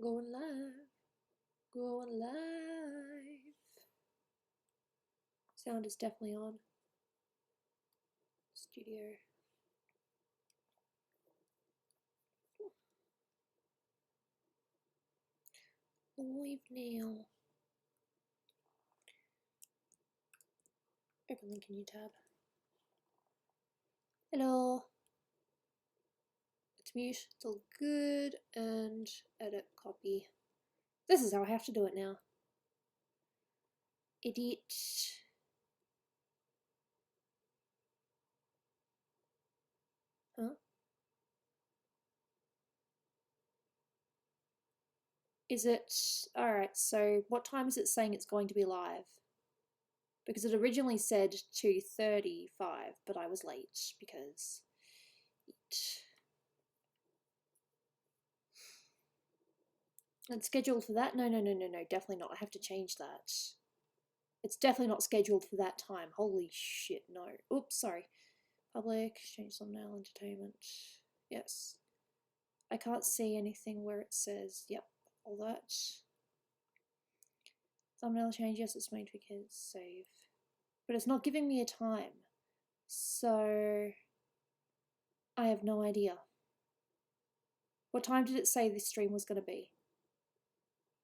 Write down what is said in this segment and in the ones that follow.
Going live. Going live. Sound is definitely on. Studio. Live now. Open link in new tab. Hello. It's mute. It's all good. And edit copy. This is how I have to do it now. Edit. Huh? Is it... Alright, so what time is it saying it's going to be live? Because it originally said 2:35, but I was late because... It's scheduled for that? No, definitely not. I have to change that. It's definitely not scheduled for that time. Holy shit, no. Oops, sorry. Public, change thumbnail, entertainment. Yes. I can't see anything where it says, yep, all that. Thumbnail change, yes, it's made for kids. Save. But it's not giving me a time. So I have no idea. What time did it say this stream was going to be?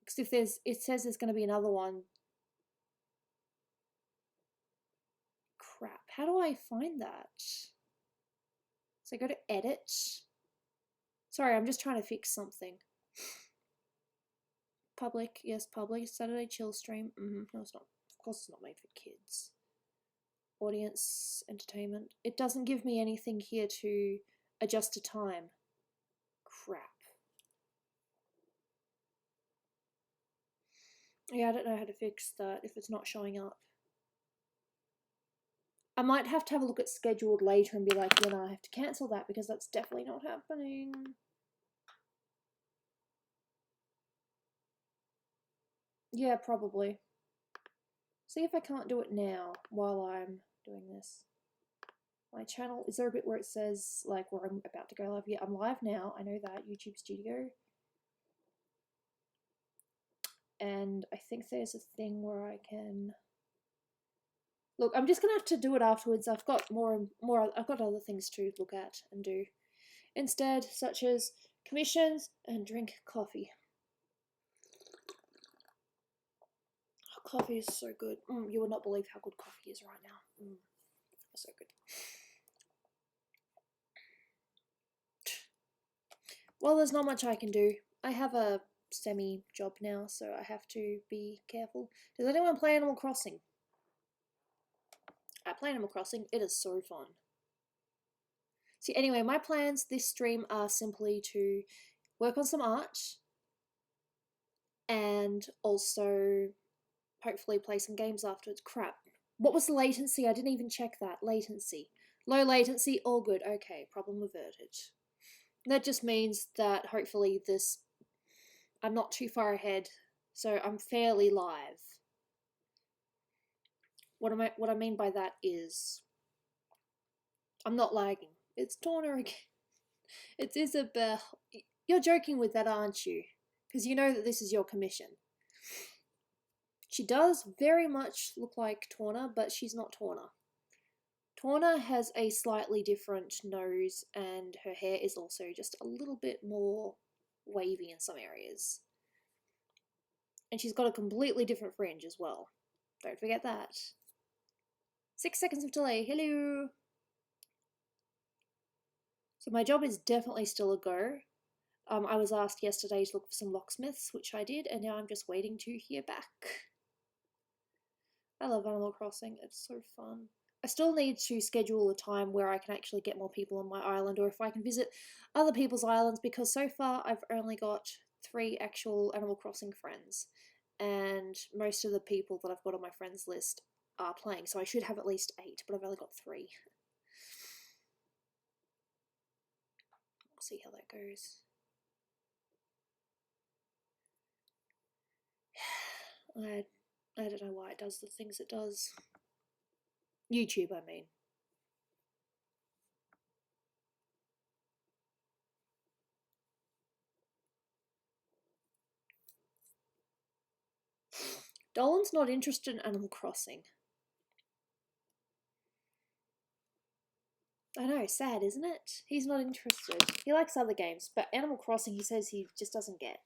Because if it says there's going to be another one. Crap, how do I find that? So go to edit. Sorry, I'm just trying to fix something. Public, yes, public. Saturday chill stream. No, it's not. Of course, it's not made for kids. Audience, entertainment. It doesn't give me anything here to adjust a time. Crap. Yeah, I don't know how to fix that if it's not showing up. I might have to have a look at scheduled later and be like, yeah, no, I have to cancel that because that's definitely not happening. Yeah, probably. See if I can't do it now while I'm doing this. My channel, is there a bit where it says like where I'm about to go live? Yeah, I'm live now. I know that. YouTube Studio. And I think there's a thing where I can... Look, I'm just gonna have to do it afterwards. I've got I've got other things to look at and do instead, such as commissions and drink coffee. Oh, coffee is so good. You will not believe how good coffee is right now. So good. Well, there's not much I can do. I have a semi-job now, so I have to be careful. Does anyone play Animal Crossing? I play Animal Crossing. It is so fun. See, anyway, my plans this stream are simply to work on some art and also hopefully play some games afterwards. Crap. What was the latency? I didn't even check that. Latency. Low latency, all good. Okay, problem averted. That just means that hopefully I'm not too far ahead, so I'm fairly live. What I mean by that is I'm not lagging. It's Donna again. It's Isabel. You're joking with that, aren't you? Because you know that this is your commission. She does very much look like Torna, but she's not Torna. Torna has a slightly different nose, and her hair is also just a little bit more wavy in some areas. And she's got a completely different fringe as well. Don't forget that. 6 seconds of delay. Hello! So my job is definitely still a go. I was asked yesterday to look for some locksmiths, which I did, and now I'm just waiting to hear back. I love Animal Crossing. It's so fun. I still need to schedule a time where I can actually get more people on my island, or if I can visit other people's islands, because so far I've only got 3 actual Animal Crossing friends, and most of the people that I've got on my friends list are playing, so I should have at least 8, but I've only got 3. We'll see how that goes. I don't know why it does the things it does. YouTube, I mean. Dolan's not interested in Animal Crossing. I know, sad, isn't it? He's not interested. He likes other games, but Animal Crossing he says he just doesn't get.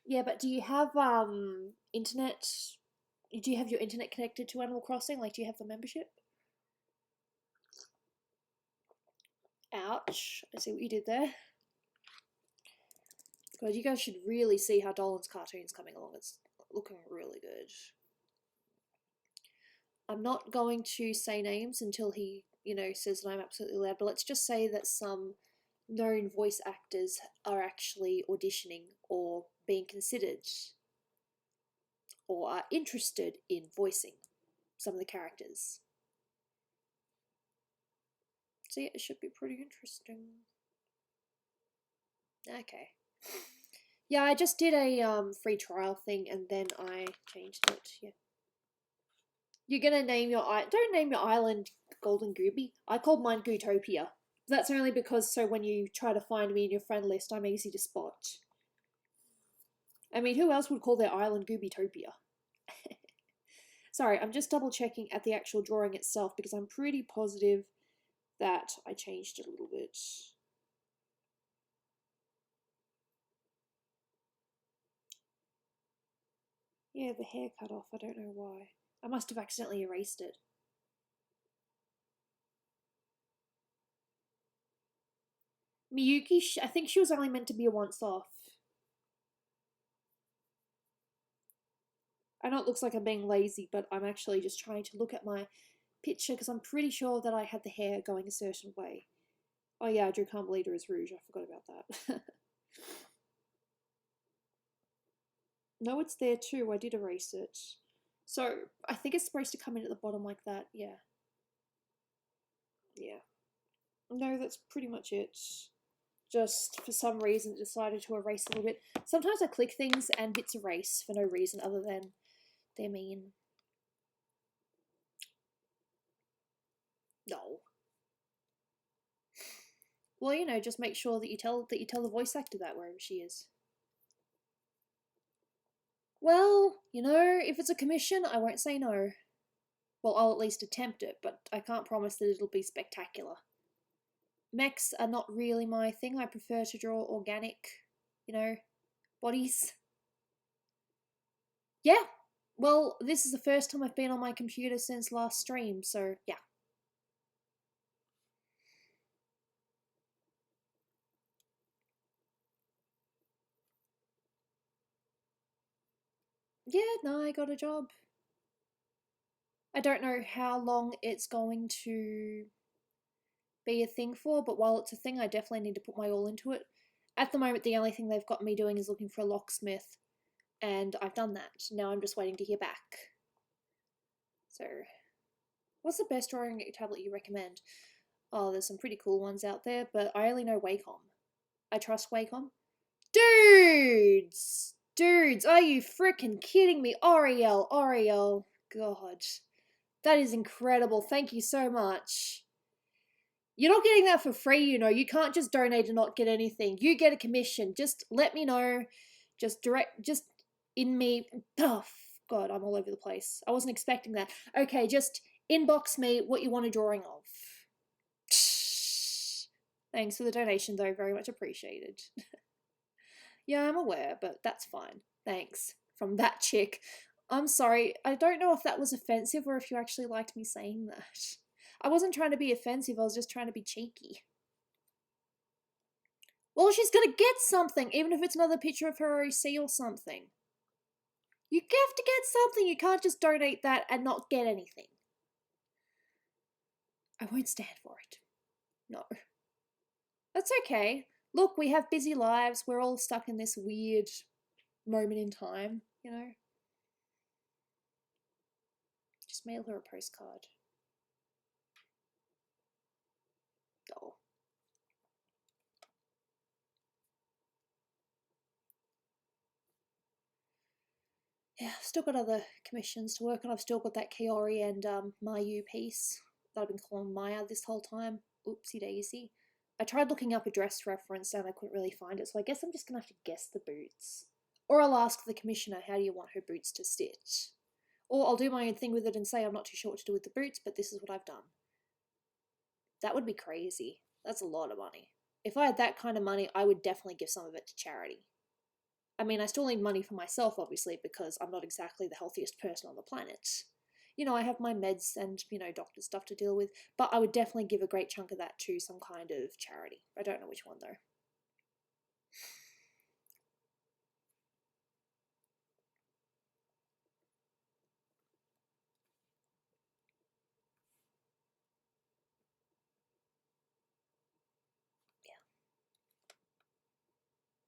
Yeah, but do you have internet? Do you have your internet connected to Animal Crossing? Like, do you have the membership? Ouch. I see what you did there. God, you guys should really see how Dolan's cartoon's coming along. It's looking really good. I'm not going to say names until he, says that I'm absolutely allowed, but let's just say that some known voice actors are actually auditioning or being considered or are interested in voicing some of the characters. So yeah, it should be pretty interesting. Okay. Yeah, I just did a free trial thing and then I changed it. Yeah. You're gonna name your don't name your island Golden Gooby. I called mine Gootopia. That's only because so when you try to find me in your friend list, I'm easy to spot. I mean, who else would call their island Goobitopia? Sorry, I'm just double checking at the actual drawing itself because I'm pretty positive that I changed it a little bit. Yeah, the hair cut off. I don't know why. I must have accidentally erased it. Miyuki, I think she was only meant to be a once-off. I know it looks like I'm being lazy, but I'm actually just trying to look at my picture because I'm pretty sure that I had the hair going a certain way. Oh yeah, I drew Carmelita as Rouge. I forgot about that. No, it's there too. I did erase it. So I think it's supposed to come in at the bottom like that. Yeah. Yeah. No, that's pretty much it. Just for some reason decided to erase a little bit. Sometimes I click things and bits erase for no reason other than they're mean. No. Well, just make sure that you tell the voice actor that wherever she is. Well, if it's a commission, I won't say no. Well, I'll at least attempt it, but I can't promise that it'll be spectacular. Mechs are not really my thing. I prefer to draw organic, bodies. Yeah. Well, this is the first time I've been on my computer since last stream, so yeah. Yeah, no, I got a job. I don't know how long it's going to be a thing for, but while it's a thing, I definitely need to put my all into it. At the moment, the only thing they've got me doing is looking for a locksmith, and I've done that. Now I'm just waiting to hear back. So, what's the best drawing tablet you recommend? Oh, there's some pretty cool ones out there, but I only know Wacom. I trust Wacom. Dudes, are you freaking kidding me? Ariel, God. That is incredible. Thank you so much. You're not getting that for free, You can't just donate and not get anything. You get a commission. Just let me know. Just in me. Oh, God, I'm all over the place. I wasn't expecting that. Okay, just inbox me what you want a drawing of. Thanks for the donation, though. Very much appreciated. Yeah, I'm aware, but that's fine. Thanks. From that chick. I'm sorry. I don't know if that was offensive or if you actually liked me saying that. I wasn't trying to be offensive, I was just trying to be cheeky. Well, she's gonna get something, even if it's another picture of her OC or something. You have to get something, you can't just donate that and not get anything. I won't stand for it. No. That's okay. Look, we have busy lives, we're all stuck in this weird moment in time, Just mail her a postcard. Oh. Yeah, I've still got other commissions to work on. I've still got that Kiori and Mayu piece that I've been calling Maya this whole time. Oopsie daisy. I tried looking up a dress reference and I couldn't really find it, so I guess I'm just gonna have to guess the boots. Or I'll ask the commissioner, how do you want her boots to sit? Or I'll do my own thing with it and say I'm not too sure what to do with the boots, but this is what I've done. That would be crazy. That's a lot of money. If I had that kind of money, I would definitely give some of it to charity. I mean, I still need money for myself, obviously, because I'm not exactly the healthiest person on the planet. You know, I have my meds and, you know, doctor stuff to deal with, but I would definitely give a great chunk of that to some kind of charity. I don't know which one, though. Yeah.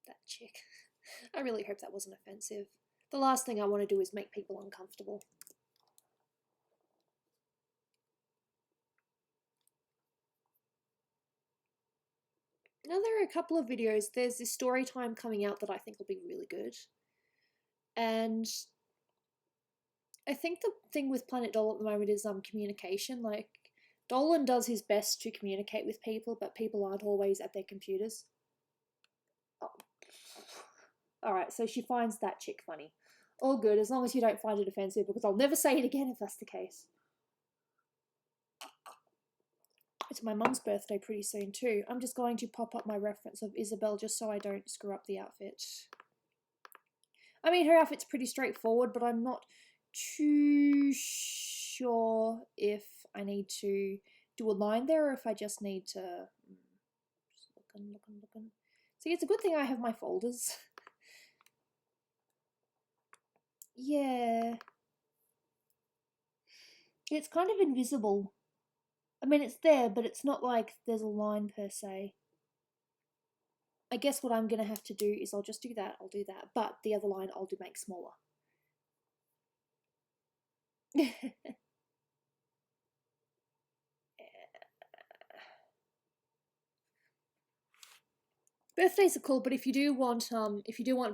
That chick. I really hope that wasn't offensive. The last thing I want to do is make people uncomfortable. Now, there are a couple of videos. There's this story time coming out that I think will be really good. And I think the thing with Planet Dolan at the moment is communication. Like, Dolan does his best to communicate with people, but people aren't always at their computers. Oh. Alright, so she finds that chick funny. All good, as long as you don't find it offensive, because I'll never say it again if that's the case. It's my mum's birthday pretty soon too. I'm just going to pop up my reference of Isabel just so I don't screw up the outfit. I mean, her outfit's pretty straightforward, but I'm not too sure if I need to do a line there or if I just need to... Just looking. See, it's a good thing I have my folders. Yeah. It's kind of invisible. I mean, it's there, but it's not like there's a line per se. I guess what I'm going to have to do is I'll just do that, I'll do that, but the other line I'll do make smaller. Birthdays are cool, but if you do want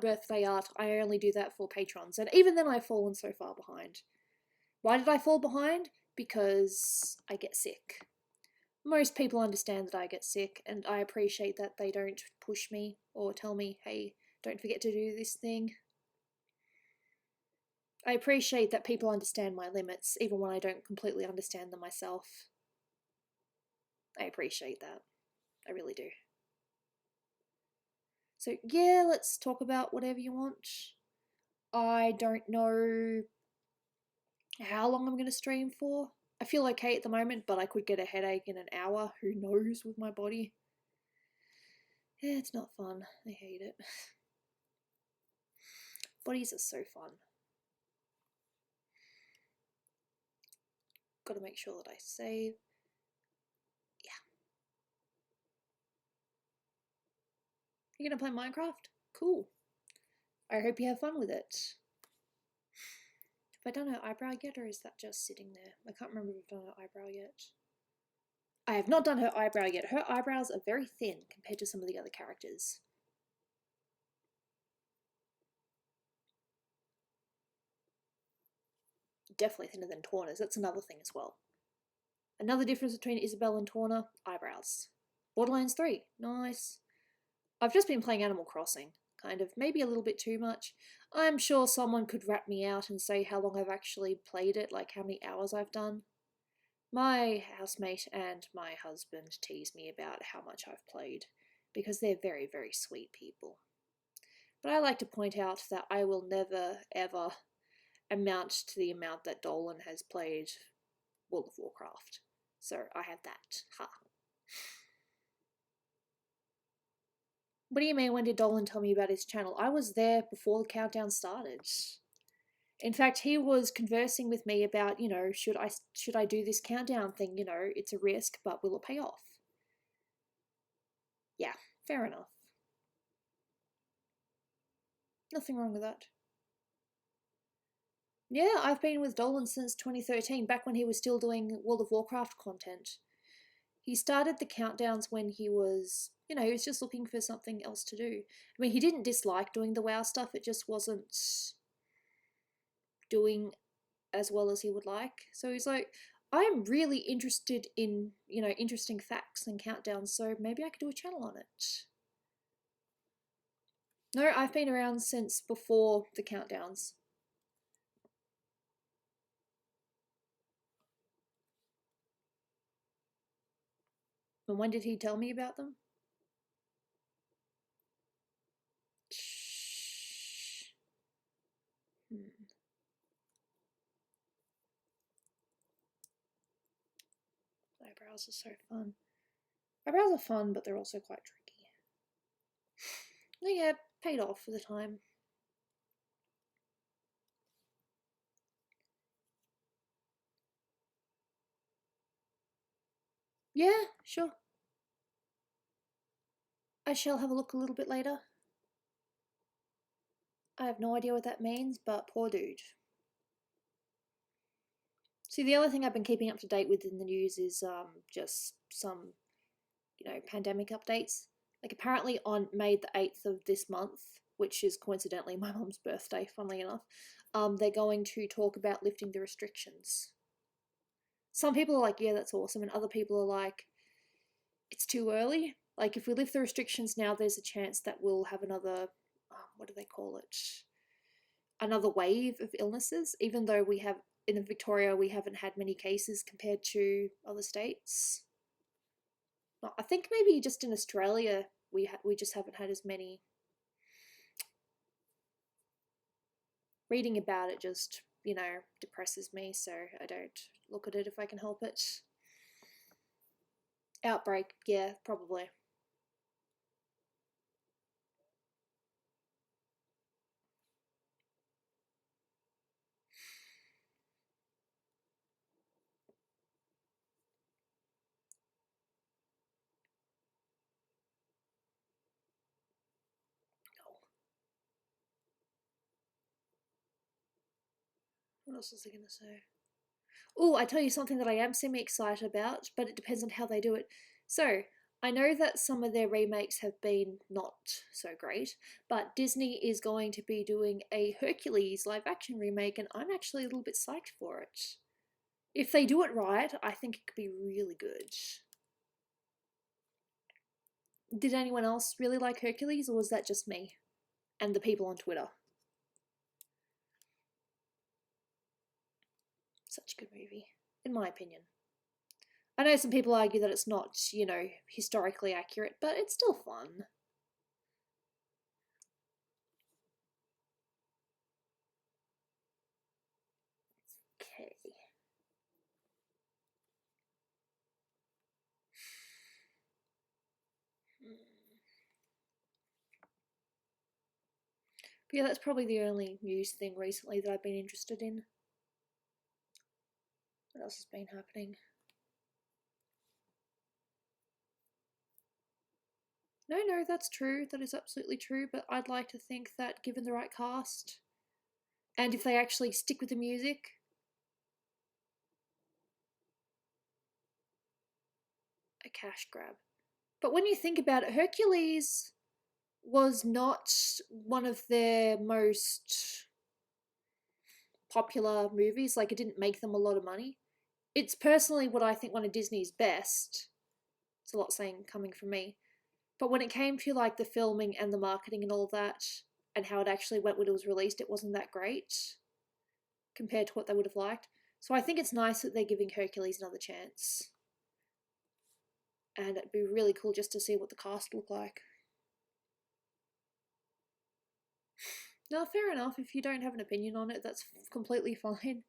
birthday art, I only do that for patrons, and even then I've fallen so far behind. Why did I fall behind? Because I get sick. Most people understand that I get sick, and I appreciate that they don't push me or tell me, hey, don't forget to do this thing. I appreciate that people understand my limits, even when I don't completely understand them myself. I appreciate that. I really do. So yeah, let's talk about whatever you want. I don't know how long I'm going to stream for. I feel okay at the moment, but I could get a headache in an hour. Who knows with my body? Yeah, it's not fun. I hate it. Bodies are so fun. Gotta make sure that I save. Yeah. You're gonna play Minecraft? Cool. I hope you have fun with it. Have I done her eyebrow yet, or is that just sitting there? I can't remember if I've done her eyebrow yet. I have not done her eyebrow yet. Her eyebrows are very thin compared to some of the other characters. Definitely thinner than Torna's. That's another thing as well. Another difference between Isabel and Torna, eyebrows. Borderlands 3, nice. I've just been playing Animal Crossing, kind of, maybe a little bit too much. I'm sure someone could rat me out and say how long I've actually played it, like how many hours I've done. My housemate and my husband tease me about how much I've played, because they're very, very sweet people. But I like to point out that I will never, ever amount to the amount that Dolan has played World of Warcraft. So I have that. Ha. What do you mean, when did Dolan tell me about his channel? I was there before the countdown started. In fact, he was conversing with me about, you know, should I do this countdown thing? You know, it's a risk, but will it pay off? Yeah, fair enough. Nothing wrong with that. Yeah, I've been with Dolan since 2013, back when he was still doing World of Warcraft content. He started the countdowns when he was, you know, he was just looking for something else to do. I mean, he didn't dislike doing the WoW stuff, it just wasn't doing as well as he would like. So he's like, I'm really interested in, you know, interesting facts and countdowns, so maybe I could do a channel on it. No, I've been around since before the countdowns. And when did he tell me about them? Hmm. Eyebrows are so fun. Eyebrows are fun, but they're also quite tricky. Yeah, paid off for the time. Yeah, sure. I shall have a look a little bit later. I have no idea what that means, but poor dude. See, the only thing I've been keeping up to date with in the news is just some, you know, pandemic updates. Like apparently on May the 8th of this month, which is coincidentally my mum's birthday, funnily enough, they're going to talk about lifting the restrictions. Some people are like, yeah, that's awesome, and other people are like, it's too early. Like if we lift the restrictions now, there's a chance that we'll have another, what do they call it? Another wave of illnesses, even though we have in Victoria we haven't had many cases compared to other states. I think maybe just in Australia we just haven't had as many. Reading about it just, you know, depresses me, so I don't look at it if I can help it. Outbreak, yeah, probably. What else was I gonna say? Oh, I tell you something that I am semi excited about, but it depends on how they do it. So, I know that some of their remakes have been not so great, but Disney is going to be doing a Hercules live action remake, and I'm actually a little bit psyched for it. If they do it right, I think it could be really good. Did anyone else really like Hercules, or was that just me and the people on Twitter? Such a good movie, in my opinion. I know some people argue that it's not, you know, historically accurate, but it's still fun. Okay. But yeah, that's probably the only news thing recently that I've been interested in. What else has been happening? No, no, that's true. That is absolutely true. But I'd like to think that given the right cast, and if they actually stick with the music, a cash grab. But when you think about it, Hercules was not one of their most popular movies. Like, it didn't make them a lot of money. It's personally what I think one of Disney's best. It's a lot saying coming from me. But when it came to like the filming and the marketing and all that, and how it actually went when it was released, it wasn't that great compared to what they would have liked. So I think it's nice that they're giving Hercules another chance. And it'd be really cool just to see what the cast look like. No, fair enough. If you don't have an opinion on it, that's completely fine.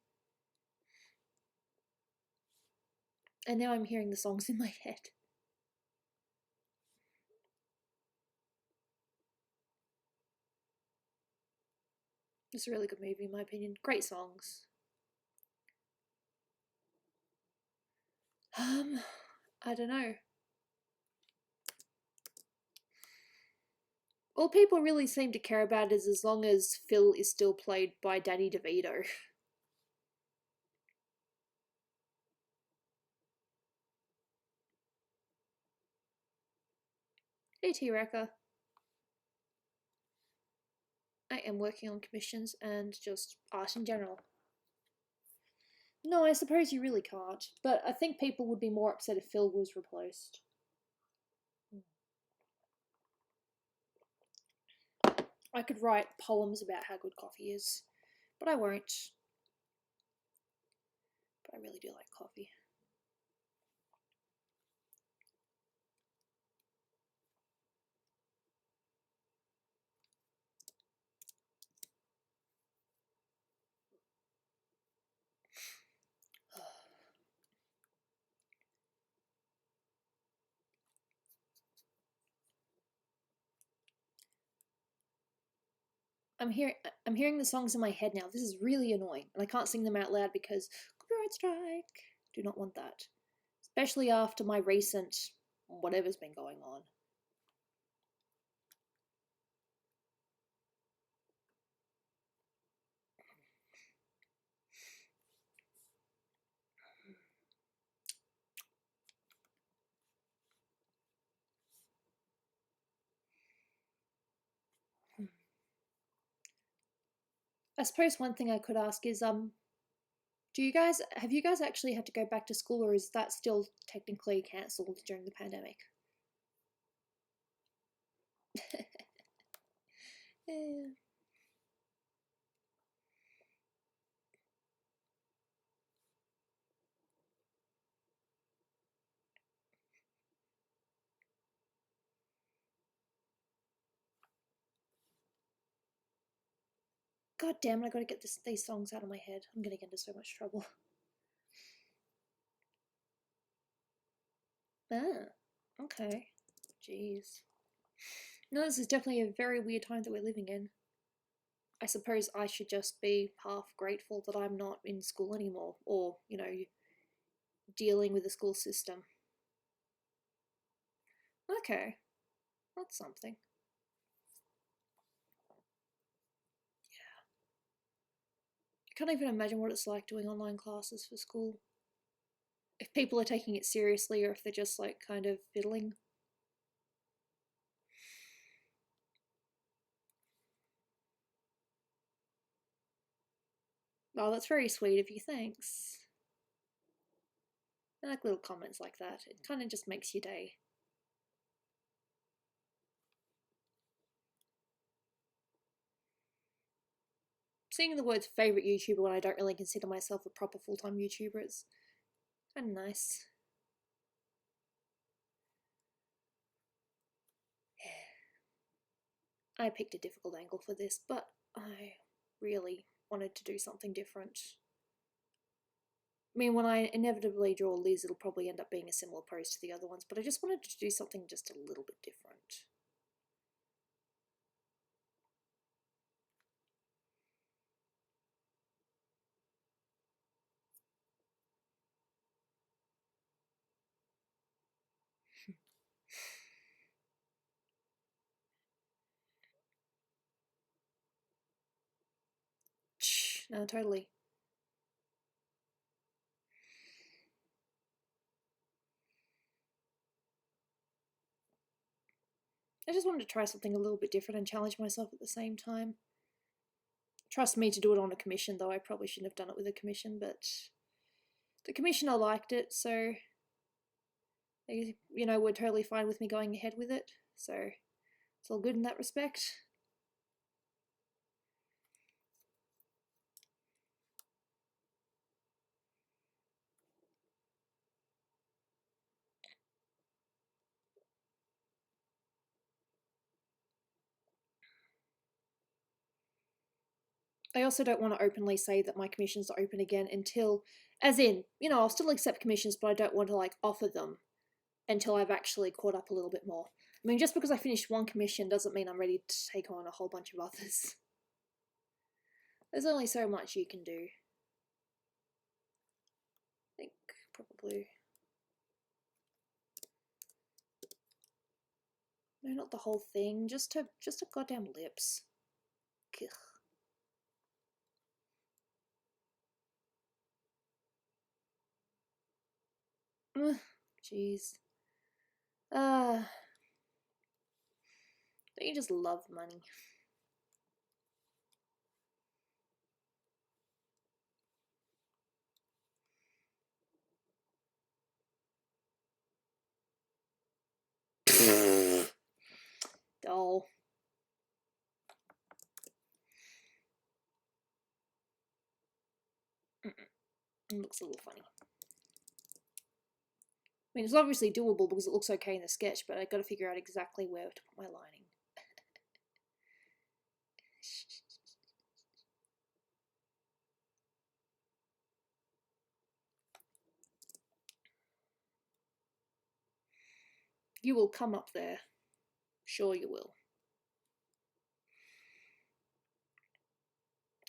And now I'm hearing the songs in my head. It's a really good movie, in my opinion. Great songs. I don't know. All people really seem to care about is as long as Phil is still played by Danny DeVito. Hey T-Wrecker. I am working on commissions and just art in general. No, I suppose you really can't. But I think people would be more upset if Phil was replaced. I could write poems about how good coffee is, but I won't. But I really do like coffee. I'm hearing the songs in my head now. This is really annoying, and I can't sing them out loud because copyright strike. Do not want that, especially after my recent whatever's been going on. I suppose one thing I could ask is have you guys actually had to go back to school, or is that still technically cancelled during the pandemic? Yeah. God damn it, I gotta get these songs out of my head. I'm gonna get into so much trouble. Ah, okay. Jeez. No, this is definitely a very weird time that we're living in. I suppose I should just be half grateful that I'm not in school anymore, or, dealing with the school system. Okay, that's something. I can't even imagine what it's like doing online classes for school. If people are taking it seriously or if they're just like kind of fiddling. Oh, that's very sweet of you, thanks. I like little comments like that. It kind of just makes your day. Seeing the words favourite YouTuber when I don't really consider myself a proper full-time YouTuber is kind of nice. I picked a difficult angle for this, but I really wanted to do something different. I mean, when I inevitably draw Liz, it'll probably end up being a similar pose to the other ones, but I just wanted to do something just a little bit different. No, totally. I just wanted to try something a little bit different and challenge myself at the same time. Trust me to do it on a commission, though I probably shouldn't have done it with a commission, but the commissioner liked it, so they, were totally fine with me going ahead with it. So it's all good in that respect. I also don't want to openly say that my commissions are open again until, as in, I'll still accept commissions, but I don't want to like offer them until I've actually caught up a little bit more. I mean, just because I finished one commission doesn't mean I'm ready to take on a whole bunch of others. There's only so much you can do. I think probably. No, not the whole thing. Just a goddamn lips. Jeez. Don't you just love money? Oh. It looks a little funny. I mean, it's obviously doable because it looks okay in the sketch, but I've got to figure out exactly where to put my lining. You will come up there. Sure you will.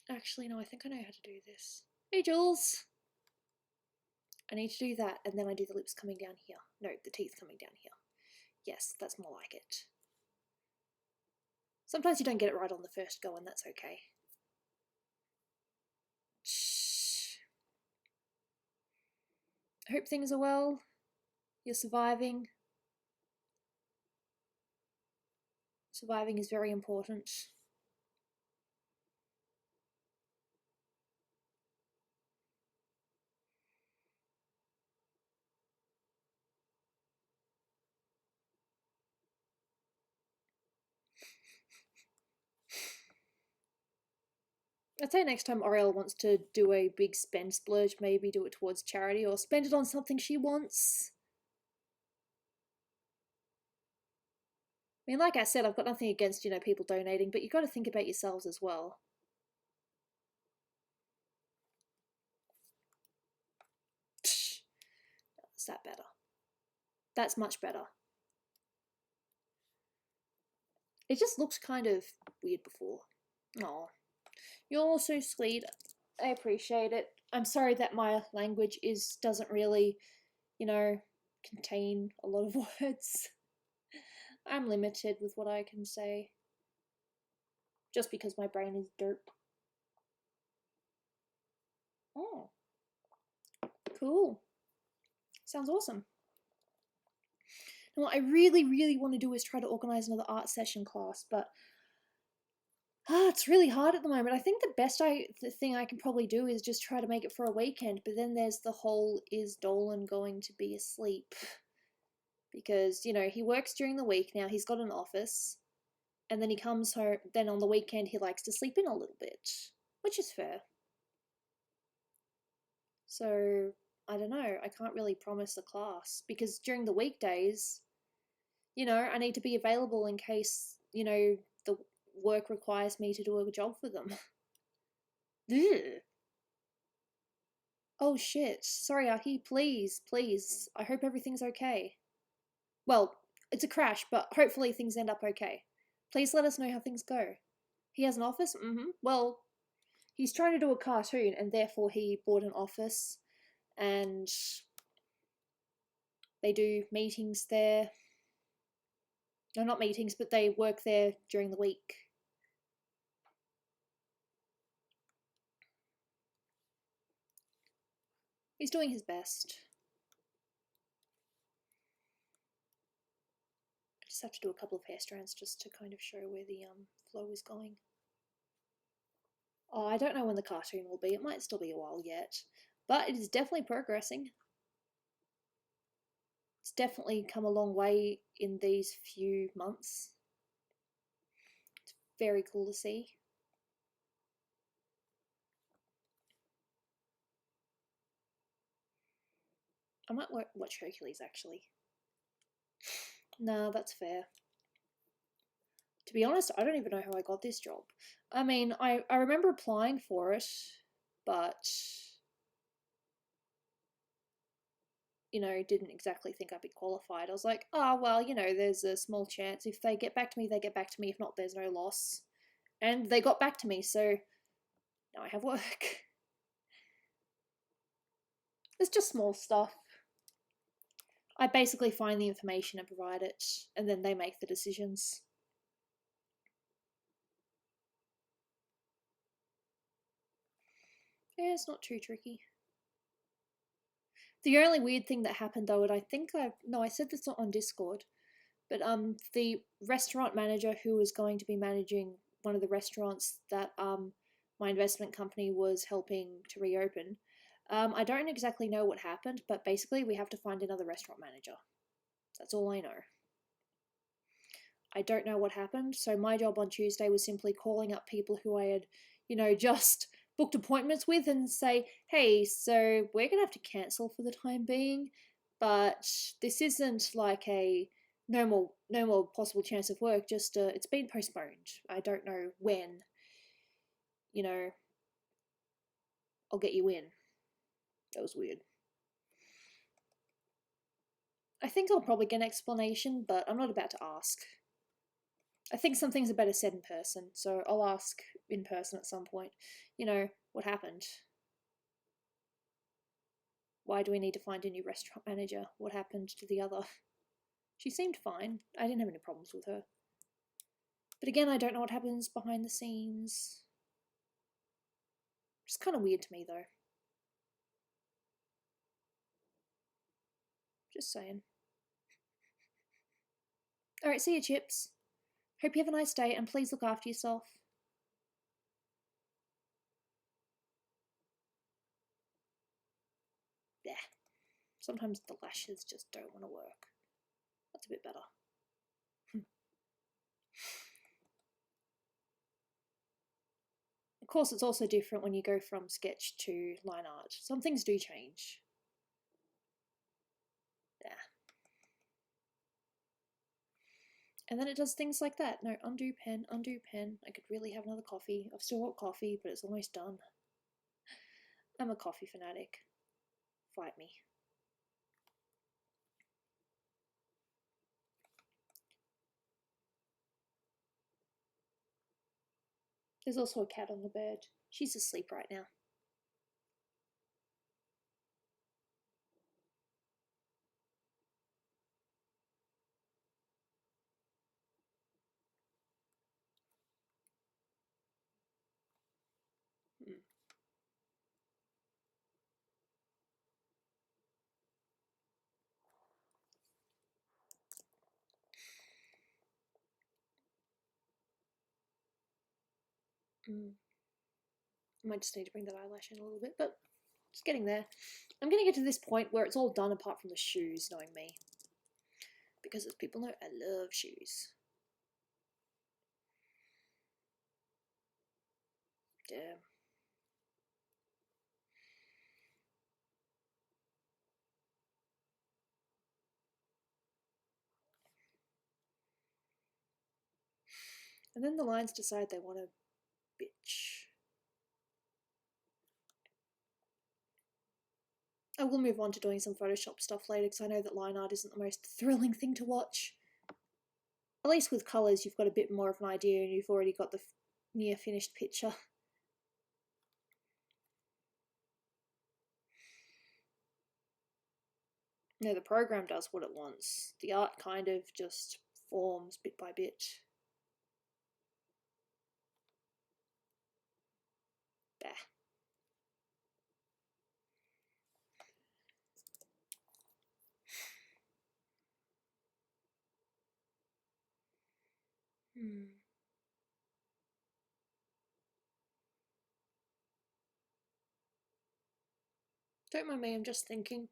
Actually, no, I think I know how to do this. Hey, Jules! I need to do that, and then I do the lips coming down here. No, the teeth coming down here. Yes, that's more like it. Sometimes you don't get it right on the first go, and that's okay. Shh. I hope things are well. You're surviving. Surviving is very important. I'd say next time Oriel wants to do a big spend splurge, maybe do it towards charity or spend it on something she wants. I mean, like I said, I've got nothing against, people donating, but you've got to think about yourselves as well. Is that better? That's much better. It just looked kind of weird before. Oh, you're all so sweet. I appreciate it. I'm sorry that my language doesn't really, contain a lot of words. I'm limited with what I can say. Just because my brain is dirt. Oh. Cool. Sounds awesome. And what I really, really want to do is try to organise another art session class, but it's really hard at the moment. I think the thing I can probably do is just try to make it for a weekend, but then there's the whole, is Dolan going to be asleep? Because, he works during the week now, he's got an office, and then he comes home, then on the weekend he likes to sleep in a little bit, which is fair. So, I don't know, I can't really promise a class, because during the weekdays, I need to be available in case, the work requires me to do a job for them. Ugh. Oh shit. Sorry, Aki. Please, please. I hope everything's okay. Well, it's a crash, but hopefully things end up okay. Please let us know how things go. He has an office? Well, he's trying to do a cartoon, and therefore he bought an office, and they do meetings there. No, not meetings, but they work there during the week. He's doing his best. I just have to do a couple of hair strands just to kind of show where the flow is going. Oh, I don't know when the cartoon will be. It might still be a while yet, but it is definitely progressing. It's definitely come a long way in these few months. It's very cool to see. I might watch Hercules, actually. Nah, that's fair. To be honest, I don't even know how I got this job. I mean, I remember applying for it, but, didn't exactly think I'd be qualified. I was like, oh, well, there's a small chance. If they get back to me, they get back to me. If not, there's no loss. And they got back to me, so now I have work. It's just small stuff. I basically find the information and provide it, and then they make the decisions. Yeah, it's not too tricky. The only weird thing that happened though, and I said this on Discord, but the restaurant manager who was going to be managing one of the restaurants that my investment company was helping to reopen, I don't exactly know what happened, but basically we have to find another restaurant manager. That's all I know. I don't know what happened. So my job on Tuesday was simply calling up people who I had, you know, just booked appointments with and say, hey, so we're going to have to cancel for the time being, but this isn't like a no more possible chance of work, just it's been postponed. I don't know when, you know, I'll get you in. That was weird. I think I'll probably get an explanation, but I'm not about to ask. I think some things are better said in person, so I'll ask in person at some point. You know, what happened? Why do we need to find a new restaurant manager? What happened to the other? She seemed fine. I didn't have any problems with her. But again, I don't know what happens behind the scenes. It's kind of weird to me, though. Just saying. Alright, see you, Chips. Hope you have a nice day, and please look after yourself. Yeah. Sometimes the lashes just don't want to work. That's a bit better. Of course, it's also different when you go from sketch to line art. Some things do change. Yeah. And then it does things like that. No, undo pen, undo pen. I could really have another coffee. I've still got coffee, but it's almost done. I'm a coffee fanatic. Fight me. There's also a cat on the bed. She's asleep right now. I might just need to bring that eyelash in a little bit, but just getting there. I'm going to get to this point where it's all done apart from the shoes, knowing me. Because as people know, I love shoes. Damn. And then the lines decide they want to bitch. I will move on to doing some Photoshop stuff later because I know that line art isn't the most thrilling thing to watch. At least with colours, you've got a bit more of an idea and you've already got the near finished picture. No, the program does what it wants. The art kind of just forms bit by bit. Bah. Don't mind me, I'm just thinking.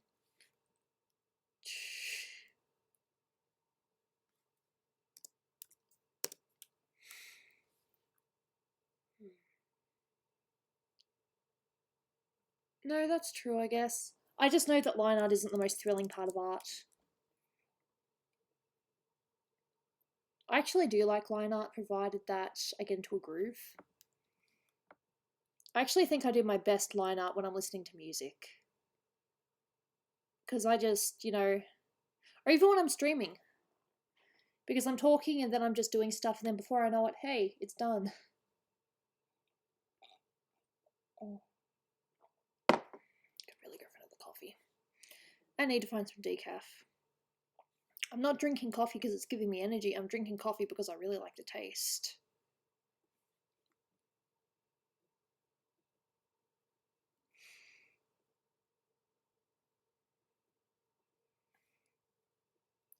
No, that's true, I guess. I just know that line art isn't the most thrilling part of art. I actually do like line art, provided that I get into a groove. I actually think I do my best line art when I'm listening to music. Because I just, you know, or even when I'm streaming. Because I'm talking and then I'm just doing stuff, and then before I know it, hey, it's done. Oh. Could really go for another coffee. I need to find some decaf. I'm not drinking coffee because it's giving me energy. I'm drinking coffee because I really like the taste.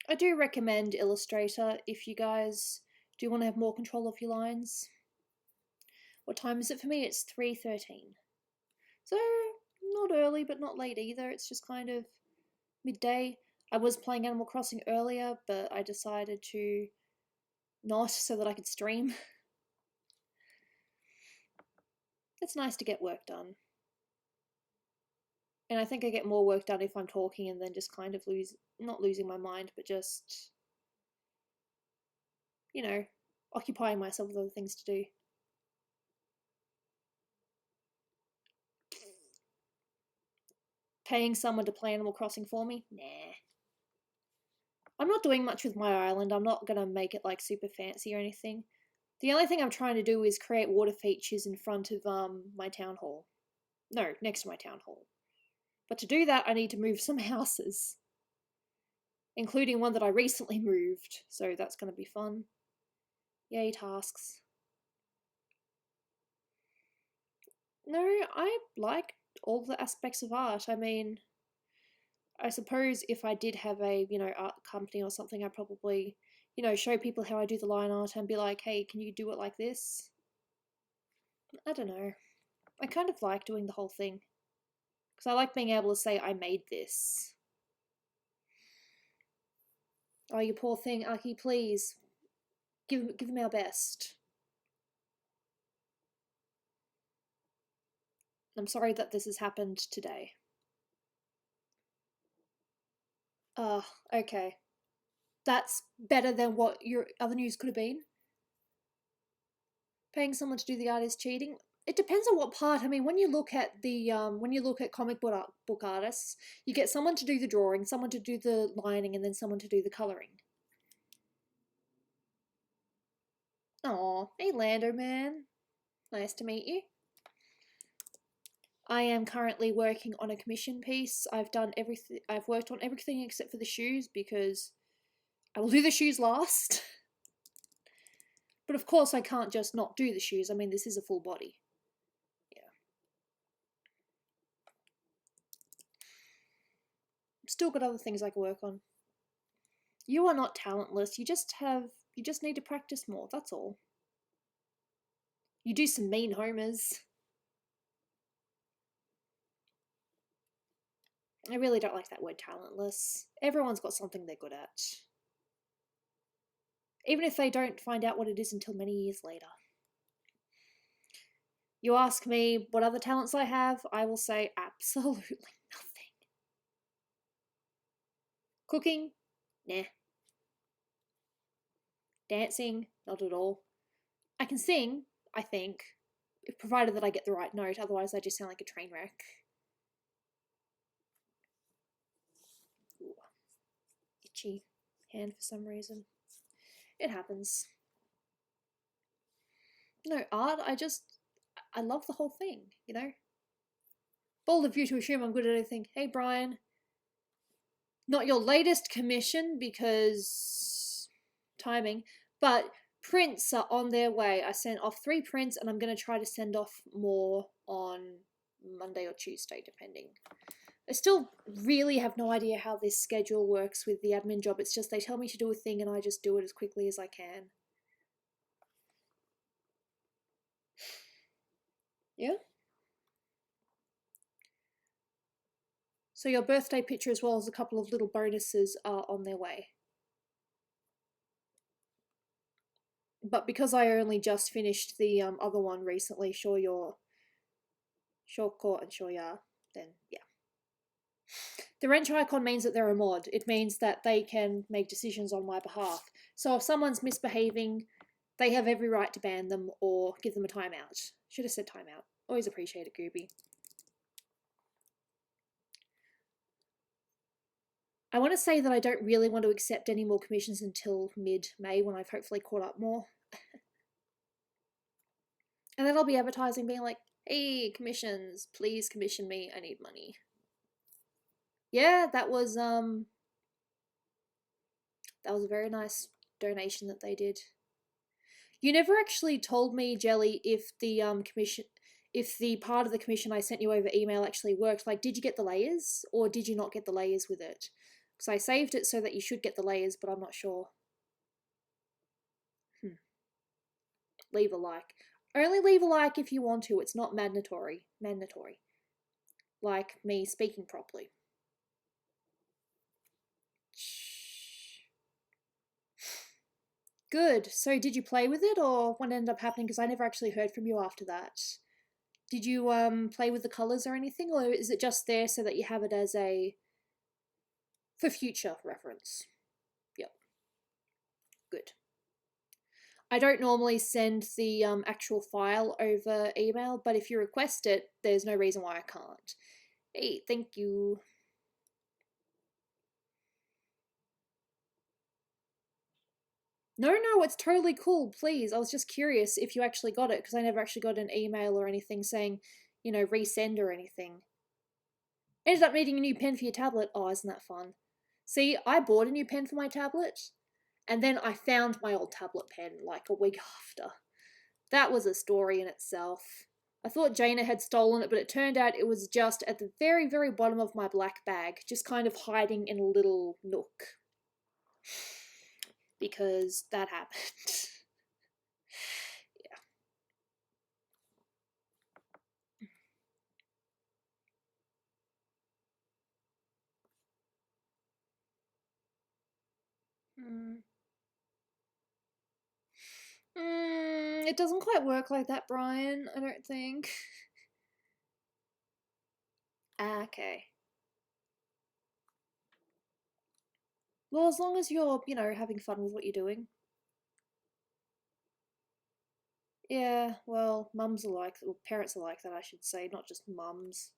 I do recommend Illustrator if you guys do want to have more control of your lines. What time is it for me? It's 3:13. So, not early, but not late either. It's just kind of midday. I was playing Animal Crossing earlier, but I decided to not so that I could stream. It's nice to get work done. And I think I get more work done if I'm talking and then just kind of not losing my mind, but just, you know, occupying myself with other things to do. Paying someone to play Animal Crossing for me? Nah. I'm not doing much with my island. I'm not going to make it like super fancy or anything. The only thing I'm trying to do is create water features in front of my town hall. No, next to my town hall. But to do that, I need to move some houses, including one that I recently moved, so that's going to be fun. Yay, tasks. No, I like all the aspects of art. I mean, I suppose if I did have a, art company or something, I'd probably, show people how I do the line art and be like, hey, can you do it like this? I don't know. I kind of like doing the whole thing. Because I like being able to say, I made this. Oh, you poor thing, Aki, please. Give them our best. I'm sorry that this has happened today. Okay. That's better than what your other news could have been. Paying someone to do the art is cheating. It depends on what part. I mean, when you look at comic book artists, you get someone to do the drawing, someone to do the lining, and then someone to do the coloring. Aw, hey Lando man. Nice to meet you. I am currently working on a commission piece. I've done everything. I've worked on everything except for the shoes because I will do the shoes last. But of course I can't just not do the shoes. I mean, this is a full body. Yeah. Still got other things I can work on. You are not talentless. You just need to practice more. That's all. You do some mean homers. I really don't like that word talentless. Everyone's got something they're good at. Even if they don't find out what it is until many years later. You ask me what other talents I have, I will say absolutely nothing. Cooking? Nah. Dancing? Not at all. I can sing, I think, provided that I get the right note, otherwise I just sound like a train wreck. Ooh. Itchy hand for some reason. It happens. No, art, I love the whole thing, Bold of you to assume I'm good at anything. Hey, Brian. Not your latest commission because timing, but prints are on their way. I sent off 3 prints and I'm going to try to send off more on Monday or Tuesday, depending. I still really have no idea how this schedule works with the admin job. It's just they tell me to do a thing and I just do it as quickly as I can. Yeah? So your birthday picture as well as a couple of little bonuses are on their way. But because I only just finished the other one recently, Short and Shoya, then yeah. The wrench icon means that they're a mod. It means that they can make decisions on my behalf. So if someone's misbehaving, they have every right to ban them or give them a timeout. Should have said timeout. Always appreciate it, Gooby. I want to say that I don't really want to accept any more commissions until mid-May when I've hopefully caught up more. And then I'll be advertising being like, hey, commissions, please commission me, I need money. Yeah, that was a very nice donation that they did. You never actually told me, Jelly, if the part of the commission I sent you over email actually worked. Like, did you get the layers or did you not get the layers with it? Because I saved it so that you should get the layers, but I'm not sure. Leave a like. Only leave a like if you want to. It's not mandatory. Like me speaking properly. Good. So did you play with it, or what ended up happening? Because I never actually heard from you after that. Did you play with the colors or anything, or is it just there so that you have it as a for future reference? Yep. Good. I don't normally send the actual file over email, but if you request it, there's no reason why I can't. Hey, thank you. No, it's totally cool. Please, I was just curious if you actually got it, because I never actually got an email or anything saying, you know, resend or anything. Ended up needing a new pen for your tablet. Oh, isn't that fun? See, I bought a new pen for my tablet, and then I found my old tablet pen like a week after. That was a story in itself. I thought Jaina had stolen it, but it turned out it was just at the very, very bottom of my black bag, just kind of hiding in a little nook. Because that happened. Yeah. It doesn't quite work like that, Brian, I don't think. Ah, okay. Well, as long as you're, you know, having fun with what you're doing. Yeah, well, mums are like, or parents are like that, I should say, not just mums.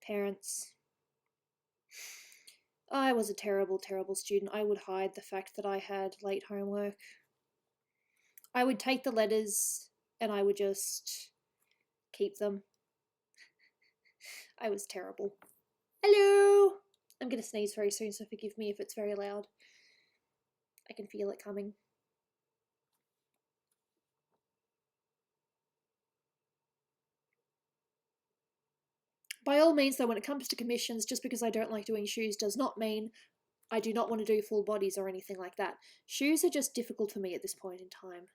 Parents. I was a terrible, terrible student. I would hide the fact that I had late homework. I would take the letters and I would just keep them. I was terrible. Hello! I'm gonna sneeze very soon, so forgive me if it's very loud. I can feel it coming. By all means, though, when it comes to commissions, just because I don't like doing shoes does not mean I do not want to do full bodies or anything like that. Shoes are just difficult for me at this point in time.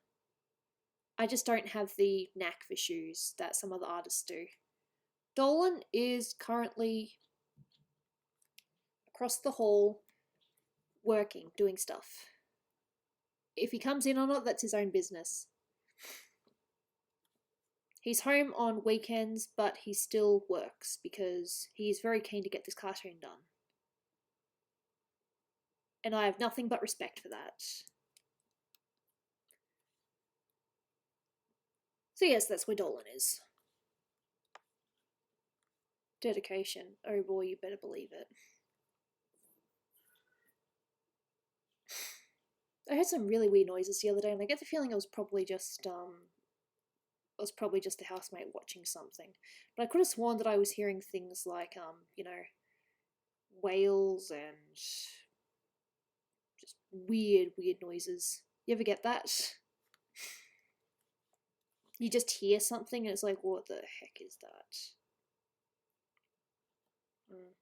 I just don't have the knack for shoes that some other artists do. Dolan is currently across the hall working, doing stuff. If he comes in or not, that's his own business. He's home on weekends, but he still works because he's very keen to get this cartoon done. And I have nothing but respect for that. So yes, that's where Dolan is. Dedication. Oh boy, you better believe it. I heard some really weird noises the other day, and I get the feeling it was probably just a housemate watching something. But I could have sworn that I was hearing things like you know, whales and just weird, weird noises. You ever get that? You just hear something and it's like, what the heck is that? Mm.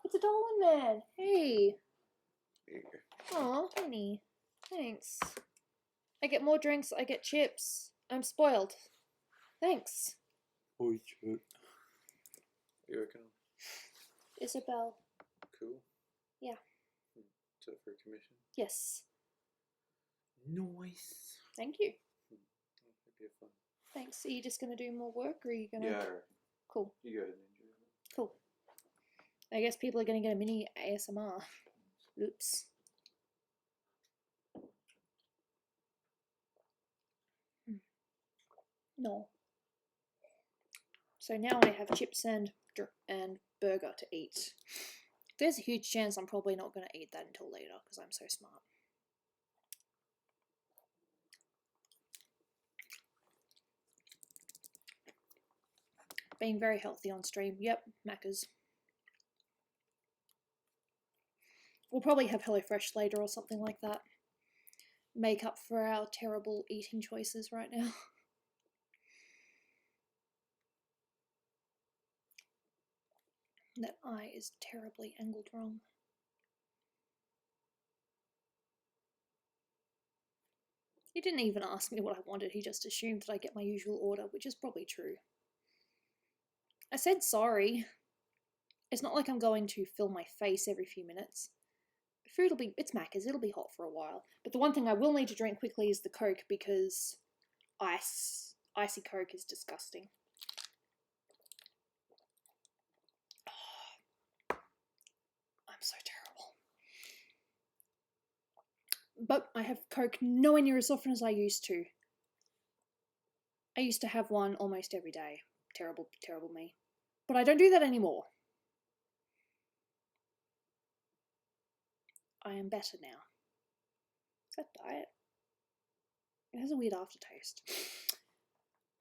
It's a Dolan man. Hey. Aw, honey. Thanks. I get more drinks, I get chips. I'm spoiled. Thanks. Boy, shit. You reckon? Isabel. Cool. Yeah. Is that for a commission? Yes. Nice. Thank you. That'd be fun. Thanks. Are you just gonna do more work, or are you gonna? Yeah. Cool. You go and enjoy it. Cool. I guess people are gonna get a mini ASMR. Oops. No. So now I have chips and burger to eat. There's a huge chance I'm probably not going to eat that until later because I'm so smart. Being very healthy on stream. Yep, Macca's. We'll probably have HelloFresh later or something like that. Make up for our terrible eating choices right now. That eye is terribly angled wrong. He didn't even ask me what I wanted, he just assumed that I get my usual order, which is probably true. I said sorry. It's not like I'm going to fill my face every few minutes. Food will be, it's Macca's, it'll be hot for a while. But the one thing I will need to drink quickly is the Coke because icy Coke is disgusting. I'm so terrible. But I have Coke nowhere near as often as I used to. I used to have one almost every day. Terrible, terrible me. But I don't do that anymore. I am better now. Is that diet? It has a weird aftertaste.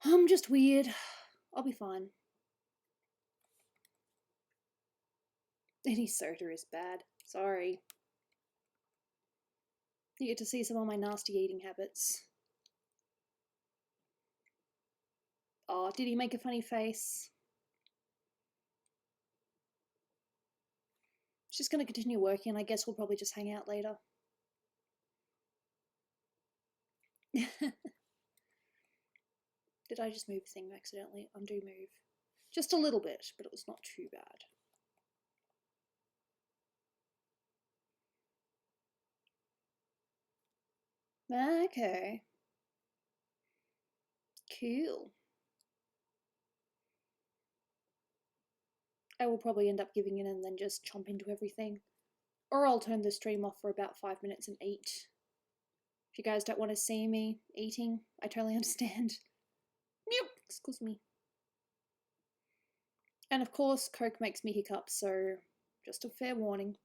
I'm just weird. I'll be fine. Any soda is bad. Sorry. You get to see some of my nasty eating habits. Oh, did he make a funny face? She's going to continue working. I guess we'll probably just hang out later. Did I just move the thing accidentally? Undo move. Just a little bit, but it was not too bad. Okay. Cool. I will probably end up giving in and then just chomp into everything. Or I'll turn the stream off for about 5 minutes and eat. If you guys don't want to see me eating, I totally understand. Yep, excuse me. And of course, Coke makes me hiccup, so just a fair warning.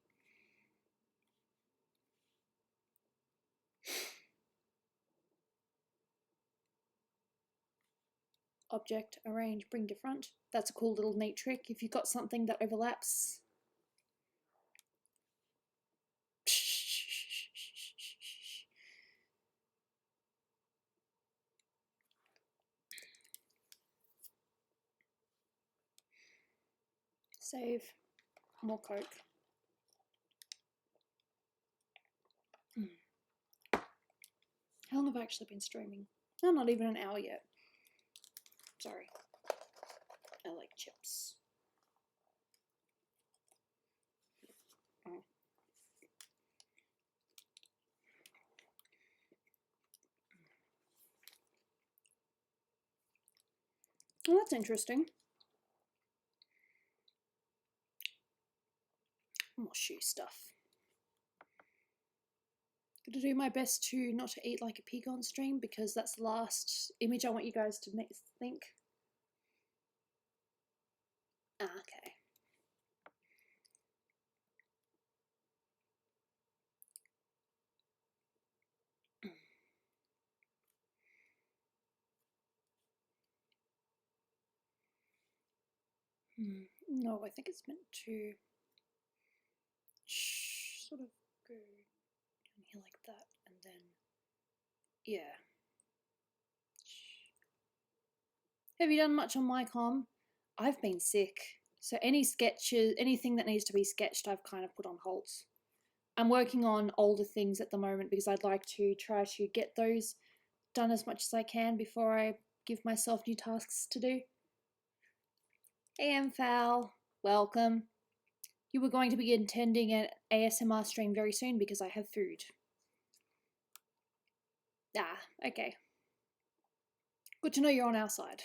Object, arrange, bring to front. That's a cool little neat trick if you've got something that overlaps. Save. More Coke. How long have I actually been streaming? No, not even an hour yet. Sorry. I like chips. Oh. Well, that's interesting. More shoe stuff. Gonna do my best to not to eat like a pig on stream because that's the last image I want you guys to think. Okay. No, I think it's meant to sort of go down here like that, and then, yeah. Have you done much on my com? I've been sick, so any sketches, anything that needs to be sketched, I've kind of put on hold. I'm working on older things at the moment because I'd like to try to get those done as much as I can before I give myself new tasks to do. Hey, Foul, welcome. You were going to be attending an ASMR stream very soon because I have food. Ah, okay. Good to know you're on our side.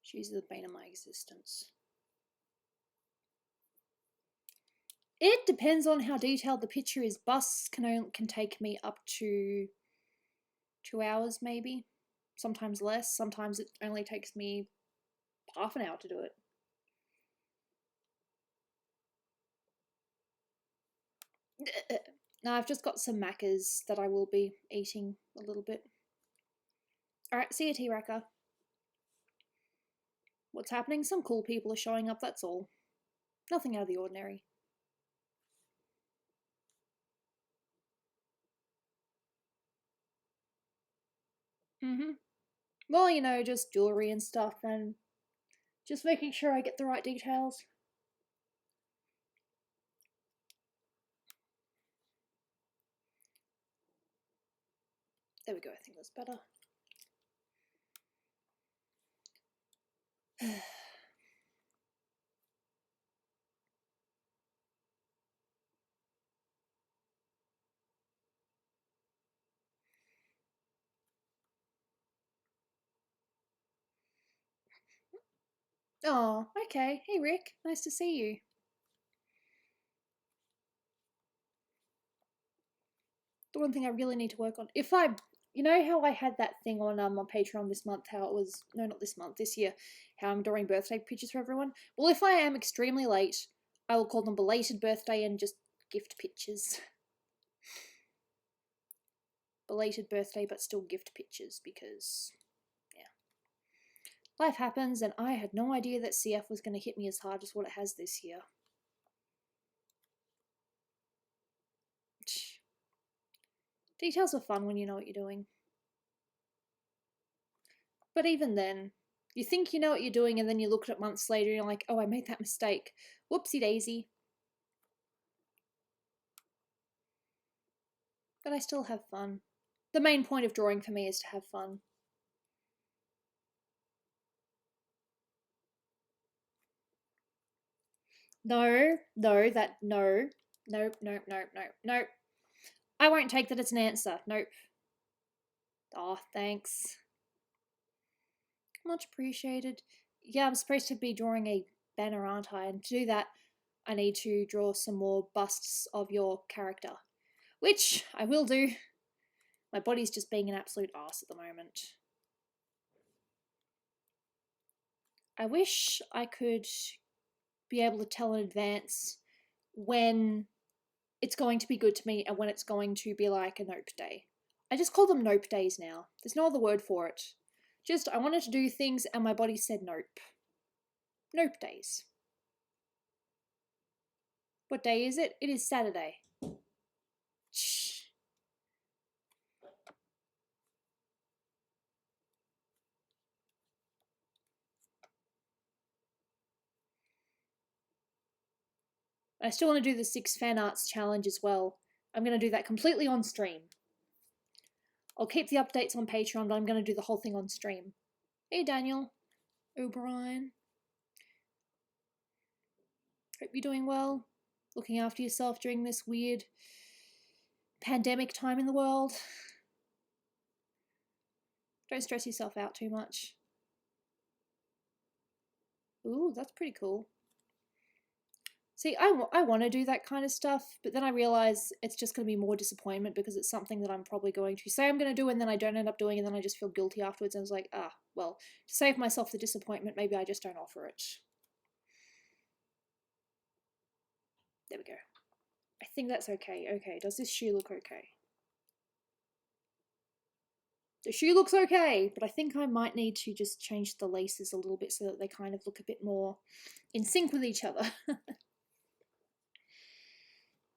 She's the bane of my existence. It depends on how detailed the picture is. Bus can take me up to 2 hours maybe. Sometimes less. Sometimes it only takes me half an hour to do it. No, I've just got some Maccas that I will be eating a little bit. Alright, see you, T-Racker. What's happening? Some cool people are showing up, that's all. Nothing out of the ordinary. Well, you know, just jewelry and stuff, and just making sure I get the right details. There we go, I think that's better. Oh, okay. Hey, Rick. Nice to see you. The one thing I really need to work on. If I, you know how I had that thing on Patreon this month, how it was, no, not this month, this year, how I'm drawing birthday pictures for everyone? Well, if I am extremely late, I will call them belated birthday and just gift pictures. Belated birthday, but still gift pictures, because, yeah. Life happens, and I had no idea that CF was going to hit me as hard as what it has this year. Details are fun when you know what you're doing. But even then, you think you know what you're doing, and then you look at it months later and you're like, oh, I made that mistake. Whoopsie daisy. But I still have fun. The main point of drawing for me is to have fun. No, no, no. Nope, nope, nope, nope, nope. I won't take that as an answer. Nope. Oh, thanks. Much appreciated. Yeah, I'm supposed to be drawing a banner, aren't I? And to do that, I need to draw some more busts of your character. Which I will do. My body's just being an absolute arse at the moment. I wish I could be able to tell in advance when it's going to be good to me and when it's going to be like a nope day. I just call them nope days now. There's no other word for it. Just, I wanted to do things and my body said nope. Nope days. What day is it? It is Saturday. Shh. I still want to do the 6 fan arts challenge as well. I'm going to do that completely on stream. I'll keep the updates on Patreon, but I'm going to do the whole thing on stream. Hey, Daniel. O'Brien. Hope you're doing well. Looking after yourself during this weird pandemic time in the world. Don't stress yourself out too much. Ooh, that's pretty cool. See, I want to do that kind of stuff, but then I realize it's just going to be more disappointment because it's something that I'm probably going to say I'm going to do and then I don't end up doing it and then I just feel guilty afterwards and I was like, well, to save myself the disappointment, maybe I just don't offer it. There we go. I think that's okay. Okay, does this shoe look okay? The shoe looks okay, but I think I might need to just change the laces a little bit so that they kind of look a bit more in sync with each other.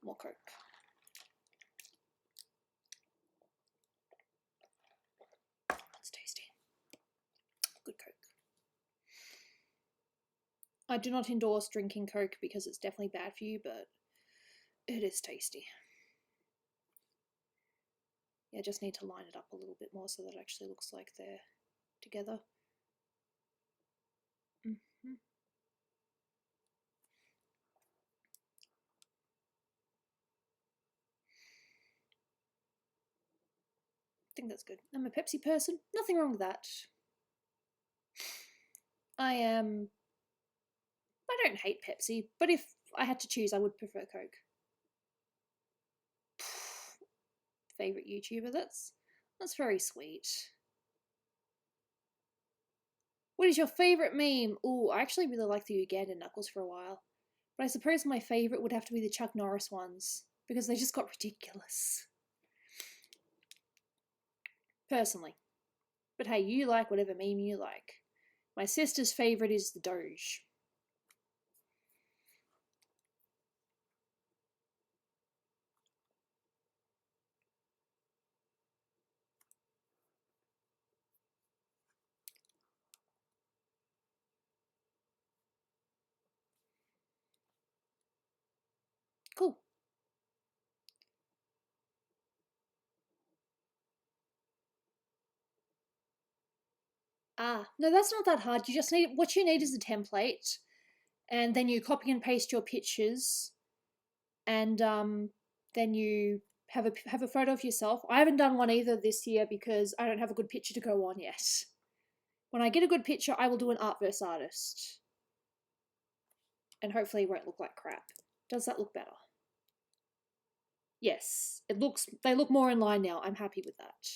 More Coke. It's tasty. Good Coke. I do not endorse drinking Coke because it's definitely bad for you, but it is tasty. Yeah, I just need to line it up a little bit more so that it actually looks like they're together. Mm-hmm. I think that's good. I'm a Pepsi person. Nothing wrong with that. I don't hate Pepsi, but if I had to choose, I would prefer Coke. Favorite YouTuber? That's very sweet. What is your favorite meme? Ooh, I actually really liked the Uganda Knuckles for a while. But I suppose my favorite would have to be the Chuck Norris ones, because they just got ridiculous. Personally. But hey, you like whatever meme you like. My sister's favorite is the Doge. Cool. Ah, no, that's not that hard. You just need, what you need is a template, and then you copy and paste your pictures, and then you have a photo of yourself. I haven't done one either this year because I don't have a good picture to go on yet. When I get a good picture, I will do an art versus artist. And hopefully it won't look like crap. Does that look better? Yes, they look more in line now. I'm happy with that.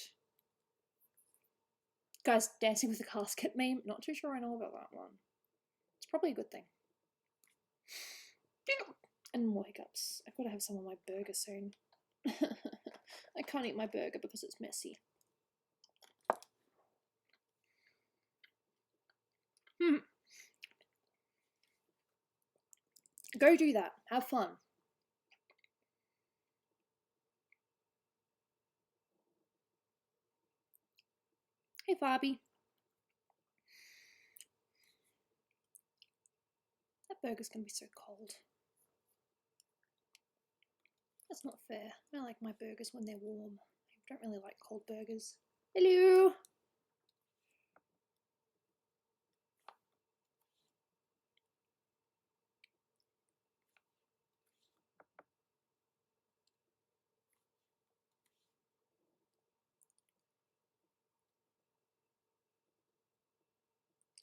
Guys, dancing with a casket meme? Not too sure I know about that one. It's probably a good thing. And more hiccups. I've got to have some on my burger soon. I can't eat my burger because it's messy. Go do that. Have fun. Hey, Barbie. That burger's gonna be so cold. That's not fair. I like my burgers when they're warm. I don't really like cold burgers. Hello!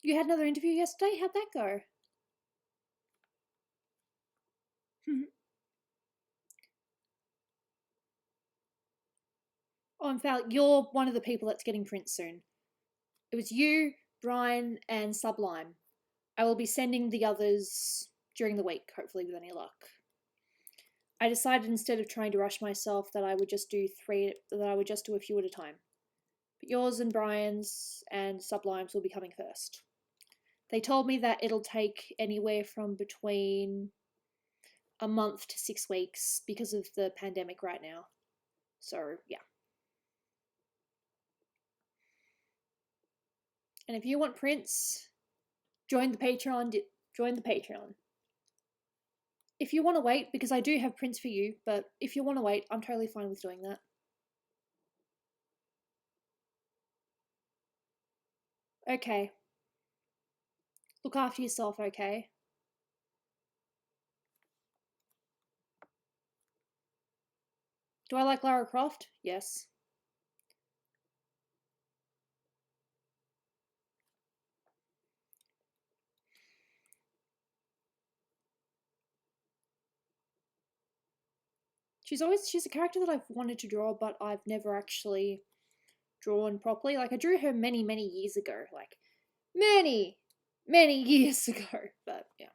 You had another interview yesterday? How'd that go? Oh, in fact, you're one of the people that's getting prints soon. It was you, Brian, and Sublime. I will be sending the others during the week, hopefully with any luck. I decided instead of trying to rush myself that I would just do a few at a time. But yours and Brian's and Sublime's will be coming first. They told me that it'll take anywhere from between a month to 6 weeks because of the pandemic right now. So, yeah. And if you want prints, join the Patreon. If you want to wait, because I do have prints for you, but if you want to wait, I'm totally fine with doing that. Okay. Look after yourself, okay? Do I like Lara Croft? Yes. She's a character that I've wanted to draw, but I've never actually drawn properly. Like, I drew her many, many years ago. Like, many, many years ago. But, yeah.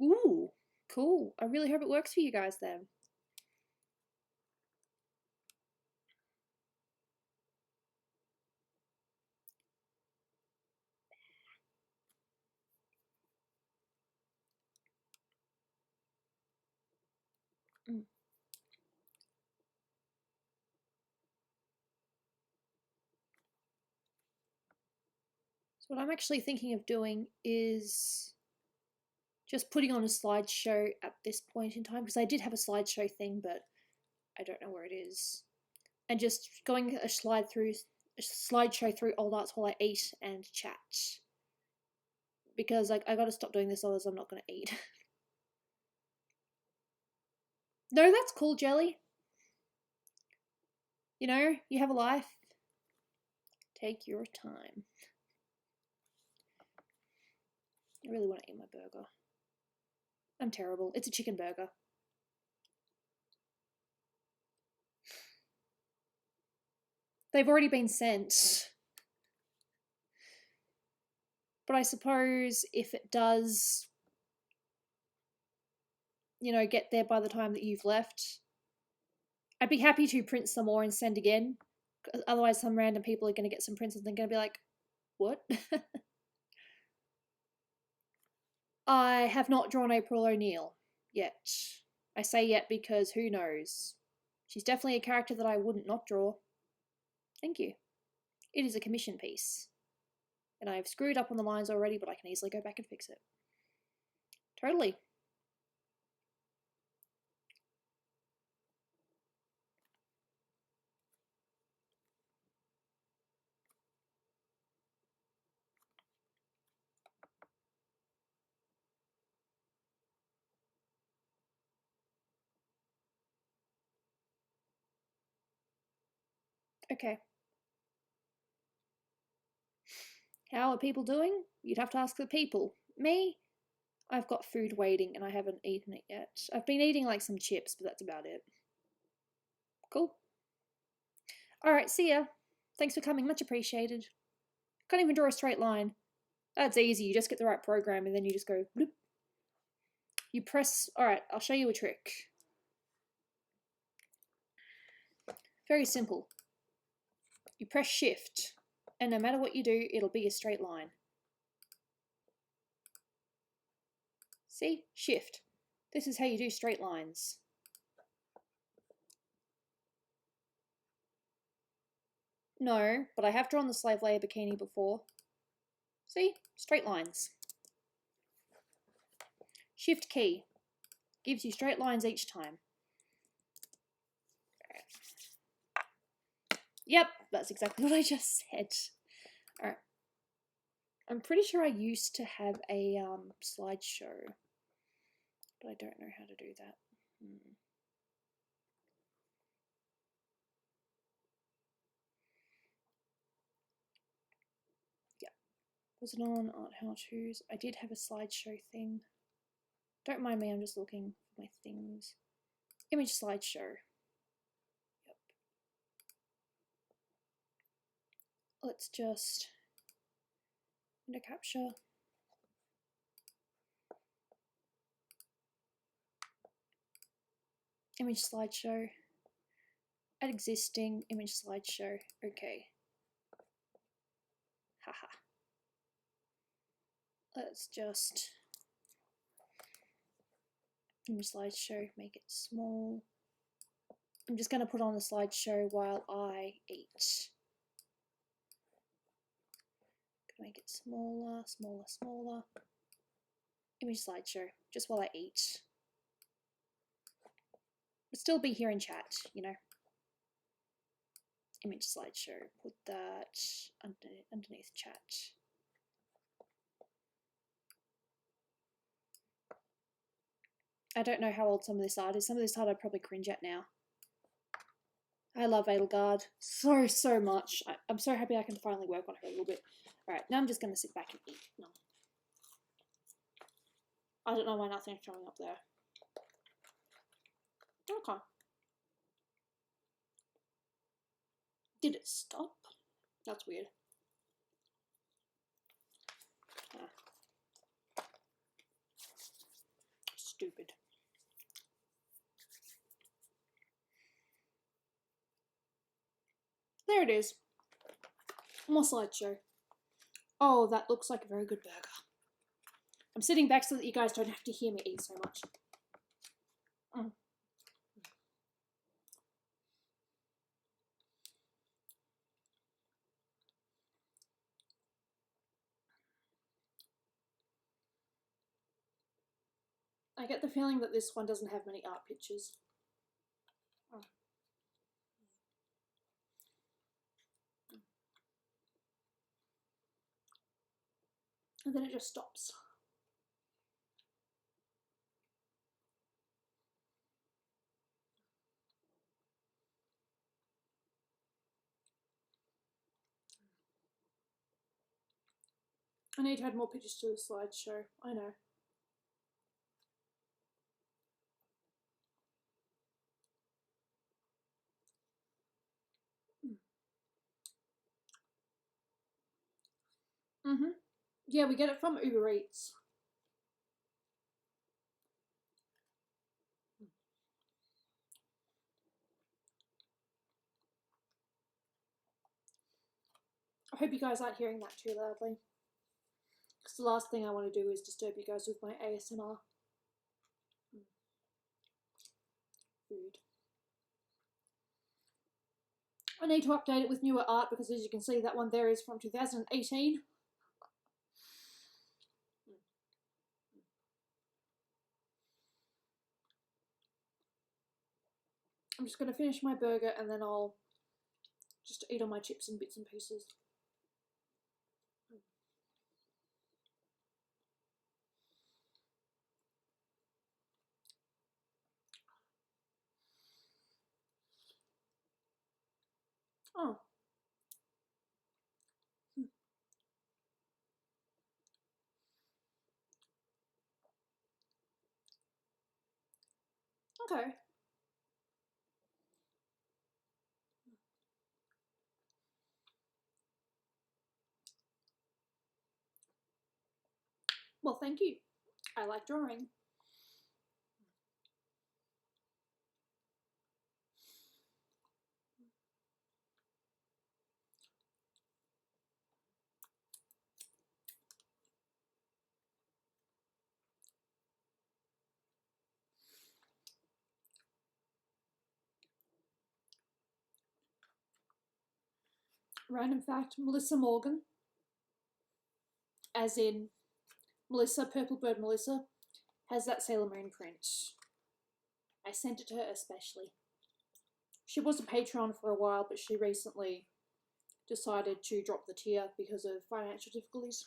Ooh, cool. I really hope it works for you guys then. So what I'm actually thinking of doing is just putting on a slideshow at this point in time, because I did have a slideshow thing, but I don't know where it is. And just going a slideshow through old arts while I eat and chat. Because I gotta stop doing this, otherwise I'm not gonna eat. No, that's cool, Jelly. You know, you have a life. Take your time. I really want to eat my burger. I'm terrible. It's a chicken burger. They've already been sent. But I suppose if it does, you know, get there by the time that you've left, I'd be happy to print some more and send again. Otherwise, some random people are going to get some prints and they're going to be like, what? I have not drawn April O'Neil yet. I say yet because who knows? She's definitely a character that I wouldn't not draw. Thank you. It is a commission piece. And I've screwed up on the lines already, but I can easily go back and fix it. Totally. Okay. How are people doing? You'd have to ask the people. Me? I've got food waiting and I haven't eaten it yet. I've been eating like some chips, but that's about it. Cool. Alright, see ya. Thanks for coming, much appreciated. Can't even draw a straight line. That's easy, you just get the right program and then you just go bloop. You press. Alright, I'll show you a trick. Very simple. You press shift, and no matter what you do, it'll be a straight line. See? Shift. This is how you do straight lines. No, but I have drawn the slave layer bikini before. See? Straight lines. Shift key. Gives you straight lines each time. Yep, that's exactly what I just said. Alright. I'm pretty sure I used to have a slideshow, but I don't know how to do that. Yeah. Was it on art how-tos? I did have a slideshow thing. Don't mind me, I'm just looking for my things. Image slideshow. Yep. Let's just window capture. Image slideshow. Add existing image slideshow. Okay. Haha. Let's just image slideshow, make it small. I'm just going to put on the slideshow while I eat. Make it smaller, smaller, smaller. Image slideshow, just while I eat. But still be here in chat, you know. Image slideshow, put that underneath chat. I don't know how old some of this art is. Some of this art I'd probably cringe at now. I love Edelgard so much. I'm so happy I can finally work on her a little bit. Alright, now I'm just going to sit back and eat. No. I don't know why nothing's showing up there. Okay. Did it stop? That's weird. Stupid. There it is. More slideshow. Oh, that looks like a very good burger. I'm sitting back so that you guys don't have to hear me eat so much. I get the feeling that this one doesn't have many art pictures. And then it just stops. I need to add more pictures to the slideshow. I know. Yeah, we get it from Uber Eats. I hope you guys aren't hearing that too loudly. Because the last thing I want to do is disturb you guys with my ASMR. Food. I need to update it with newer art because as you can see that one there is from 2018. I'm just going to finish my burger and then I'll just eat all my chips in bits and pieces. Oh. Okay. Well, thank you. I like drawing. Random fact, Melissa Morgan, as in Melissa, Purple Bird Melissa, has that Sailor Moon print. I sent it to her especially. She was a patron for a while, but she recently decided to drop the tier because of financial difficulties.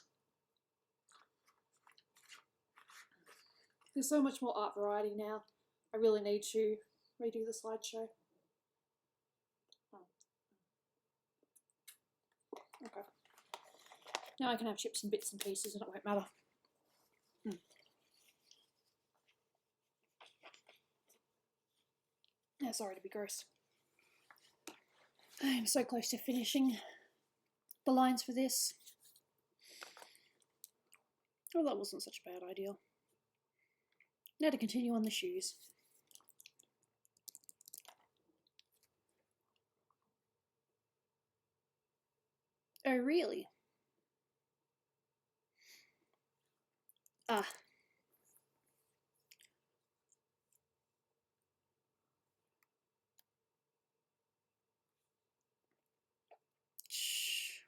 There's so much more art variety now. I really need to redo the slideshow. Oh. Okay. Now I can have chips and bits and pieces and it won't matter. Yeah, sorry to be gross. I'm so close to finishing the lines for this. Oh, that wasn't such a bad idea. Now to continue on the shoes. Oh, really? Ah. Shh.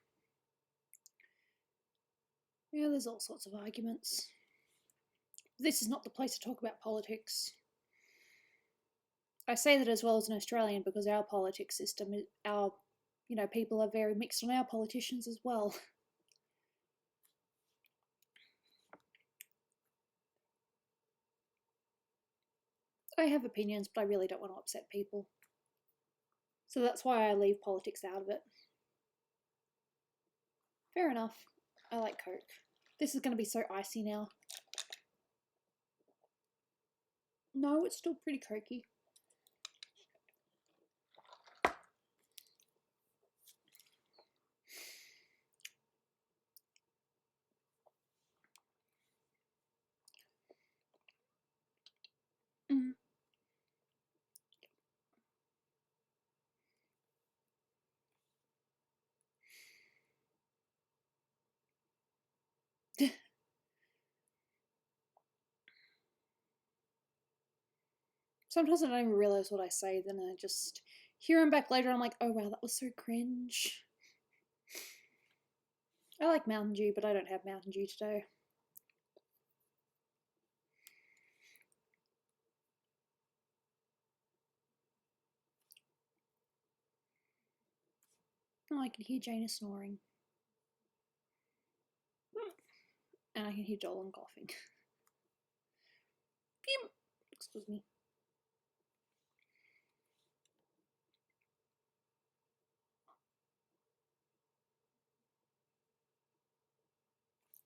Yeah, there's all sorts of arguments. This is not the place to talk about politics. I say that as well as an Australian because our politics system, our, people are very mixed on our politicians as well. I have opinions, but I really don't want to upset people. So that's why I leave politics out of it. Fair enough. I like Coke. This is going to be so icy now. No, it's still pretty cokey. Mm. Sometimes I don't even realise what I say, then I just hear them back later and I'm like, oh wow, that was so cringe. I like Mountain Dew, but I don't have Mountain Dew today. Oh, I can hear Jaina snoring. And I can hear Dolan coughing. Excuse me.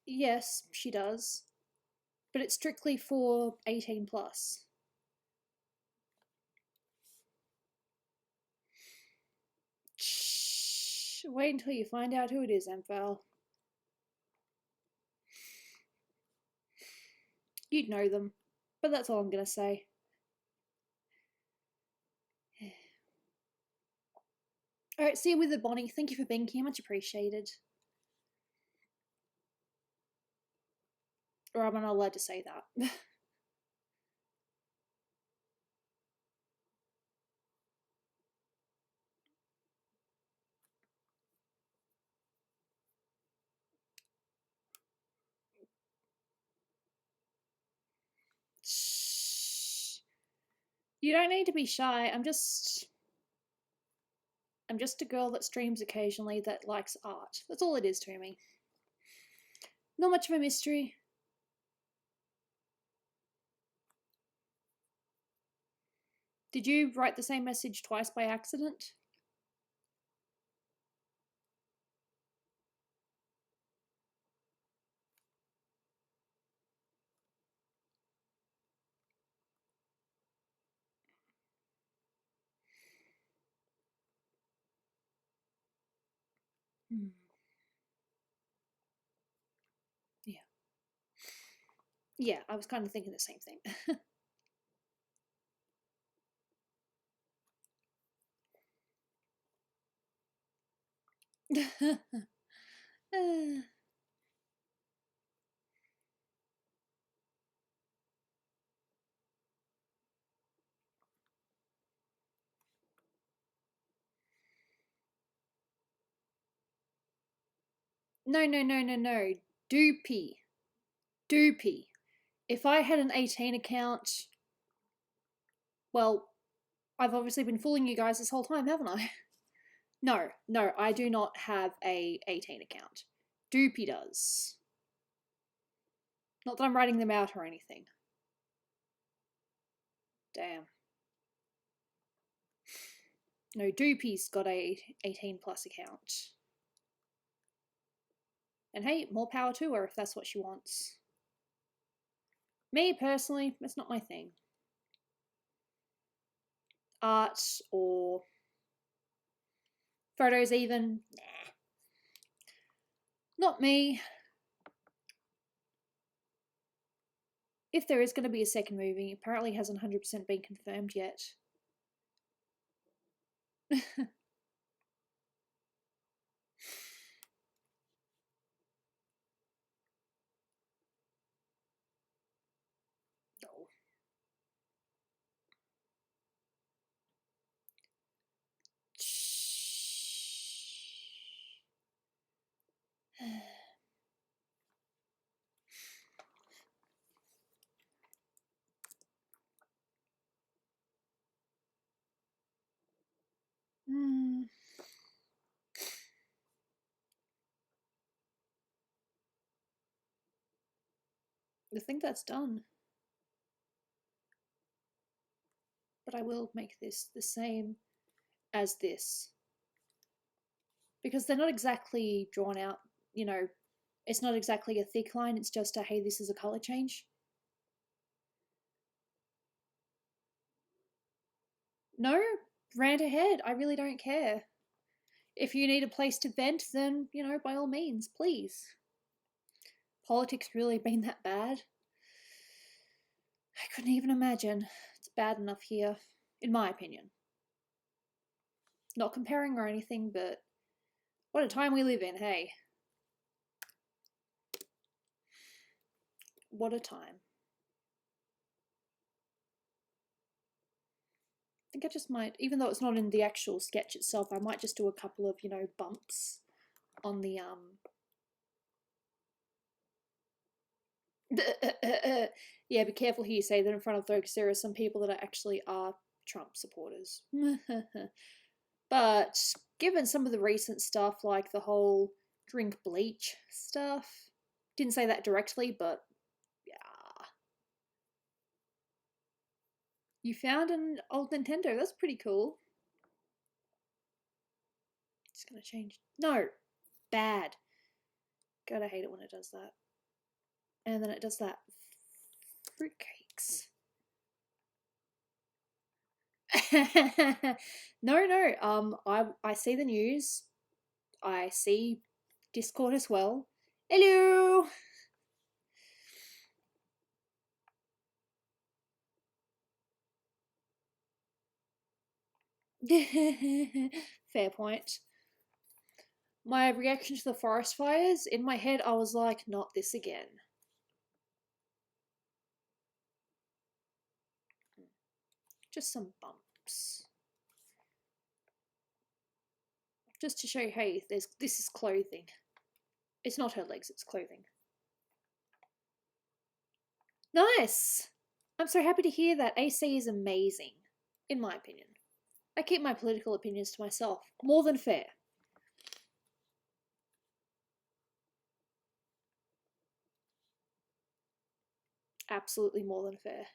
Yes, she does. But it's strictly for 18 plus. Shh. Wait until you find out who it is, Amphail. You'd know them. But that's all I'm gonna say. Alright, see you with it, Bonnie. Thank you for being here. Much appreciated. Or am I not allowed to say that? Shh. You don't need to be shy. I'm just a girl that streams occasionally that likes art. That's all it is to me. Not much of a mystery. Did you write the same message twice by accident? Hmm. Yeah. Yeah, I was kind of thinking the same thing. No, no, no, no, no. Doopy. Doopy. If I had an 18 account, well, I've obviously been fooling you guys this whole time, haven't I? No, no, I do not have a 18 account. Doopy does. Not that I'm writing them out or anything. Damn. No, Doopy's got a 18 plus account. And hey, more power to her if that's what she wants. Me, personally, it's not my thing. Art or photos even, nah. Not me. If there is going to be a second movie, apparently hasn't 100% been confirmed yet. No. Hmm. I think that's done. But I will make this the same as this. Because they're not exactly drawn out, you know, it's not exactly a thick line, it's just a, hey, this is a color change. No, rant ahead, I really don't care. If you need a place to vent, then, you know, by all means, please. Politics really been that bad? I couldn't even imagine. It's bad enough here, in my opinion. Not comparing or anything, but what a time we live in, hey. What a time. I think I just might, even though it's not in the actual sketch itself, I might just do a couple of, you know, bumps on the yeah, be careful who you say that in front of, though, because there are some people that actually are Trump supporters. But given some of the recent stuff, like the whole drink bleach stuff, didn't say that directly, but yeah. You found an old Nintendo, that's pretty cool. It's gonna change. No, bad. God, I hate it when it does that. And then it does that. Fruitcakes. No, no. I see the news. I see Discord as well. Hello. Fair point. My reaction to the forest fires, in my head, I was like, not this again. Just some bumps. Just to show, hey, this is clothing. It's not her legs, it's clothing. Nice! I'm so happy to hear that. AC is amazing, in my opinion. I keep my political opinions to myself. More than fair. Absolutely more than fair.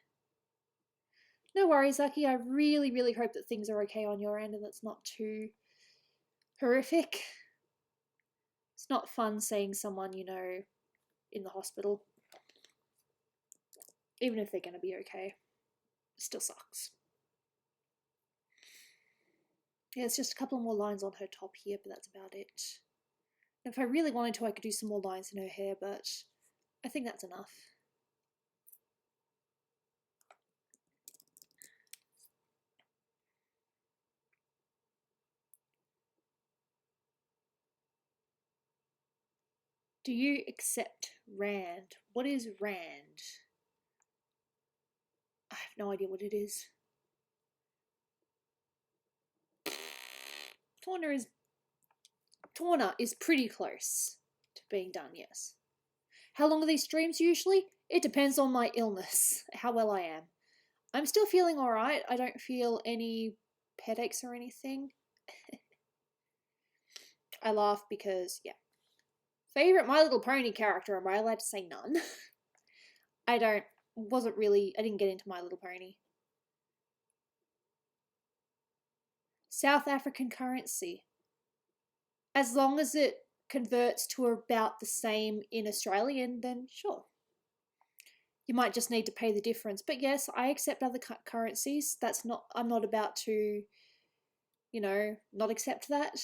No worries, Aki. I really, really hope that things are okay on your end and that's not too horrific. It's not fun seeing someone, you know, in the hospital. Even if they're going to be okay. It still sucks. Yeah, it's just a couple more lines on her top here, but that's about it. If I really wanted to, I could do some more lines in her hair, but I think that's enough. Do you accept Rand? What is Rand? I have no idea what it is. Torna is pretty close to being done, yes. How long are these streams usually? It depends on my illness, how well I am. I'm still feeling alright. I don't feel any headaches or anything. I laugh because, yeah. Favorite My Little Pony character? Am I allowed to say none? I didn't get into My Little Pony. South African currency. As long as it converts to about the same in Australian, then sure. You might just need to pay the difference. But yes, I accept other currencies. I'm not about to, not accept that.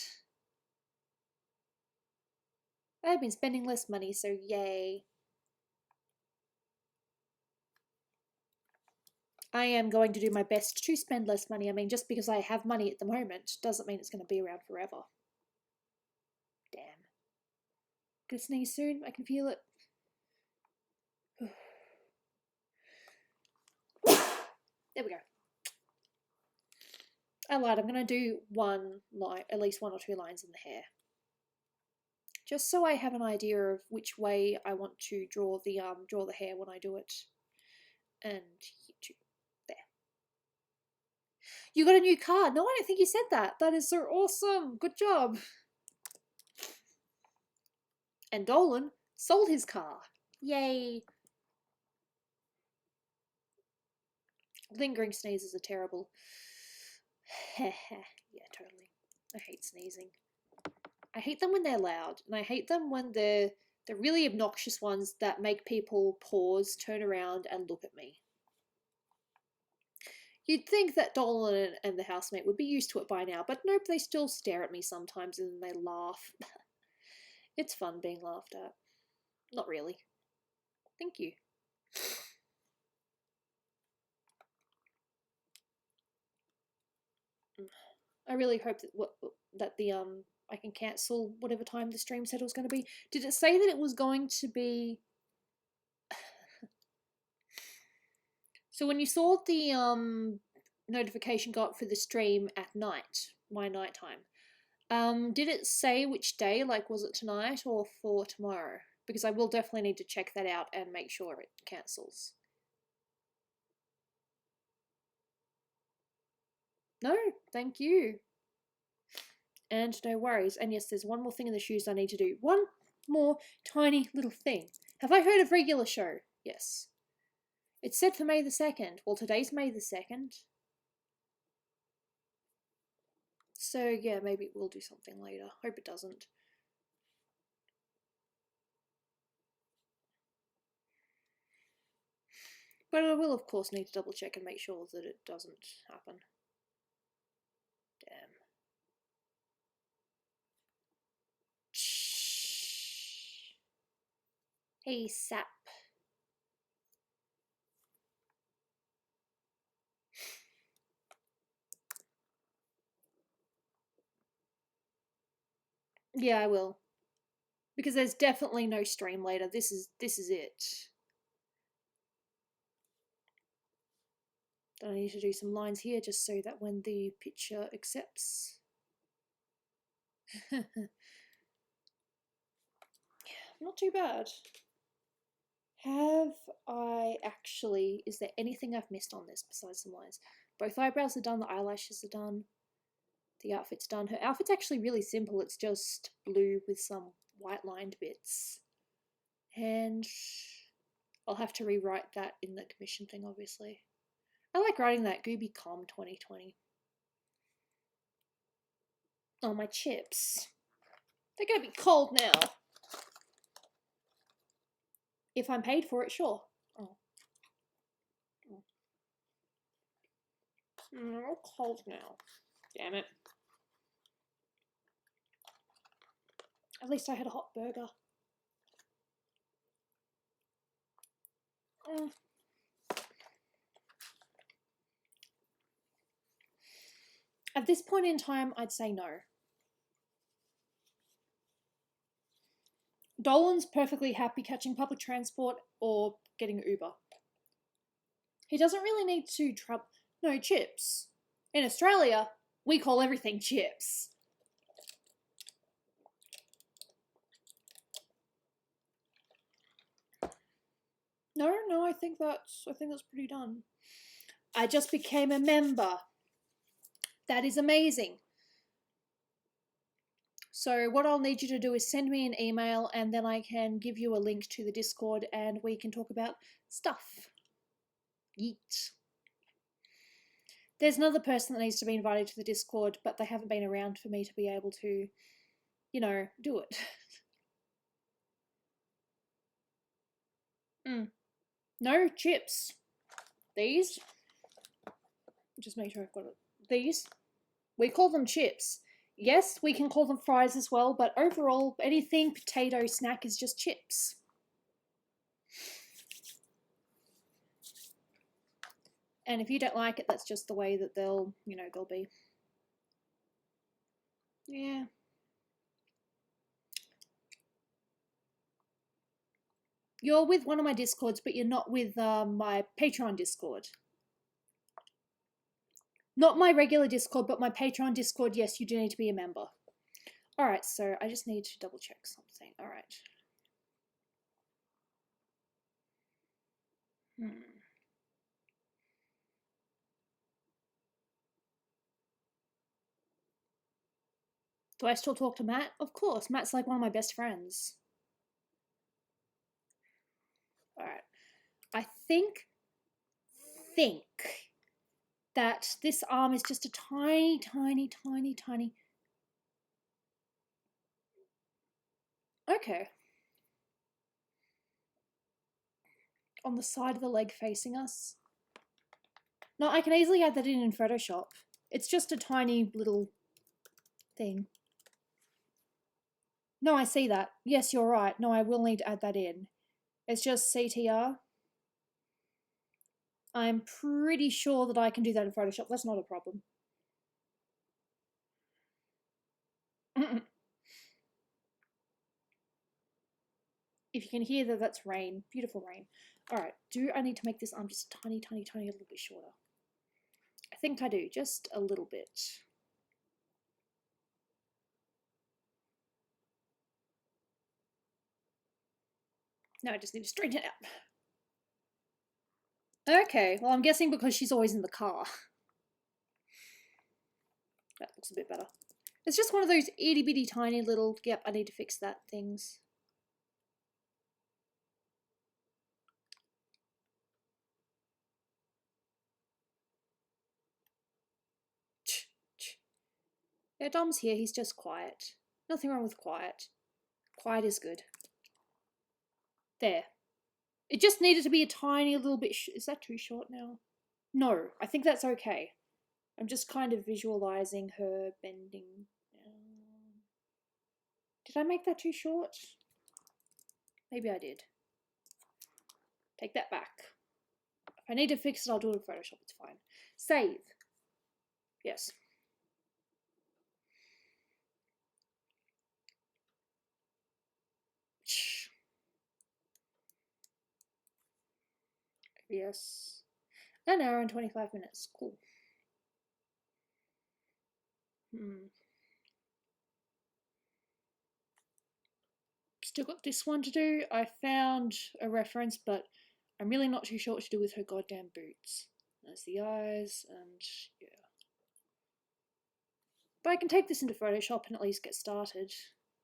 I've been spending less money, so yay. I am going to do my best to spend less money. I mean, just because I have money at the moment doesn't mean it's going to be around forever. Damn. Gonna sneeze soon. I can feel it. There we go. I lied. I'm going to do at least one or two lines in the hair. Just so I have an idea of which way I want to draw the hair when I do it. And there. You got a new car? No, I don't think you said that. That is so awesome. Good job. And Dolan sold his car. Yay. Lingering sneezes are terrible. Yeah, totally. I hate sneezing. I hate them when they're loud, and I hate them when they're the really obnoxious ones that make people pause, turn around, and look at me. You'd think that Dolan and the housemate would be used to it by now, but nope, they still stare at me sometimes and then they laugh. It's fun being laughed at. Not really. Thank you. I really hope that I can cancel whatever time the stream said it was going to be. Did it say that it was going to be? So when you saw the notification got for the stream at night, my nighttime, did it say which day? Like, was it tonight or for tomorrow? Because I will definitely need to check that out and make sure it cancels. No, thank you. And no worries. And yes, there's one more thing in the shoes I need to do. One more tiny little thing. Have I heard of regular show? Yes. It's set for May the 2nd. Well, today's May the 2nd. So yeah, maybe we'll do something later. Hope it doesn't. But I will, of course, need to double check and make sure that it doesn't happen. Damn. Shh. Hey, sap. Yeah, I will. Because there's definitely no stream later. This is it. I need to do some lines here just so that when the picture accepts. Not too bad. Have I actually, is there anything I've missed on this besides some lines? Both eyebrows are done, the eyelashes are done, the outfit's done. Her outfit's actually really simple, it's just blue with some white lined bits. And I'll have to rewrite that in the commission thing, obviously. I like writing that Gooby Com 2020. Oh, my chips. They're gonna be cold now. If I'm paid for it, sure. Oh. They're cold now. Damn it. At least I had a hot burger. At this point in time, I'd say no. Dolan's perfectly happy catching public transport or getting Uber. He doesn't really need to No, chips. In Australia, we call everything chips. No, I think that's pretty done. I just became a member. That is amazing. So what I'll need you to do is send me an email and then I can give you a link to the Discord and we can talk about stuff. Yeet. There's another person that needs to be invited to the Discord, but they haven't been around for me to be able to, you know, do it. No chips. These. Just make sure I've got it. These. We call them chips. Yes, we can call them fries as well, but overall, anything potato snack is just chips. And if you don't like it, that's just the way that they'll be. Yeah. You're with one of my Discords, but you're not with my Patreon Discord. Not my regular Discord, but my Patreon Discord, yes, you do need to be a member. Alright, so I just need to double check something. Alright. Do I still talk to Matt? Of course, Matt's like one of my best friends. Alright. I think that this arm is just a tiny. Okay. On the side of the leg facing us. No, I can easily add that in Photoshop. It's just a tiny little thing. No, I see that. Yes, you're right. No, I will need to add that in. It's just CTR. I'm pretty sure that I can do that in Photoshop. That's not a problem. If you can hear that, that's rain. Beautiful rain. Alright, do I need to make this arm just tiny, a little bit shorter? I think I do, just a little bit. No, I just need to straighten it out. Okay, well I'm guessing because she's always in the car. That looks a bit better. It's just one of those itty bitty tiny little, yep, I need to fix that things. Yeah, Dom's here, he's just quiet. Nothing wrong with quiet. Quiet is good. There. It just needed to be a tiny little bit. Is that too short now? No, I think that's okay. I'm just kind of visualizing her bending down. Did I make that too short? Maybe I did. Take that back. If I need to fix it, I'll do it in Photoshop. It's fine. Save. Yes. Yes. An hour and 25 minutes. Cool. Still got this one to do. I found a reference, but I'm really not too sure what to do with her goddamn boots. There's the eyes, and yeah. But I can take this into Photoshop and at least get started.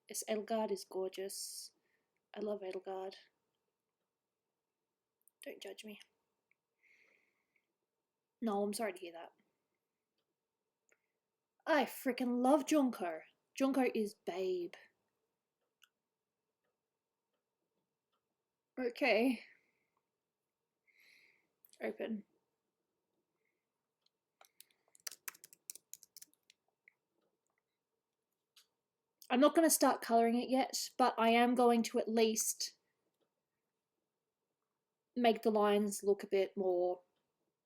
This Edelgard is gorgeous. I love Edelgard. Don't judge me. No, I'm sorry to hear that. I freaking love Junko. Junko is babe. Okay. Open. I'm not going to start colouring it yet, but I am going to at least make the lines look a bit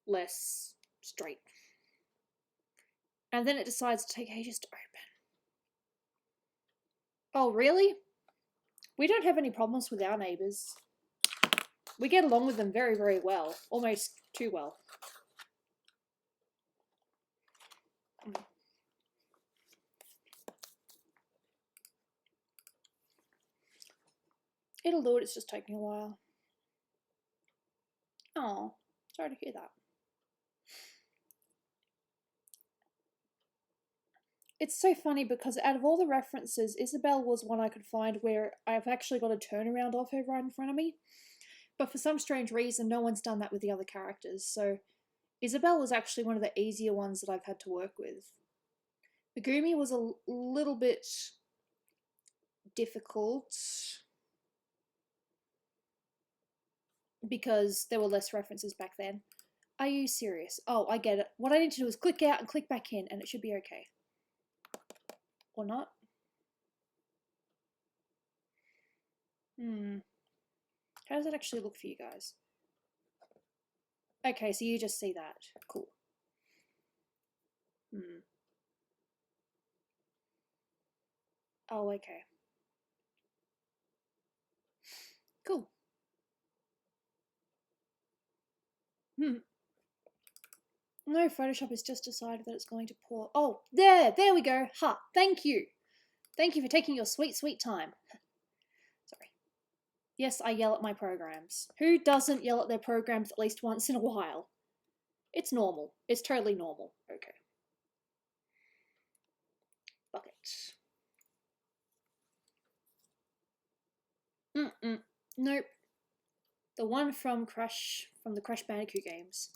less straight. And then it decides to take ages to open. Oh, really? We don't have any problems with our neighbours. We get along with them very, very well. Almost too well. It'll do it, it's just taking a while. Oh, sorry to hear that. It's so funny because out of all the references, Isabel was one I could find where I've actually got a turnaround of her right in front of me. But for some strange reason, no one's done that with the other characters. So Isabel was actually one of the easier ones that I've had to work with. Megumi was a little bit difficult because there were less references back then. Are you serious? Oh, I get it. What I need to do is click out and click back in and it should be okay. Or not? How does that actually look for you guys? Okay, so you just see that. Cool. Oh, okay. Cool. No, Photoshop has just decided that it's going to pour. Oh, there we go. Ha, thank you. Thank you for taking your sweet, sweet time. Sorry. Yes, I yell at my programs. Who doesn't yell at their programs at least once in a while? It's normal. It's totally normal. Okay. Bucket. Nope. The one from the Crash Bandicoot games.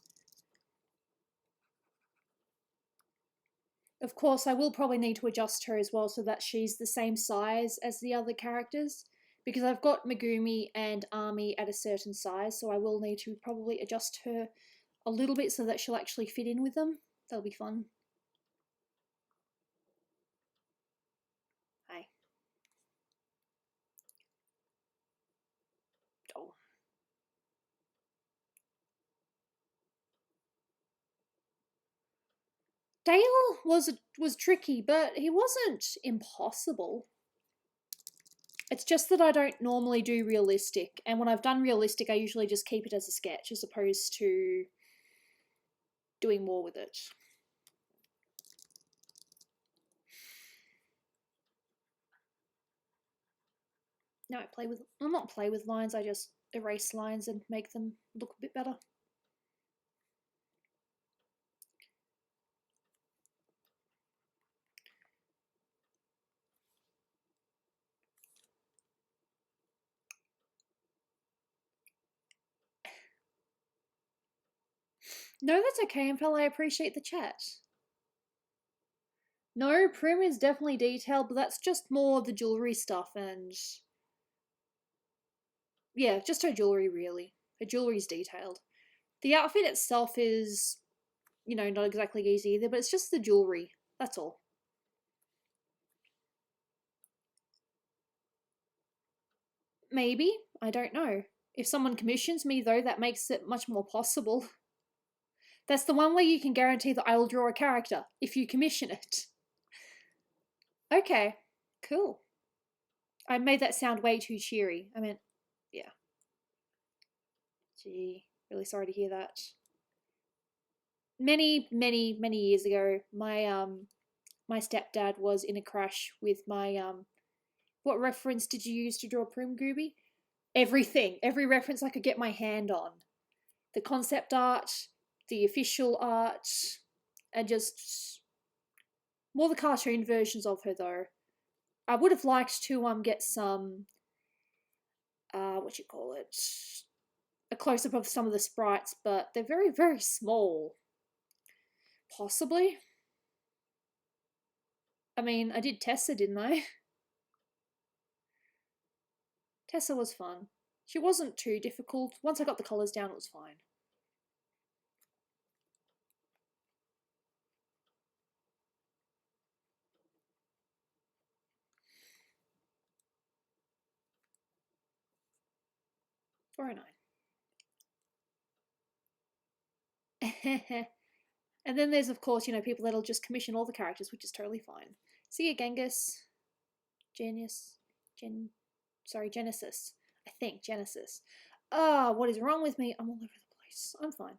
Of course, I will probably need to adjust her as well so that she's the same size as the other characters, because I've got Megumi and Ami at a certain size, so I will need to probably adjust her a little bit so that she'll actually fit in with them. That'll be fun. Hi. Oh. Dale was tricky, but he wasn't impossible. It's just that I don't normally do realistic, and when I've done realistic, I usually just keep it as a sketch as opposed to doing more with it. No, I'll not play with lines, I just erase lines and make them look a bit better. No, that's okay, Impel, I appreciate the chat. No, Prim is definitely detailed, but that's just more the jewellery stuff and... yeah, just her jewellery, really. Her jewellery's detailed. The outfit itself is, you know, not exactly easy either, but it's just the jewellery. That's all. Maybe. I don't know. If someone commissions me, though, that makes it much more possible. That's the one way you can guarantee that I will draw a character, if you commission it. Okay, cool. I made that sound way too cheery. I meant, yeah. Gee, really sorry to hear that. Many years ago, my stepdad was in a crash with my what reference did you use to draw Prim, Gooby? Everything. Every reference I could get my hand on. The concept art, the official art, and just more the cartoon versions of her though. I would have liked to get some what you call it? A close up of some of the sprites, but they're very, very small. Possibly. I mean, I did Tessa, didn't I? Tessa was fun. She wasn't too difficult. Once I got the colours down, it was fine. 409. And then there's, of course, people that'll just commission all the characters, which is totally fine. See you, Genghis. Genesis. I think, Genesis. What is wrong with me? I'm all over the place. I'm fine.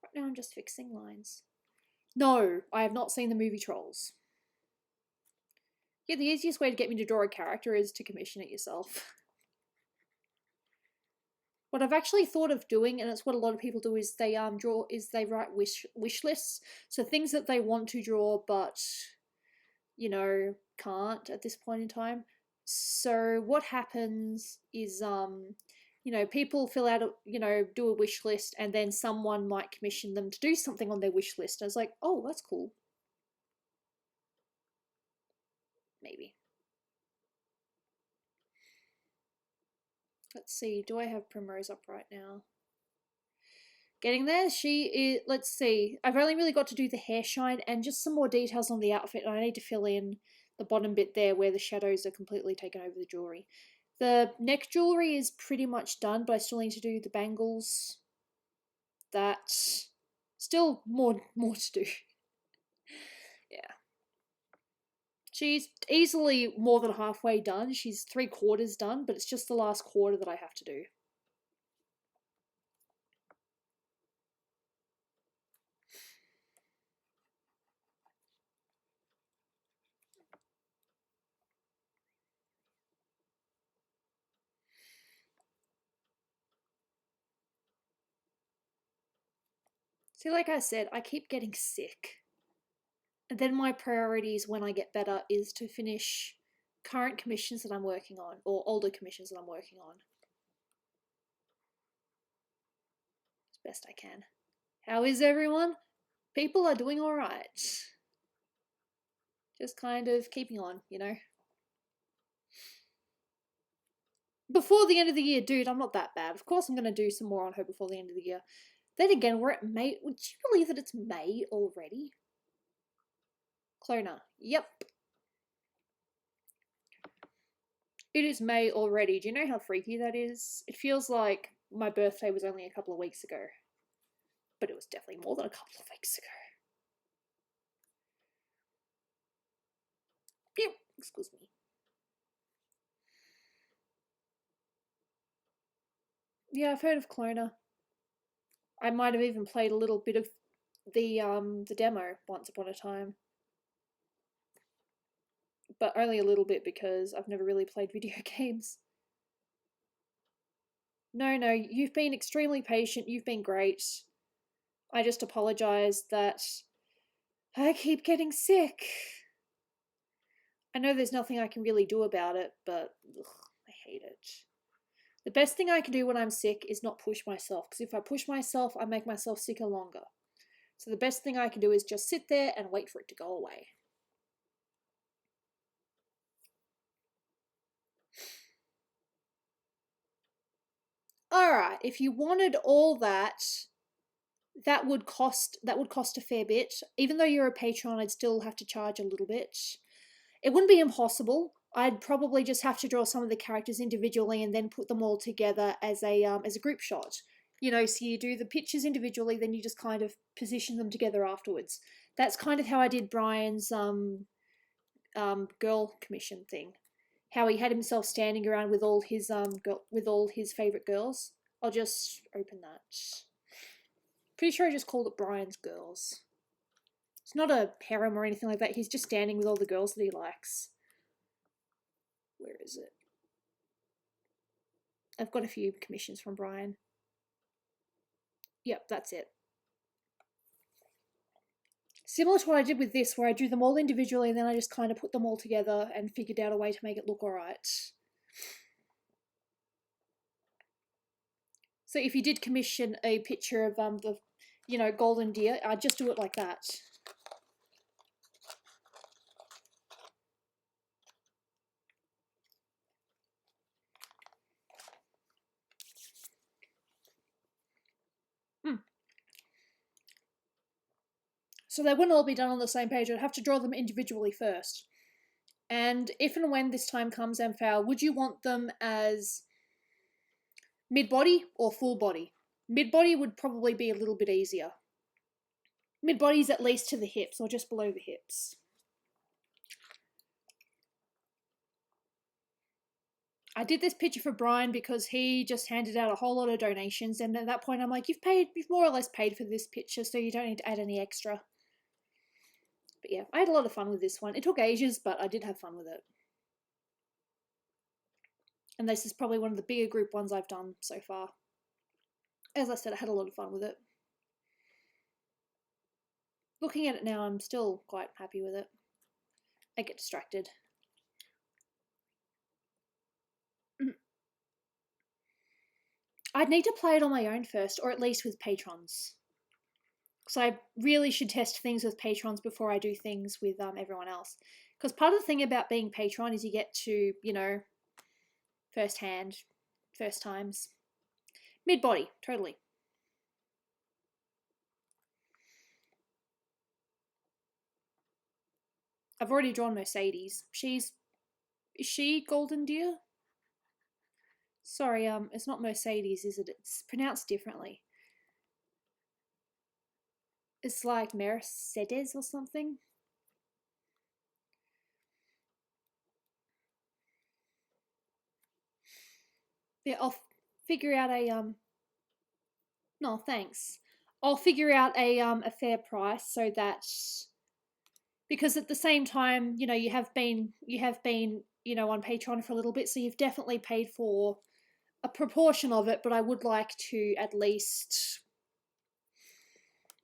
Right now I'm just fixing lines. No, I have not seen the movie Trolls. Yeah, the easiest way to get me to draw a character is to commission it yourself. What I've actually thought of doing, and it's what a lot of people do, is they write wish lists. So things that they want to draw but can't at this point in time. So what happens is people fill out do a wish list, and then someone might commission them to do something on their wish list. And it's like, oh, that's cool. Maybe. Let's see, do I have Primrose up right now? Getting there. She is, let's see, I've only really got to do the hair shine and just some more details on the outfit, and I need to fill in the bottom bit there where the shadows are completely taken over the jewelry. The neck jewelry is pretty much done, but I still need to do the bangles. That's still more to do. Yeah. She's easily more than halfway done. She's 3/4 done, but it's just the last quarter that I have to do. See, like I said, I keep getting sick. And then my priorities when I get better is to finish current commissions that I'm working on, or older commissions that I'm working on. As best I can. How is everyone? People are doing alright. Just kind of keeping on, Before the end of the year, dude, I'm not that bad. Of course I'm going to do some more on her before the end of the year. Then again, we're at May. Would you believe that it's May already? Cloner. Yep. It is May already. Do you know how freaky that is? It feels like my birthday was only a couple of weeks ago. But it was definitely more than a couple of weeks ago. Yep. Excuse me. Yeah, I've heard of Cloner. I might have even played a little bit of the demo once upon a time. But only a little bit because I've never really played video games. No, you've been extremely patient. You've been great. I just apologize that I keep getting sick. I know there's nothing I can really do about it, but ugh, I hate it. The best thing I can do when I'm sick is not push myself, because if I push myself, I make myself sicker longer. So the best thing I can do is just sit there and wait for it to go away. Alright, if you wanted all that, that would cost a fair bit. Even though you're a patron, I'd still have to charge a little bit. It wouldn't be impossible. I'd probably just have to draw some of the characters individually and then put them all together as a group shot. So you do the pictures individually, then you just kind of position them together afterwards. That's kind of how I did Brian's girl commission thing. How he had himself standing around with all his favorite girls. I'll just open that. Pretty sure I just called it Brian's Girls. It's not a harem or anything like that. He's just standing with all the girls that he likes. Where is it? I've got a few commissions from Brian. Yep, that's it. Similar to what I did with this, where I drew them all individually and then I just kind of put them all together and figured out a way to make it look alright. So if you did commission a picture of the golden deer, I'd just do it like that. So they wouldn't all be done on the same page. I'd have to draw them individually first. And if and when this time comes, Amphail, would you want them as mid-body or full body? Mid-body would probably be a little bit easier. Mid-body is at least to the hips or just below the hips. I did this picture for Brian because he just handed out a whole lot of donations, and at that point I'm like, you've more or less paid for this picture, so you don't need to add any extra. But yeah, I had a lot of fun with this one. It took ages, but I did have fun with it. And this is probably one of the bigger group ones I've done so far. As I said, I had a lot of fun with it. Looking at it now, I'm still quite happy with it. I get distracted. I'd need to play it on my own first, or at least with patrons. So I really should test things with patrons before I do things with everyone else. Because part of the thing about being patron is you get to, you know, first times. Mid-body, totally. I've already drawn Mercedes. Is she Golden Deer? Sorry, it's not Mercedes, is it? It's pronounced differently. It's like Mercedes or something. Yeah, I'll figure out a no, thanks. I'll figure out a fair price so that, because at the same time, you know, you have been, you know, on Patreon for a little bit, so you've definitely paid for a proportion of it, but I would like to at least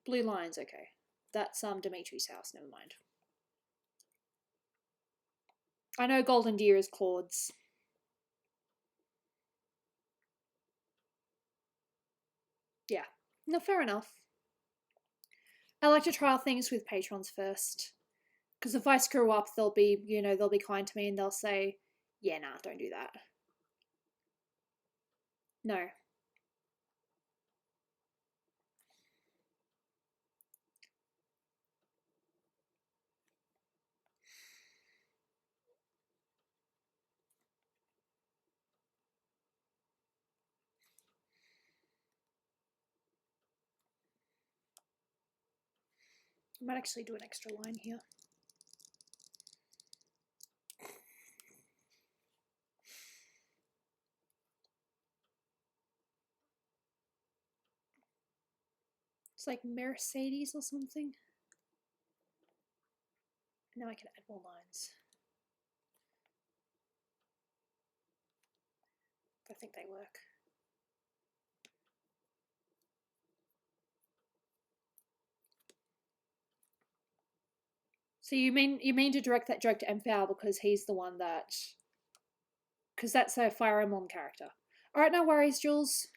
blue lines, okay. That's Dimitri's house, never mind. I know Golden Deer is Claude's. Yeah. No, fair enough. I like to trial things with patrons first. Because if I screw up, they'll be, you know, they'll be kind to me and they'll say, yeah, nah, don't do that. No. I might actually do an extra line here. It's like Mercedes or something. Now I can add more lines. I think they work. So you mean to direct that joke to Amphail because he's the one that, because that's a Fire Emblem character. All right, no worries, Jules.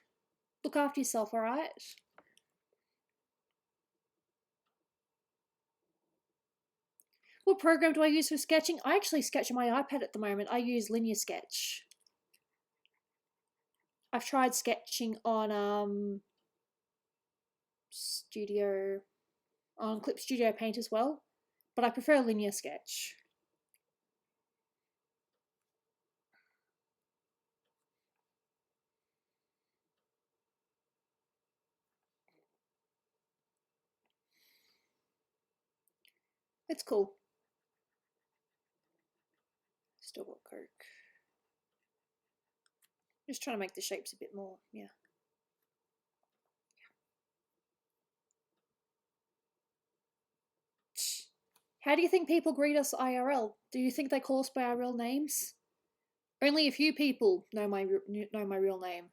Look after yourself, all right? What program do I use for sketching? I actually sketch on my iPad at the moment. I use Linear Sketch. I've tried sketching on Clip Studio Paint as well, but I prefer Linear Sketch. It's cool. Still got Coke. Just trying to make the shapes a bit more, yeah. How do you think people greet us IRL? Do you think they call us by our real names? Only a few people know my real name.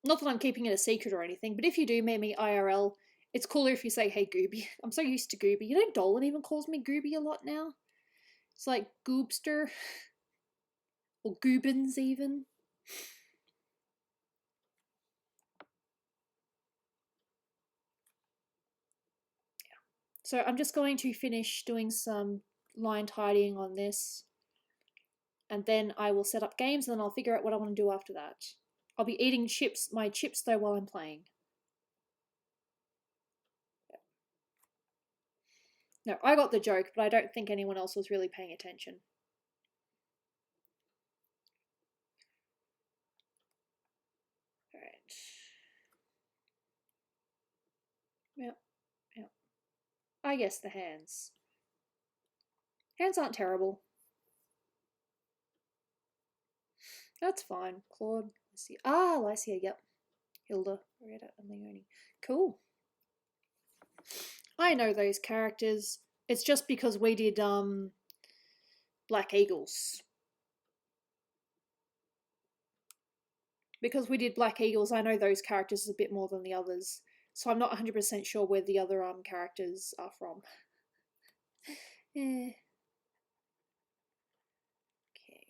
Not that I'm keeping it a secret or anything, but if you do meet me IRL, it's cooler if you say, hey, Gooby. I'm so used to Gooby. You know, Dolan even calls me Gooby a lot now. It's like Goobster. Or Goobins, even. Yeah. So I'm just going to finish doing some line tidying on this. And then I will set up games, and then I'll figure out what I want to do after that. I'll be eating my chips though while I'm playing. No, I got the joke, but I don't think anyone else was really paying attention. Alright. Yep. Yep. I guess the hands. Hands aren't terrible. That's fine. Claude, Lycia. Ah, Lycia, yep. Hilda, Rita, and Leonie. Cool. I know those characters. It's just because we did Black Eagles. Because we did Black Eagles, I know those characters a bit more than the others. So I'm not 100% sure where the other characters are from. Eh. Okay.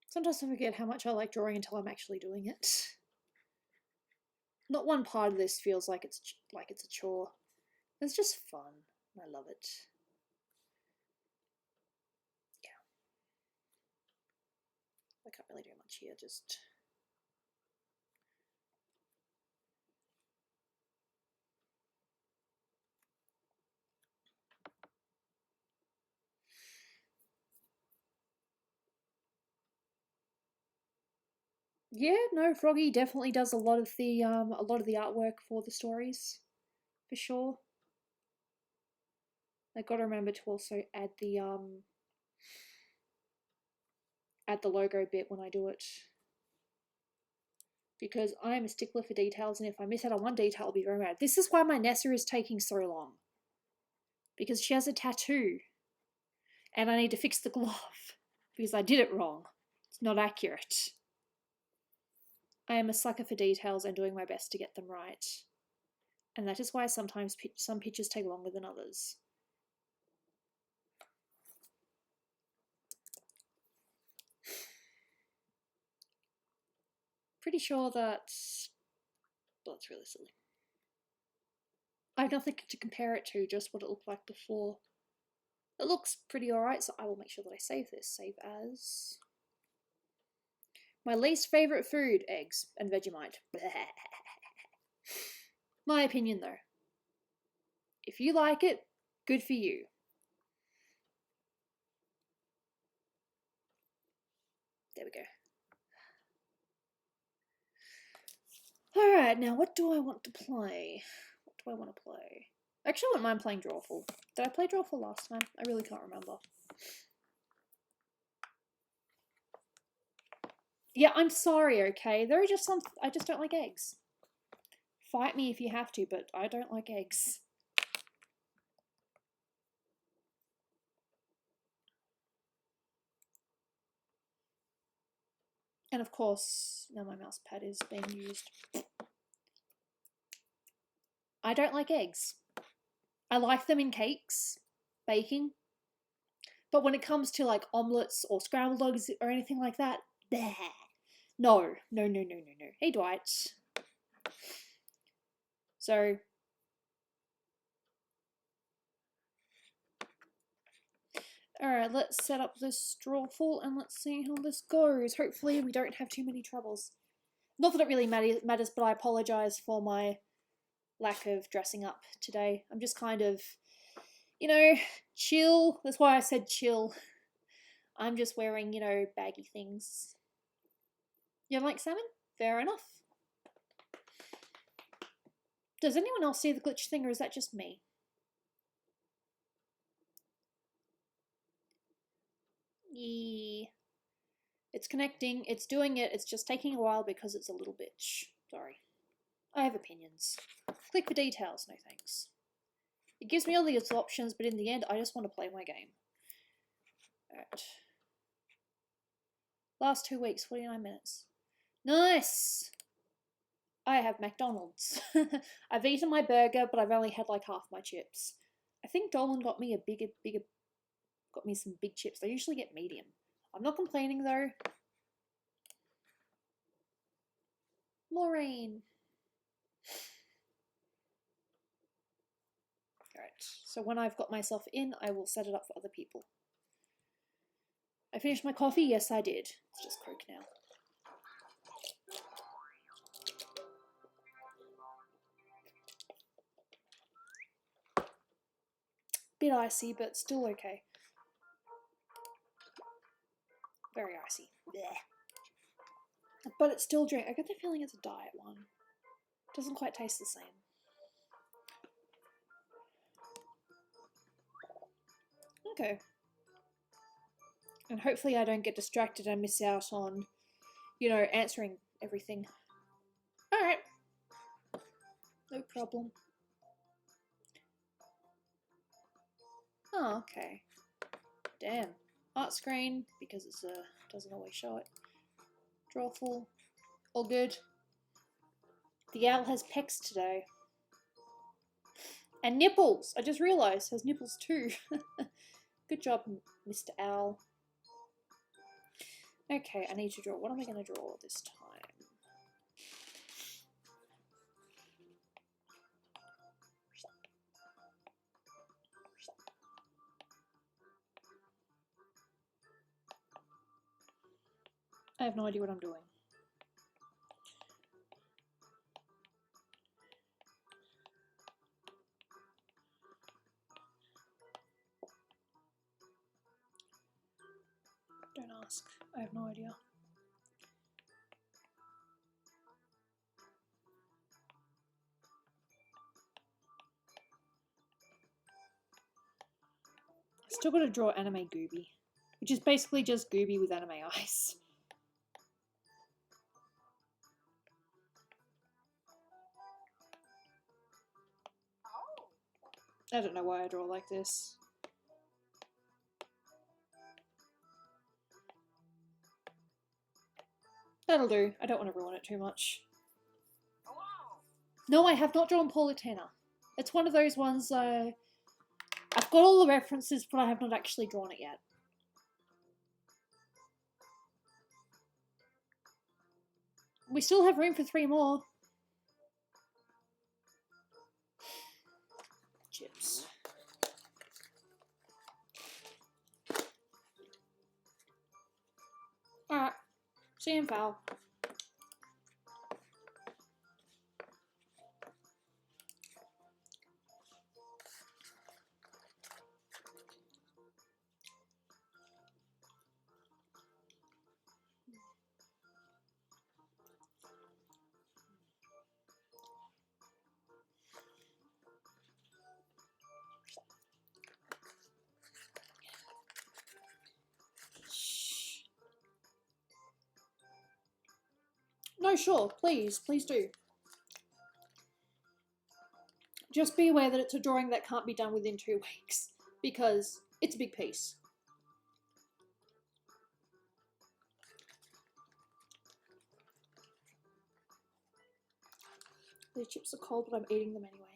Sometimes I forget how much I like drawing until I'm actually doing it. Not one part of this feels like it's a chore. It's just fun. I love it. Yeah. I can't really do much here, just... Yeah, no, Froggy definitely does a lot of the artwork for the stories, for sure. I gotta remember to also add the logo bit when I do it. Because I am a stickler for details, and if I miss out on one detail, I'll be very mad. This is why my Nessa is taking so long. Because she has a tattoo. And I need to fix the glove. Because I did it wrong. It's not accurate. I am a sucker for details and doing my best to get them right. And that is why sometimes some pictures take longer than others. Pretty sure that... well, that's really silly. I have nothing to compare it to, just what it looked like before. It looks pretty alright, so I will make sure that I save this. Save as... my least favourite food, eggs and Vegemite. My opinion, though. If you like it, good for you. There we go. Alright, now what do I want to play? What do I want to play? Actually, I wouldn't mind playing Drawful. Did I play Drawful last time? I really can't remember. Yeah, I'm sorry, okay? There are just some... I just don't like eggs. Fight me if you have to, but I don't like eggs. And of course, now my mouse pad is being used. I don't like eggs. I like them in cakes, baking. But when it comes to like omelets or scrambled eggs or anything like that, bleh. No. Hey, Dwight. So, alright, let's set up this drawful and let's see how this goes. Hopefully we don't have too many troubles. Not that it really matters, but I apologise for my lack of dressing up today. I'm just kind of, you know, chill. That's why I said chill. I'm just wearing, you know, baggy things. You don't like salmon? Fair enough. Does anyone else see the glitch thing, or is that just me? Yeah. It's connecting, it's doing it, it's just taking a while because it's a little bitch. Sorry. I have opinions. Click for details, no thanks. It gives me all these options, but in the end, I just want to play my game. Alright. Last 2 weeks, 49 minutes. Nice! I have McDonald's. I've eaten my burger, but I've only had like half my chips. I think Dolan got me a bigger Got me some big chips. I usually get medium. I'm not complaining though. Maureen. Alright, so when I've got myself in, I will set it up for other people. I finished my coffee? Yes, I did. It's just Coke now. Bit icy, but still okay. Very icy. Blech. But it's still drink. I get the feeling it's a diet one. Doesn't quite taste the same. Okay. And hopefully I don't get distracted and miss out on, you know, answering everything. Alright. No problem. Oh, okay. Damn. Art screen, because it's doesn't always show it. Draw full. All good. The owl has pecs today. And nipples! I just realised has nipples too. Good job, Mr. Owl. Okay, I need to draw. What am I going to draw this time? I have no idea what I'm doing. Don't ask. I have no idea. Still got to draw anime Gooby, which is basically just Gooby with anime eyes. I don't know why I draw like this. That'll do. I don't want to ruin it too much. No, I have not drawn Politena. It's one of those ones I've got all the references, but I have not actually drawn it yet. We still have room for 3 more. Chips. Alright. See you in foul. No, sure, please do. Just be aware that it's a drawing that can't be done within 2 weeks, because it's a big piece. The chips are cold, but I'm eating them anyway.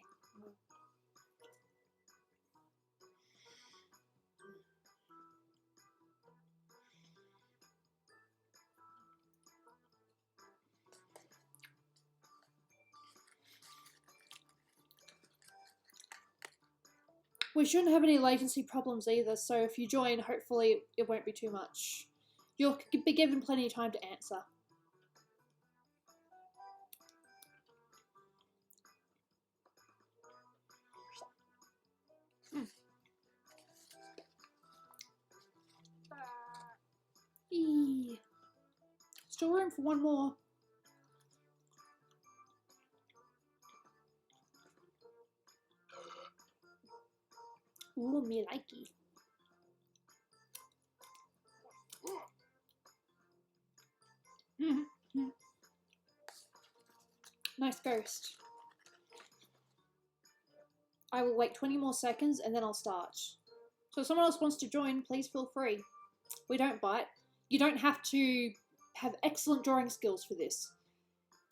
We shouldn't have any latency problems either, so if you join, hopefully it won't be too much. You'll be given plenty of time to answer. Eee. Still room for 1 more. Ooh, me likey. Nice ghost. I will wait 20 more seconds and then I'll start. So if someone else wants to join, please feel free. We don't bite. You don't have to have excellent drawing skills for this.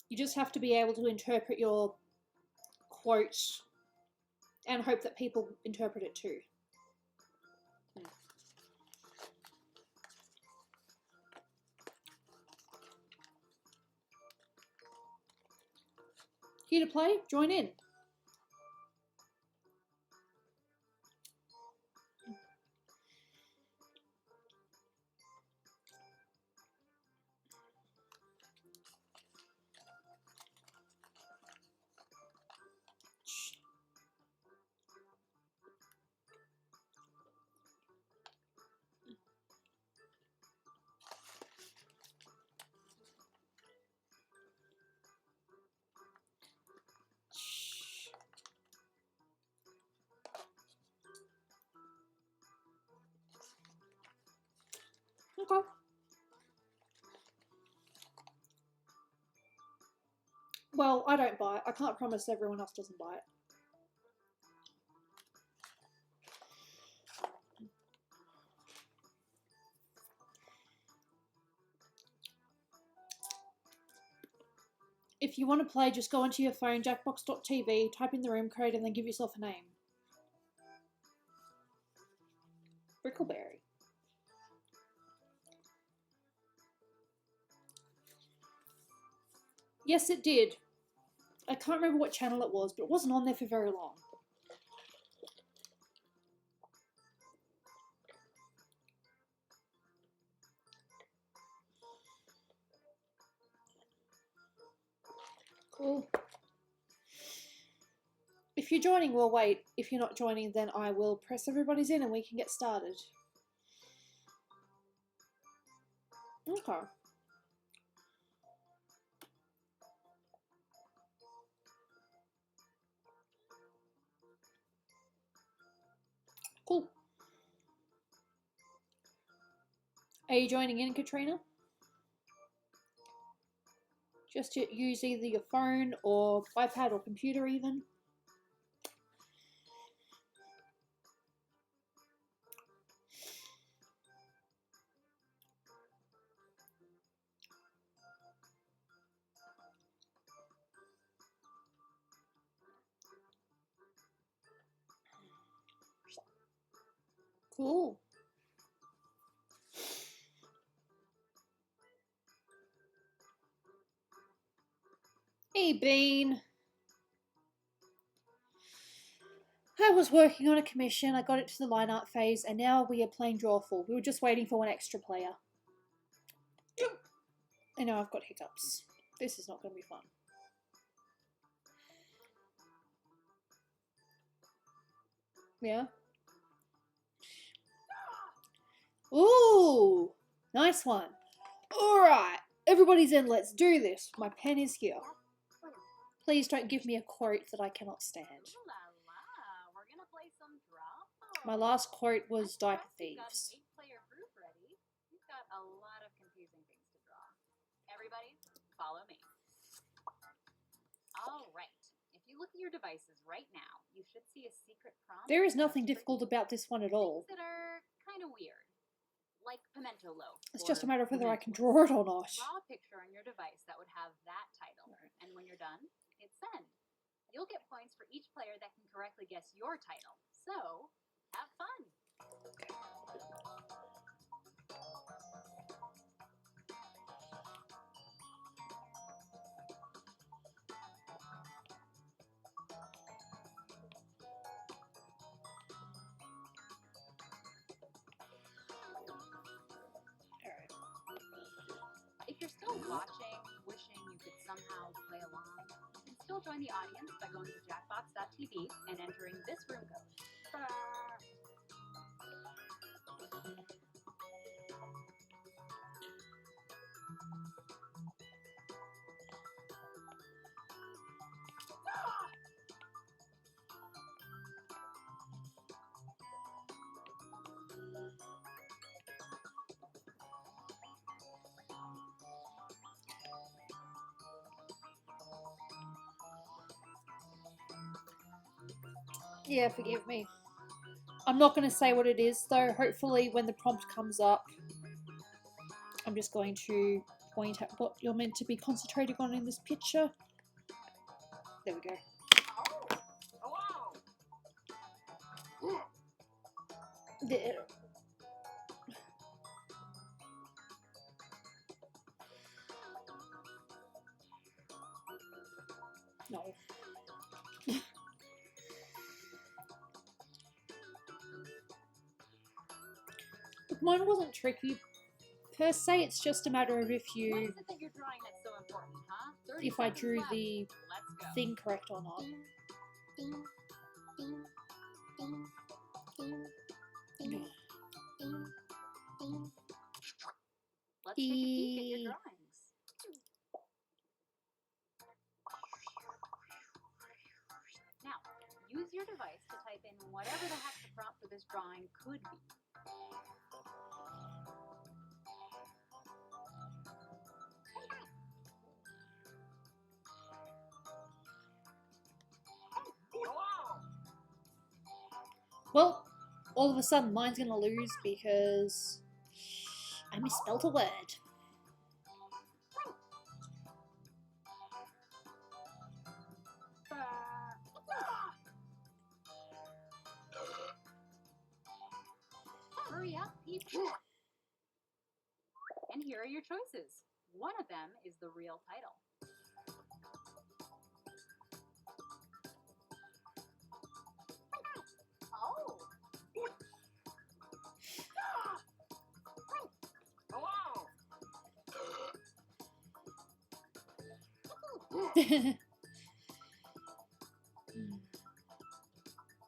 You just have to be able to interpret your quote and hope that people interpret it too. Here to play? Join in. Okay. Well, I don't buy it. I can't promise everyone else doesn't buy it. If you want to play, just go onto your phone, jackbox.tv, type in the room code, and then give yourself a name. Brickleberry. Yes, it did. I can't remember what channel it was, but it wasn't on there for very long. Cool. If you're joining, we'll wait. If you're not joining, then I will press everybody's in and we can get started. Okay. Cool. Are you joining in, Katrina? Just use either your phone or iPad or computer even. Cool. Hey, Bean. I was working on a commission, I got it to the line art phase, and now we are playing Drawful. We were just waiting for one extra player. I know I've got hiccups. This is not going to be fun. Yeah? Ooh! Nice one. Alright, everybody's in, let's do this. My pen is here. Please don't give me a quote that I cannot stand. My last quote was Diaper Thieves. A lot of confusing things to draw. Everybody, follow me. All right. If you look at your devices right now, you should see a secret prompt. There is nothing difficult about this one at all. Things that are kind of weird, like pimento loaf. It's just a matter of whether I can draw it or not. Draw a picture on your device that would have that title, and when you're done, hit send. You'll get points for each player that can correctly guess your title. So, have fun. If you're still watching, wishing you could somehow play along, you can still join the audience by going to jackbox.tv and entering this room code. Yeah, forgive me. I'm not going to say what it is, though. Hopefully, when the prompt comes up, I'm just going to point at what you're meant to be concentrating on in this picture. There we go. There. No. Look, mine wasn't tricky per se, it's just a matter of if What you, is it that you're drawing that's so important, huh? 30 if I seconds drew left. the Let's go. thing correct or not. Let's take a peek at your drawings. Now, use your device to type in whatever the heck the prompt for this drawing could be. Well, all of a sudden mine's gonna lose because I misspelled a word. Hurry up, people. And here are your choices. One of them is the real title. Oh.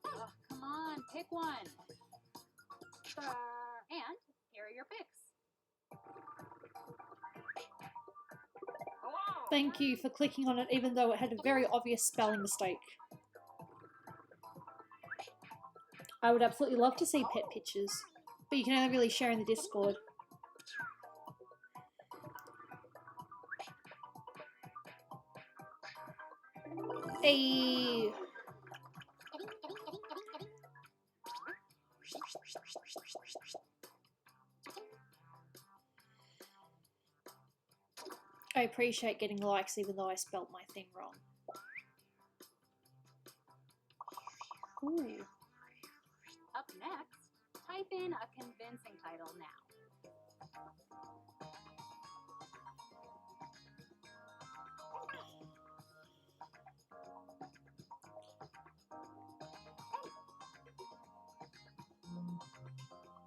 Oh, come on, pick one. And here are your picks. Thank you for clicking on it even though it had a very obvious spelling mistake. I would absolutely love to see pet pictures, but you can only really share in the Discord. Hey. I appreciate getting likes even though I spelt my thing wrong. Ooh. Up next, type in a convincing title now.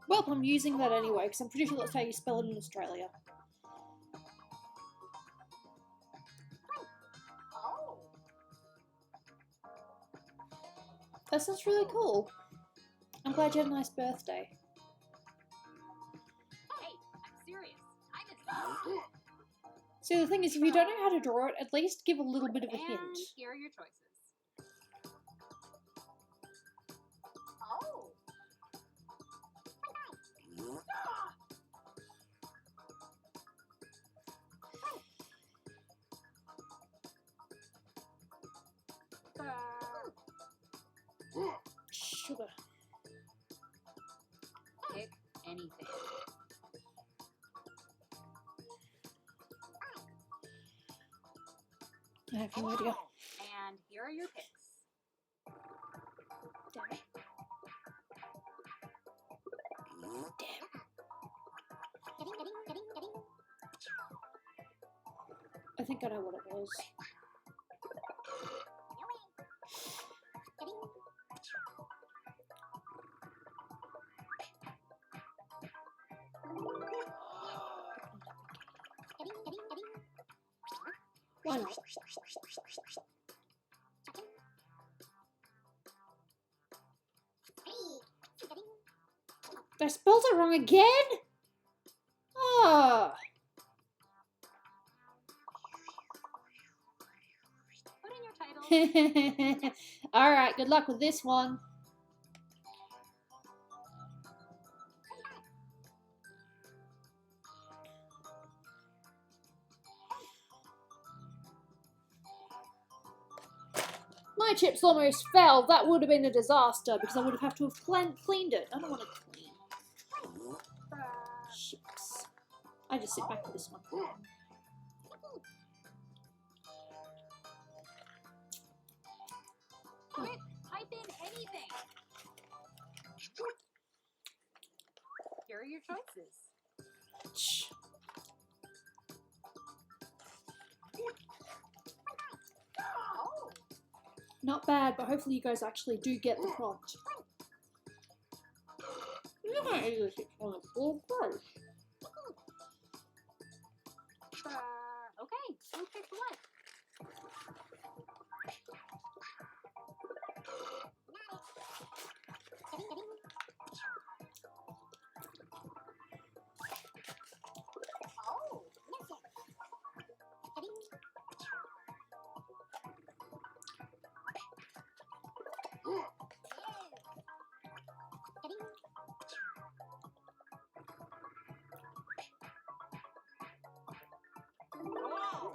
Well, I'm using that anyway because I'm pretty sure that's how you spell it in Australia. Oh. That sounds really cool. I'm glad you had a nice birthday. Hey, I'm serious. Time is up. See, the thing is, if you don't know how to draw it, at least give a little bit of a hint. And here are your choices. Oh. Sugar. Pick anything. I have no idea. And here are your picks. Damn it. I think I know what it was. Why not? I spelled it wrong again? Oh. Put in your title. Alright, good luck with this one. My chips almost fell. That would have been a disaster because I would have had to have cleaned it. I don't want to clean. Chips. I just sit back with this one. Quick, type in anything. Here are your choices. Shh. Oh. Not bad, but hopefully you guys actually do get the prompt. You're not going to eat this on the floor, gross. Okay, who picked what?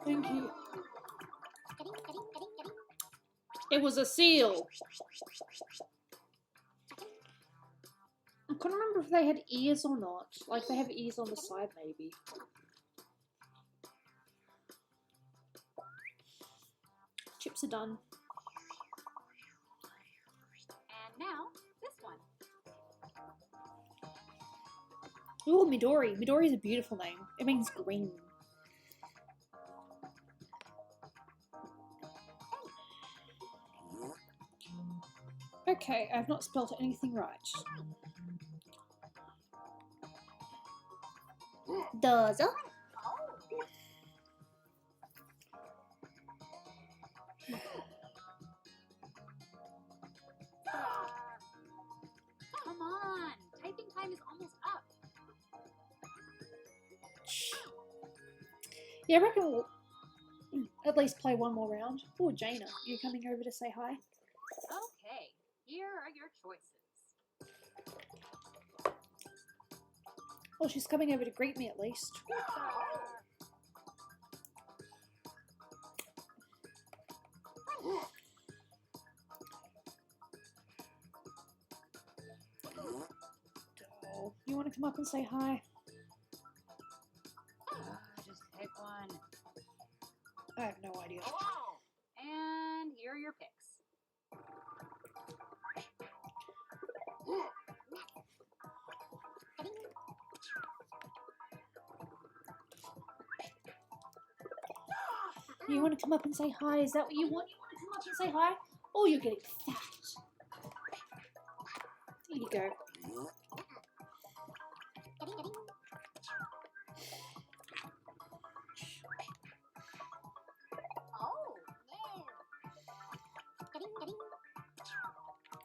Thank you. It was a seal. I couldn't remember if they had ears or not. Like, they have ears on the side, maybe. Chips are done. And now, this one. Ooh, Midori. Midori is a beautiful name. It means green. Okay, I've not spelt anything right. Dozo. Come on, typing time is almost up. Yeah, I reckon we'll at least play one more round. Oh, Jaina, you coming over to say hi? Okay, here are your choices. Well, she's coming over to greet me at least. Oh, you want to come up and say hi? Just pick one. I have no idea. And here are your picks. You want to come up and say hi? Is that what you want? You want to come up and say hi? Oh, you're getting fat. Here you go.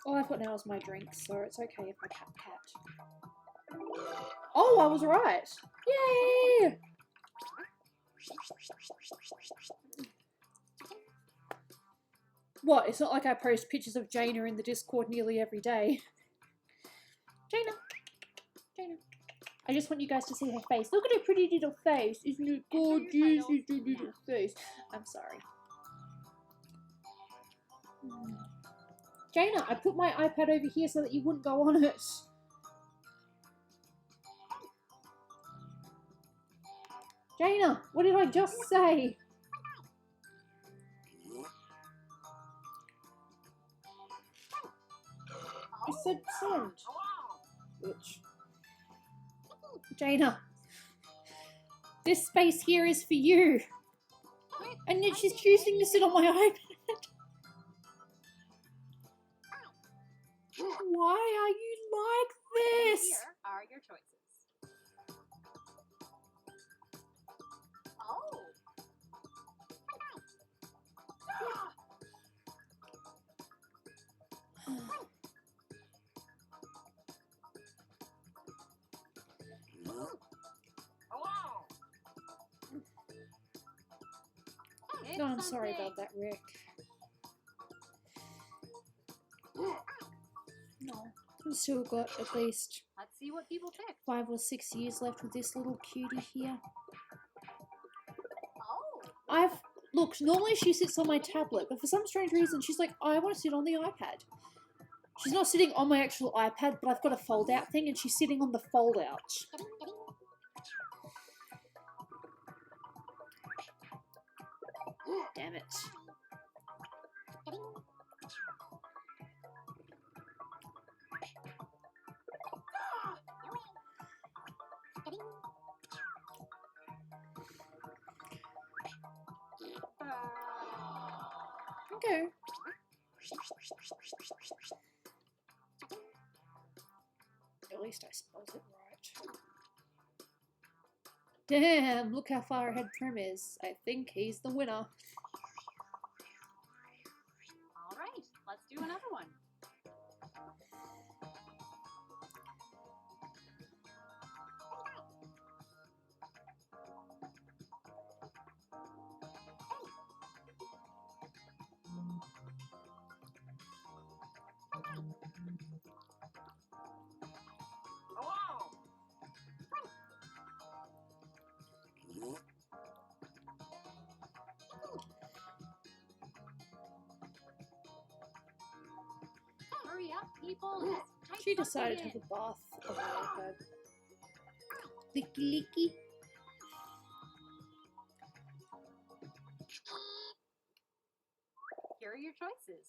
All I've got now is my drink, so it's okay if I cat. Oh, I was right. Yay! What? It's not like I post pictures of Jaina in the Discord nearly every day. Jaina. Jaina. I just want you guys to see her face. Look at her pretty little face. Isn't it gorgeous? It's a little face. I'm sorry. Jaina, I put my iPad over here so that you wouldn't go on it. Jaina, what did I just say? I said send. Bitch. Jaina, this space here is for you. And yet she's choosing to sit on my iPad. Why are you like this? Here are your choices. Oh. No, I'm sorry about that, Rick. No, I've still got at least Let's see what people pick. 5 or 6 years left with this little cutie here. Oh. Look, normally she sits on my tablet, but for some strange reason she's like, I want to sit on the iPad. She's not sitting on my actual iPad, but I've got a fold-out thing and she's sitting on the fold-out. Damn it. Okay. at least I spelled it right. Damn, look how far ahead Prim is. I think he's the winner. Alright, let's do another one. Hurry up, people. Just type She decided to something have a bath on the iPad. Licky licky. in. Here are your choices.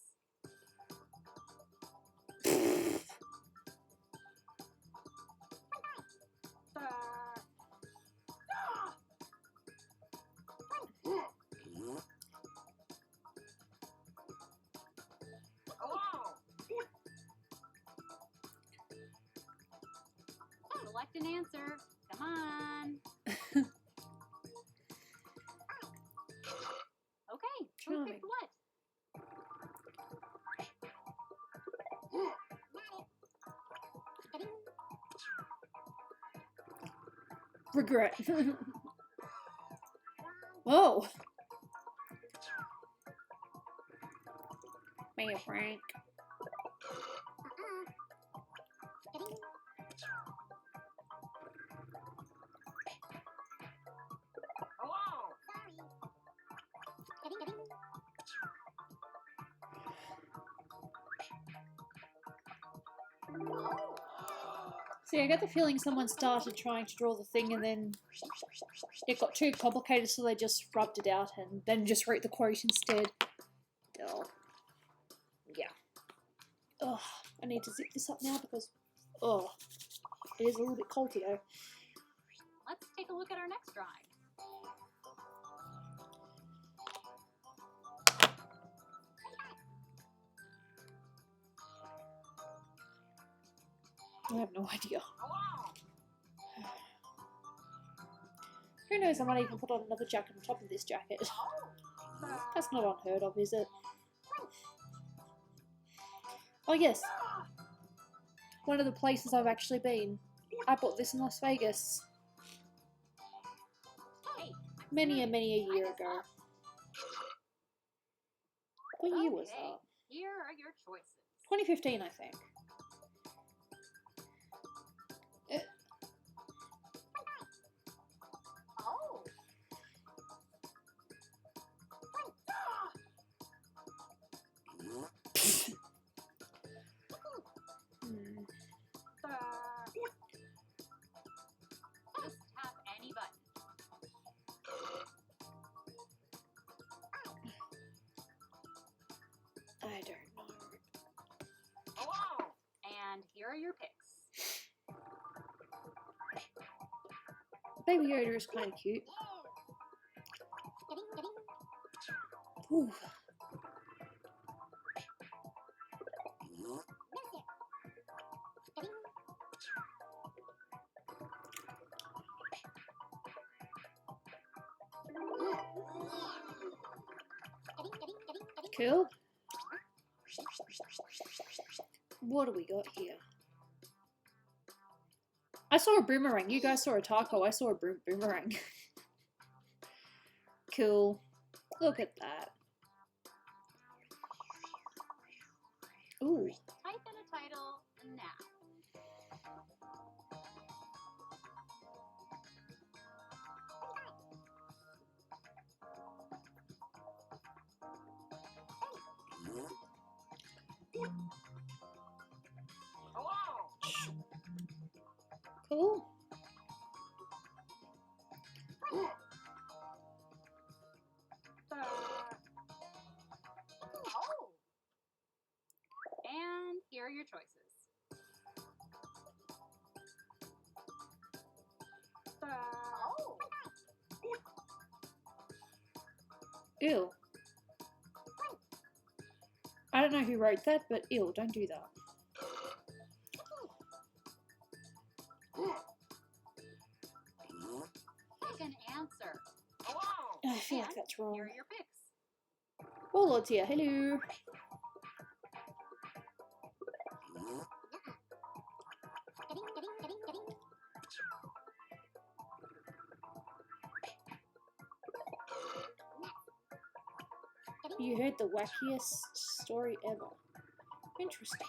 Select an answer. Come on. Okay, who Charming. picked what? Regret. Whoa. Made a prank. See, I get the feeling someone started trying to draw the thing and then it got too complicated, so they just rubbed it out and then just wrote the quote instead. Oh. Yeah. Ugh, I need to zip this up now because, it is a little bit cold today. Let's take a look at our next drawing. I have no idea. Who knows, I might even put on another jacket on top of this jacket. That's not unheard of, is it? Oh yes. One of the places I've actually been. I bought this in Las Vegas. Hey, Many a year ago. What year was that? Here are your choices. 2015, I think. Oh. Just tap any button. I don't know. And here are your picks. Baby Yoda is kind of cute. Ooh. Cool. What do we got here? I saw a boomerang. You guys saw a taco. I saw a boomerang. Cool. Look at that. Ooh. Type in a title now. Cool. And here are your choices. Ew. I don't know who wrote that, but ew, don't do that. Pick an answer. I feel like And that's wrong. here are your picks. Warlord's here. Hello. You heard the wackiest story ever. Interesting.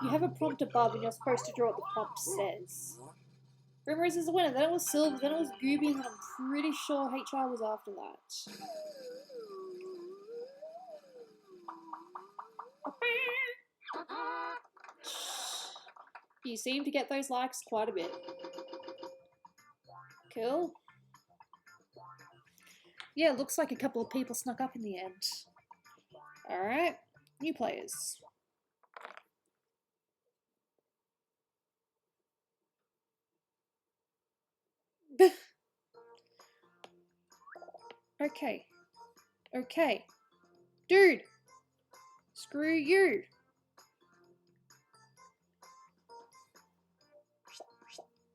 You have a prompt above and you're supposed to draw what the prompt says. Primrose is the winner, then it was Silver, then it was Gooby, and then I'm pretty sure HR was after that. You seem to get those likes quite a bit. Cool. Yeah, looks like a couple of people snuck up in the end. Alright, new players. Okay. Okay. Dude! Screw you!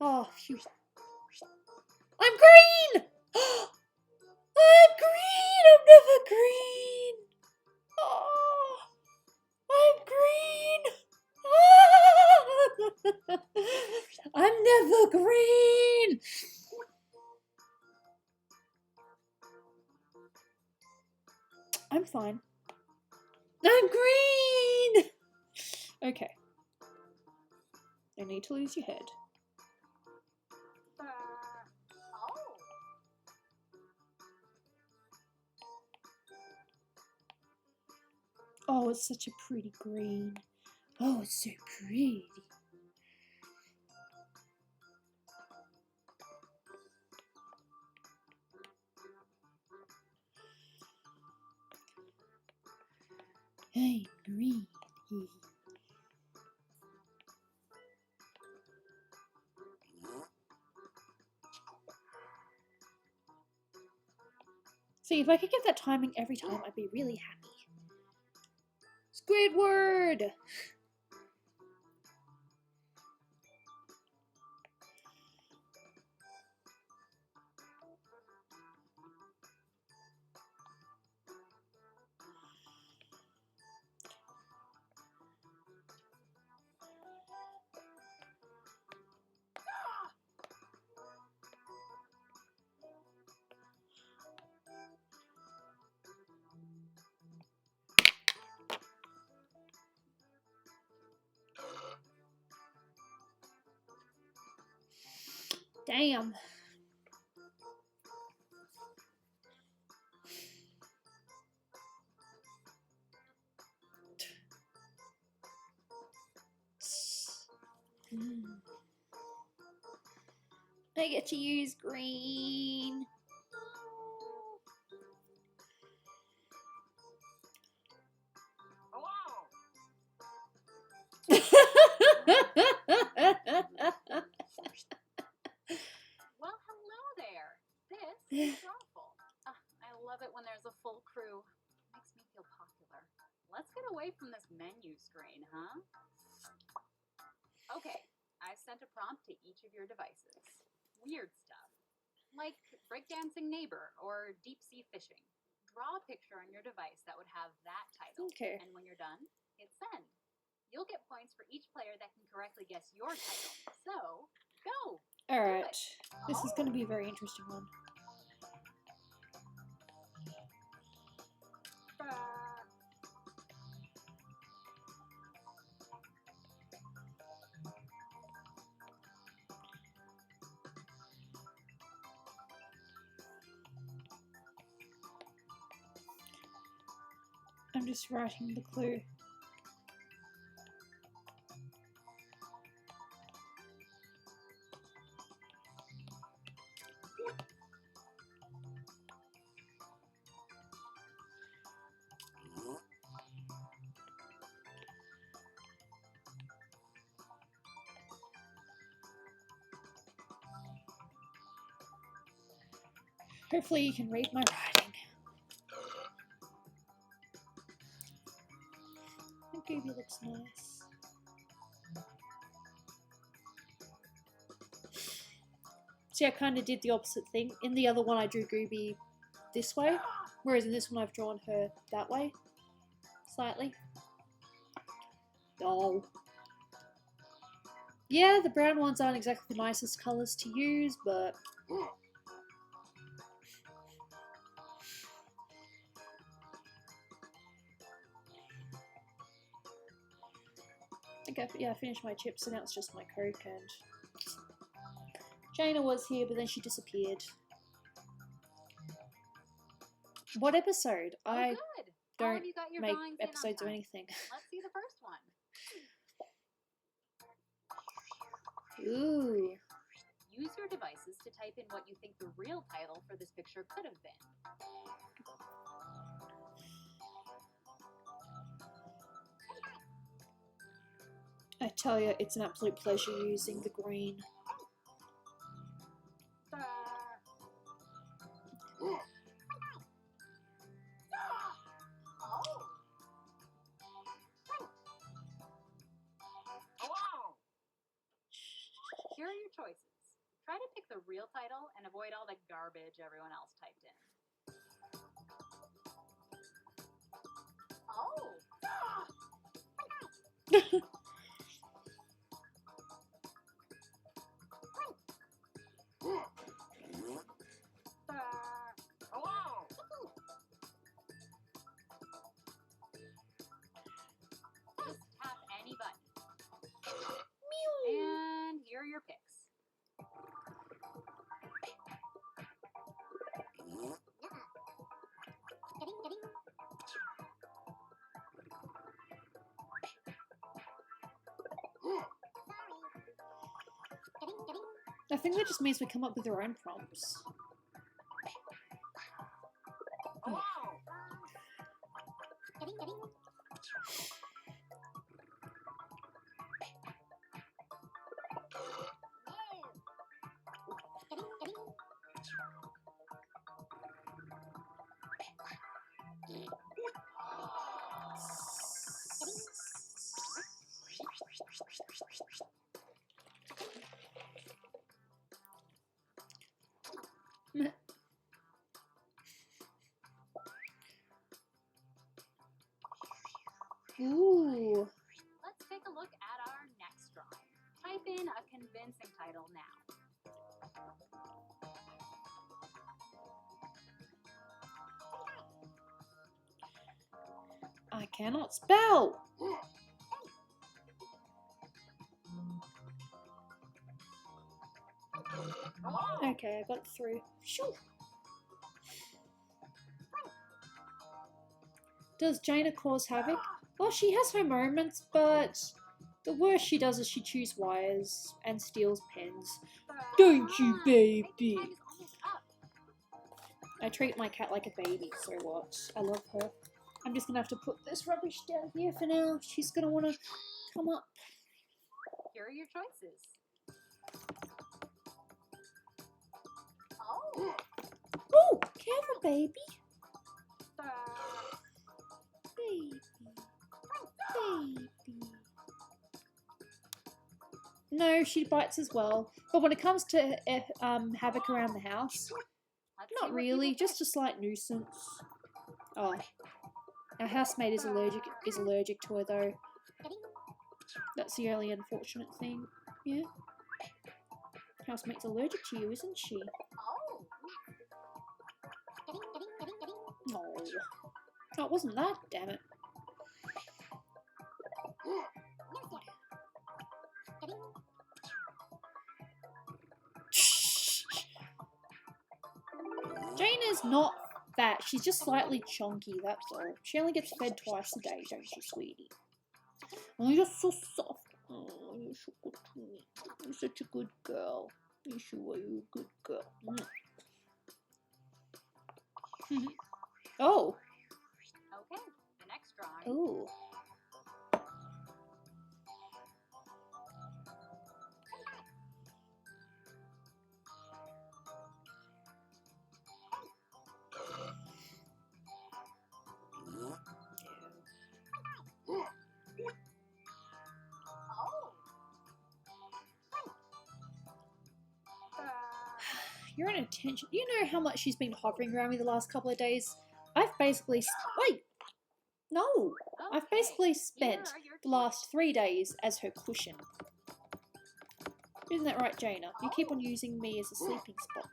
Oh, phew. I'm green! I'm green! I'm never green! Oh, I'm green! I'm never green! I'm fine. I'm green! Okay. No need to lose your head. Oh, it's such a pretty green. Oh, it's so pretty. Hey, green. See, if I could get that timing every time, I'd be really happy. Squidward! Damn. I get to use green. Well, hello there. This is awful. I love it when there's a full crew. Makes me feel popular. Let's get away from this menu screen, huh? Okay, I sent a prompt to each of your devices. Weird stuff, like breakdancing neighbor or deep sea fishing. Draw a picture on your device that would have that title. Okay. And when you're done, hit send. You'll get points for each player that can correctly guess your title. So, go! Alright. This is going to be a very interesting one. I'm just writing the clue. Hopefully you can read my writing. I think Gooby looks nice. See, I kind of did the opposite thing. In the other one, I drew Gooby this way, whereas in this one, I've drawn her that way, slightly. Oh. Yeah, the brown ones aren't exactly the nicest colours to use, but... I finished my chips and now it's just my Coke, and Jaina was here but then she disappeared. What episode? Oh, I good. All don't of you got your make drawings in on episodes or time. anything. Let's see the first one. Ooh. Use your devices to type in what you think the real title for this picture could have been. I tell you, it's an absolute pleasure using the green. Here are your choices. Try to pick the real title and avoid all the garbage everyone else typed in. Just tap any button. And here are your picks. I think that just means we come up with our own prompts. Ooh. Let's take a look at our next drawing. Type in a convincing title now. I cannot spell. Okay, I got it through. Shoo. Does Jaina cause havoc? Well, she has her moments, but the worst she does is she chews wires and steals pens. Don't you, baby? Time is almost up. I treat my cat like a baby, so what? I love her. I'm just gonna have to put this rubbish down here for now. She's gonna wanna come up. Here are your choices. Oh, careful, baby. Baby. Baby. No, she bites as well. But when it comes to havoc around the house, Let's see not what really. people Just a slight nuisance. Oh, our housemate is allergic to her though. That's the only unfortunate thing. Yeah. Housemate's allergic to you, isn't she? Oh. Oh, it wasn't that, damn it. Jaina's not fat, she's just slightly chunky, that's all. She only gets fed twice a day, don't you, sweetie? Oh, you're so soft. Oh, you're so good to me. You're such a good girl. You sure are, you're a good girl. Oh. Okay, the next drawing. Oh. You're an attention. You know how much she's been hovering around me the last couple of days? I've basically... Wait! No! I've basically spent the last 3 days as her cushion. Isn't that right, Jaina? You keep on using me as a sleeping spot.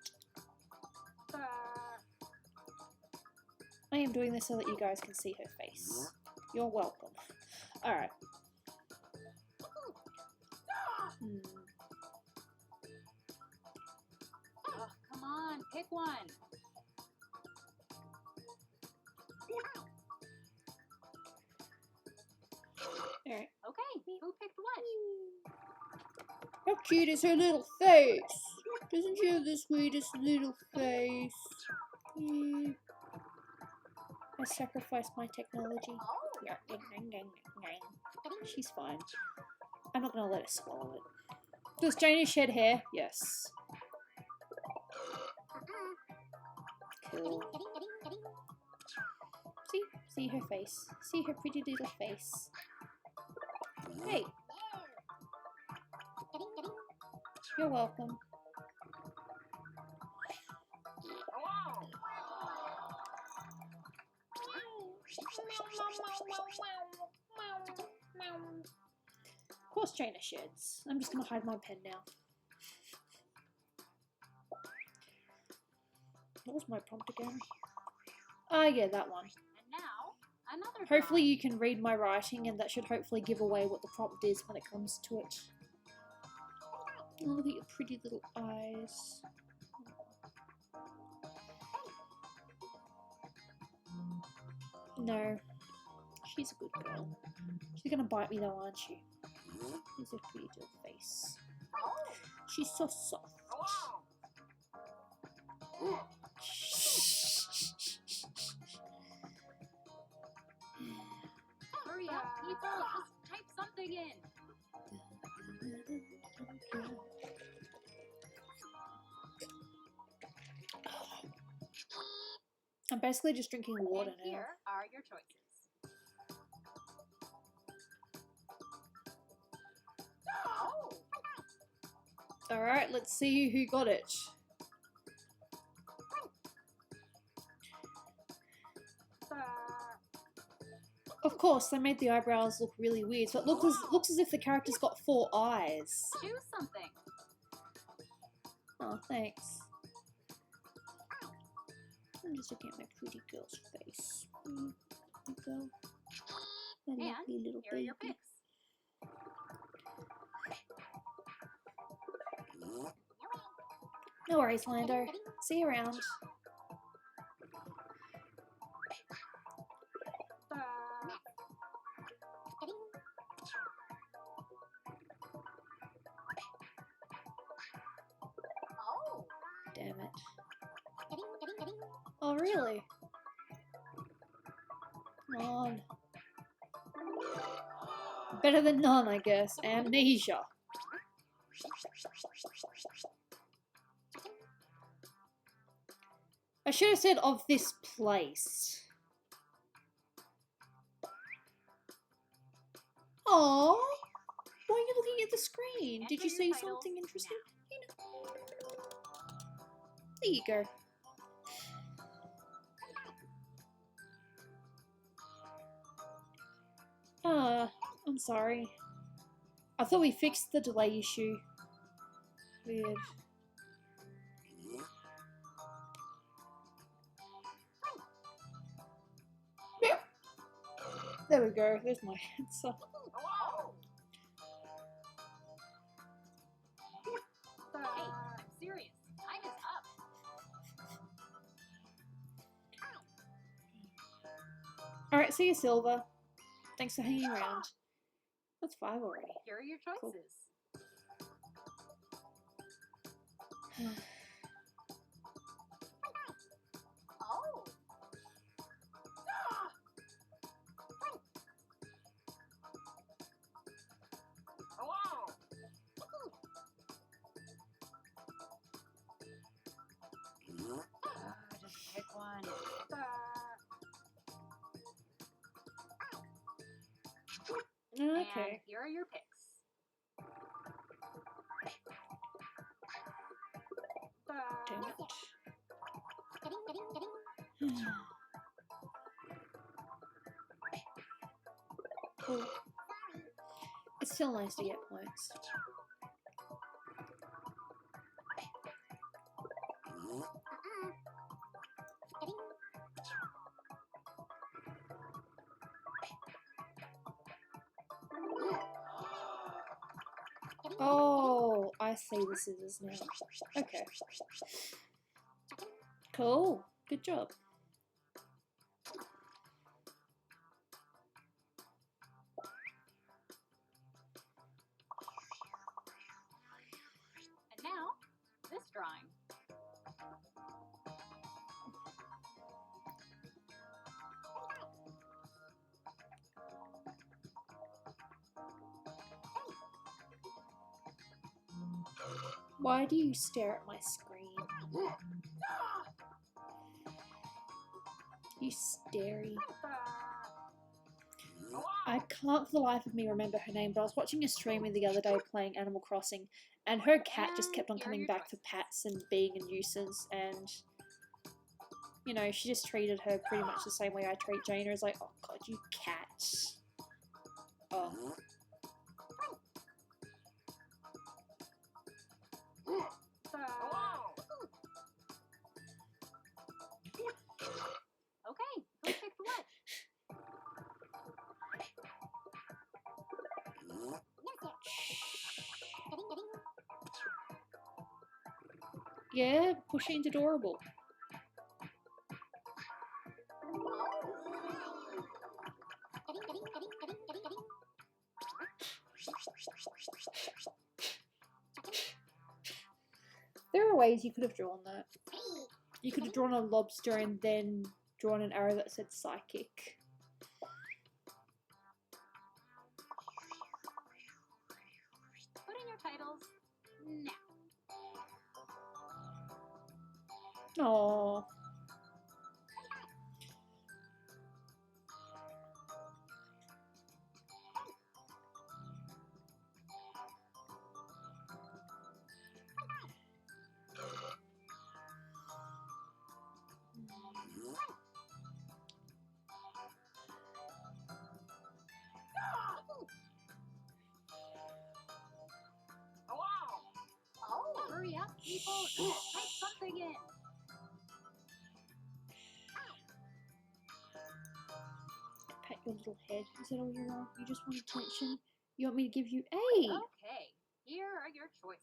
I am doing this so that you guys can see her face. You're welcome. Alright. Oh, come on, pick one. Alright. Okay, who picked what? How cute is her little face? Doesn't she have the sweetest little face? Yeah. I sacrificed my technology. She's fine. I'm not gonna let her swallow it. Does Jaina shed hair? Yes. Cool. See her face. See her pretty little face. Hey! You're welcome. Of course Jaina sheds. I'm just gonna hide my pen now. What was my prompt again? Ah, yeah, that one. And now, another Hopefully you can read my writing, and that should hopefully give away what the prompt is when it comes to it. Oh, look at your pretty little eyes. No. She's a good girl. She's gonna bite me though, aren't you? She's a pretty little face. She's so soft. Hurry up, people! Just type something in. I'm basically just drinking water And now. here are your choices. Oh! Alright, let's see who got it. Of course, they made the eyebrows look really weird, so it looks as if the character's got 4 eyes. Choose something. Oh, thanks. I'm just looking at my pretty girl's face. Go. My And lovely little here are your baby. picks. No worries, Lando. See you around. Oh! Damn it. Oh, really? Come on. Better than none, I guess. Amnesia. I should have said of this place. Aww. Why are you looking at the screen? Did you see something interesting? There you go. I'm sorry. I thought we fixed the delay issue. Weird. Yep. There we go. There's my answer. Hey, I'm serious. Time is up. Alright, see you, Silver. Thanks for hanging around. That's 5 already. Here are your choices. Cool. Oh! Just pick one. Okay. And here are your picks. Damn it. Cool. It's still nice to get points. Oh, I see the scissors now. Okay. Cool. Good job. And now, this drawing. Why do you stare at my screen? You starey. I can't for the life of me remember her name, but I was watching a streamer the other day playing Animal Crossing, and her cat just kept on coming back for pats and being a nuisance, and you know, she just treated her pretty much the same way I treat Jaina. It's like, oh god, you cat. Oh. Okay, who picked what? Yeah, pushing's adorable. There are ways you could have drawn that. You could have drawn a lobster and then drawn an arrow that said psychic. Put in your titles now. Aww. Oh, hurry up, people. Type something in. Pat your little head. Is that all you want? You just want attention? You want me to give you A? Okay, here are your choices.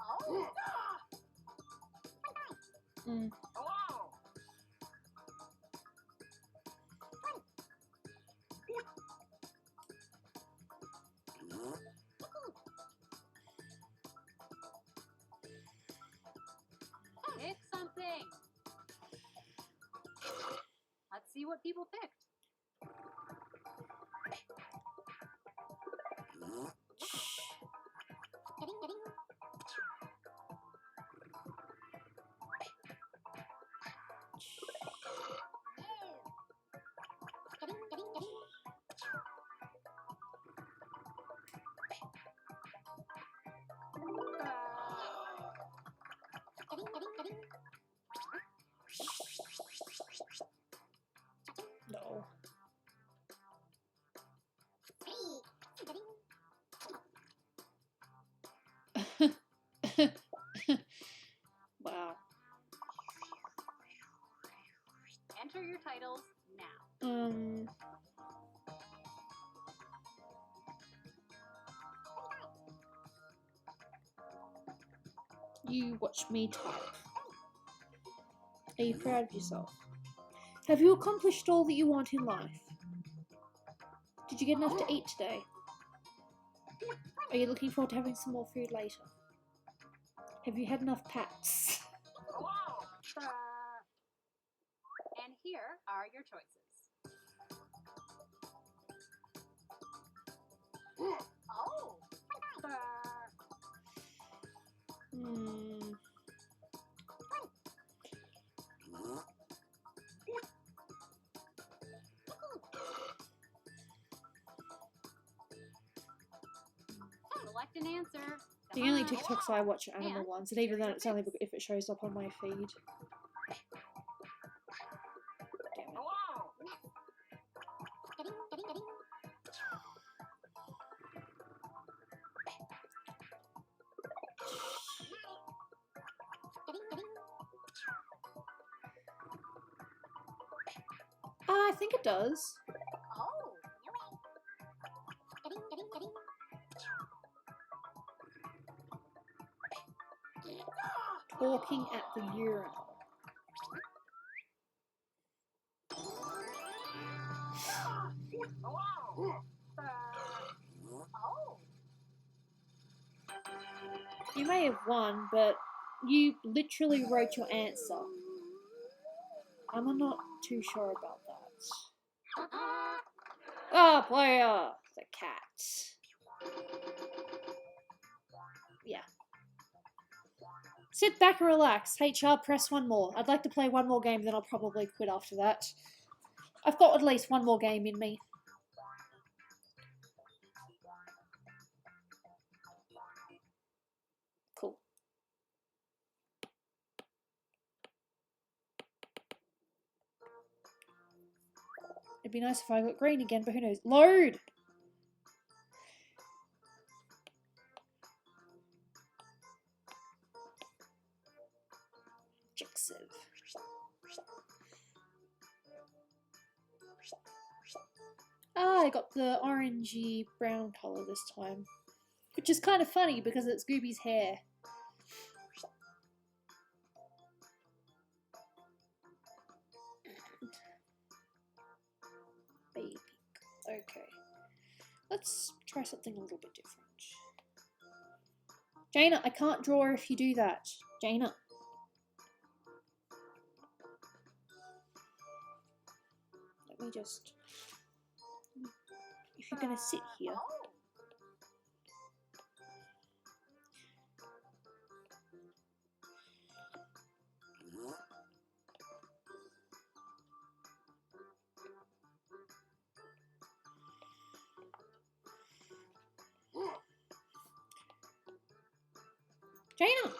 Oh. Mm. Pick something. Let's see what people picked. No. Wow. Enter your titles now. You watch me type. Are you proud of yourself? Have you accomplished all that you want in life? Did you get enough to eat today? Are you looking forward to having some more food later? Have you had enough pats? And here are your choices. Oh. Select an answer. The only TikToks I watch are animal And ones, and even here are then your it's only picks. if it shows up on my feed. Damn it. I think it does. Oh. Talking at the urinal. Oh. You may have won, but you literally wrote your answer. I'm not too sure about that. Ah, player! The cat. Yeah. Sit back and relax. HR, press one more. I'd like to play one more game, then I'll probably quit after that. I've got at least one more game in me. Cool. It'd be nice if I got green again, but who knows? Load! Jixiv. Ah, I got the orangey brown colour this time. Which is kind of funny because it's Gooby's hair. Baby. Okay. Let's try something a little bit different. Jaina, I can't draw if you do that. Jaina. Let me just... If you're going to sit here... Jaina!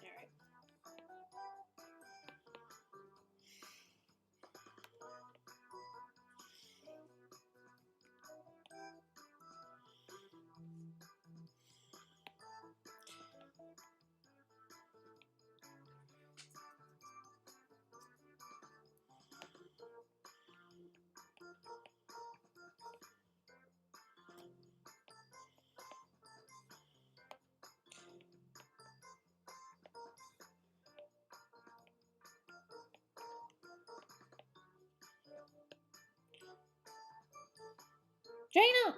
Alright. Jaina!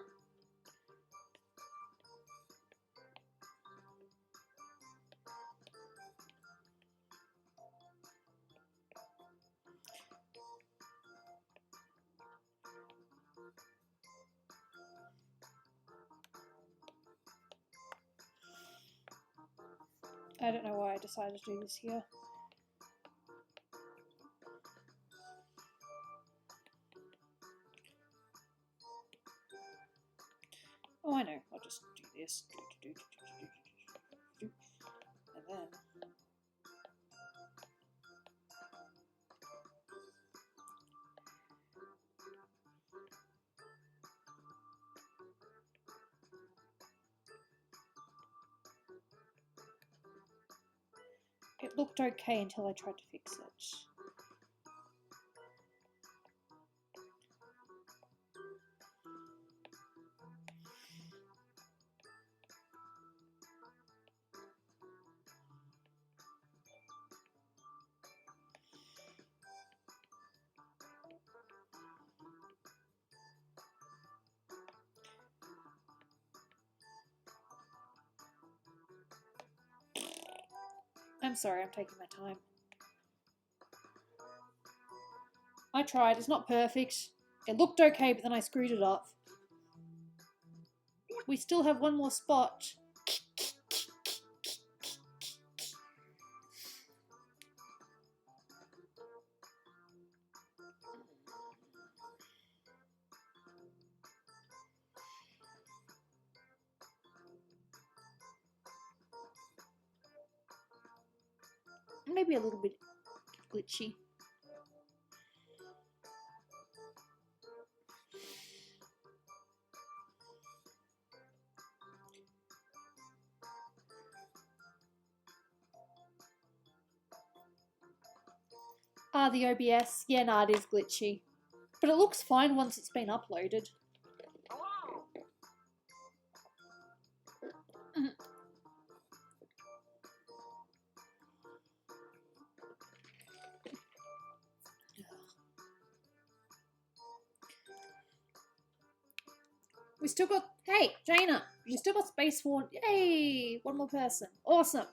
I don't know why I decided to do this here. Oh, I know. I'll just do this. And then... It looked okay until I tried to fix it. I'm sorry, I'm taking my time. I tried, it's not perfect. It looked okay, but then I screwed it up. We still have one more spot. Maybe a little bit glitchy. Ah, the OBS. Yeah, nah, it is glitchy. But it looks fine once it's been uploaded. We still got... Hey, Jaina! We still got space for... Yay! One more person. Awesome!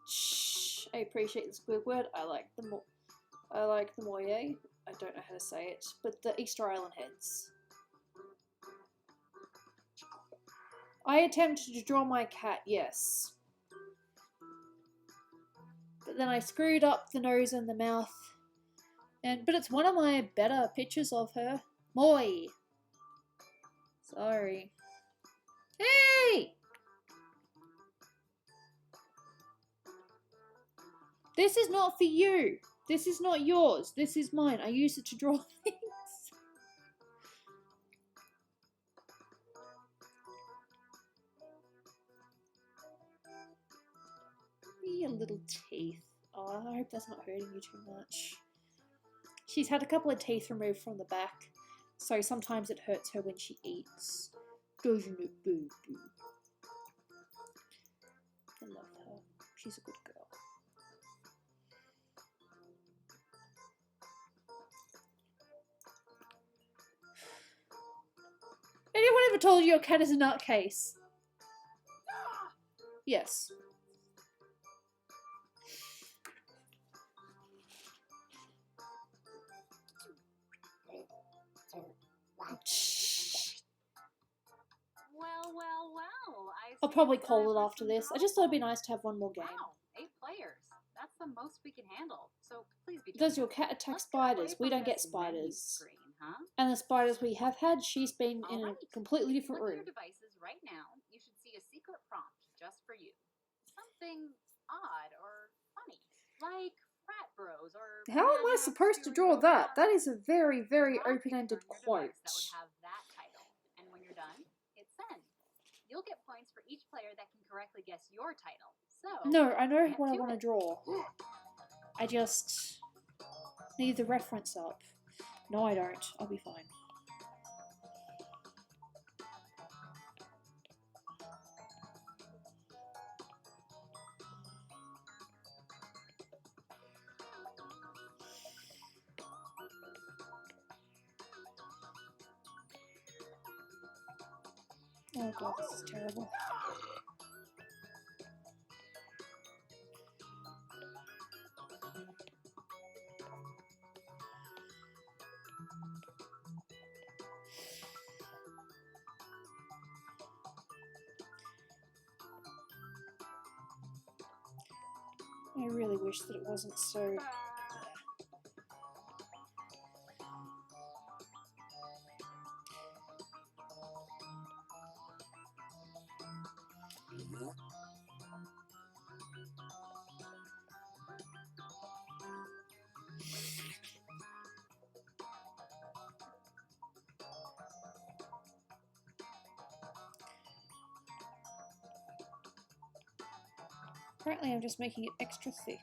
Shh. I appreciate the Squidward. I like the Moye. I don't know how to say it. But the Easter Island heads. I attempted to draw my cat, yes. But then I screwed up the nose and the mouth. But it's one of my better pictures of her. Moy. Sorry. Hey! This is not for you. This is not yours. This is mine. I use it to draw things. Your little teeth. Oh, I hope that's not hurting you too much. She's had a couple of teeth removed from the back, so sometimes it hurts her when she eats. Doesn't it, baby? I love her. She's a good girl. Anyone ever told you your cat is a nutcase? Yes. Well. I'll probably call it after this. I just thought it'd be nice to have one more game. Wow, 8 players. That's the most we can handle. So please be. Does your cat attack spiders? We don't get spiders. Screen, huh? And the spiders we have had, she's been in a completely different room. Your devices right now. You should see a secret prompt just for you. Something odd or funny, like frat bros or. How am I supposed to draw that? That is a very, very open-ended quote. That would have that title. And when you're done, hit send. You'll get points for each player that can correctly guess your title. So no, I know what I want to draw. I just need the reference up. No, I don't. I'll be fine. Oh god, this is terrible. I really wish that it wasn't so... Apparently I'm just making it extra thick.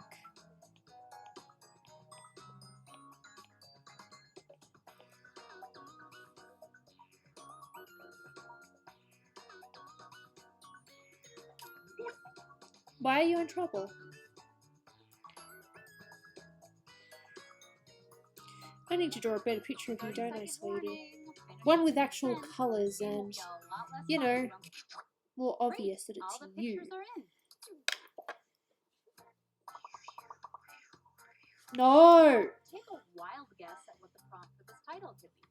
Why are you in trouble? I need to draw a better picture of you, don't I, sweetie? one with actual colours and, you know, more obvious that All it's the you. pictures are in. No! Take a wild guess at what the prompt for this title could be.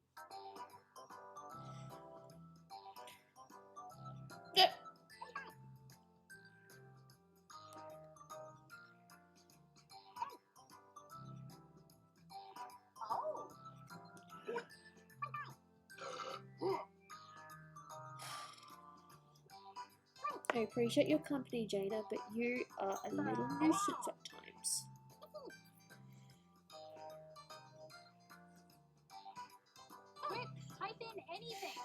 Yeah. Oh. I appreciate your company, Jaina, but you are a little nuisance at times. Quick, type in anything.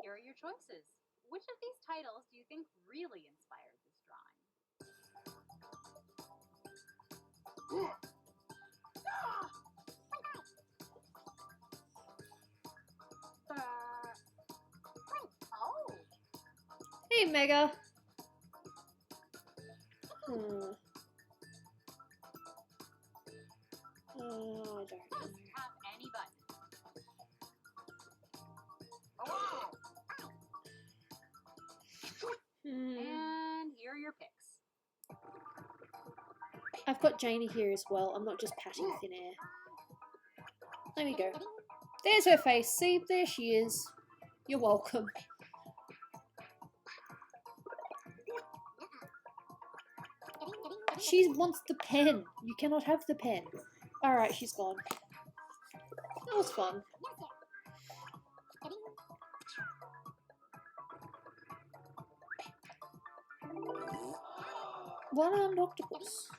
Here are your choices. Which of these titles do you think really inspired this drawing? Oh. Hey, Mega! Oh, I don't know. Just tap any button. And here are your picks. I've got Jaina here as well. I'm not just patting thin air. There we go. There's her face. See, there she is. You're welcome. She wants the pen. You cannot have the pen. Alright, she's gone. That was fun. One-armed octopus.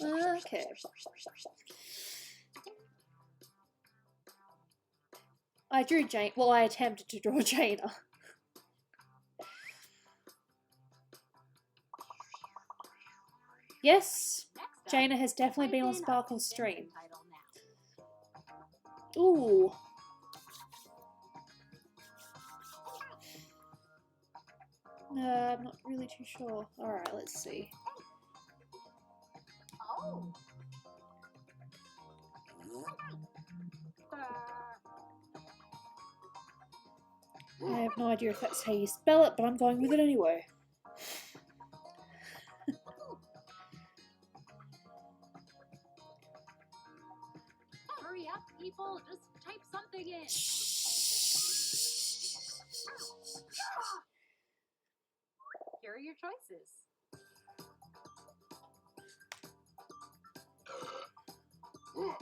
Okay. I drew Jane. Well, I attempted to draw Jaina. Yes, Jaina has definitely been on Sparkle's stream. Ooh. I'm not really too sure. Alright, let's see. Oh. I have no idea if that's how you spell it, but I'm going with it anyway. Hurry up, people. Just type something in. Here are your choices. Oh.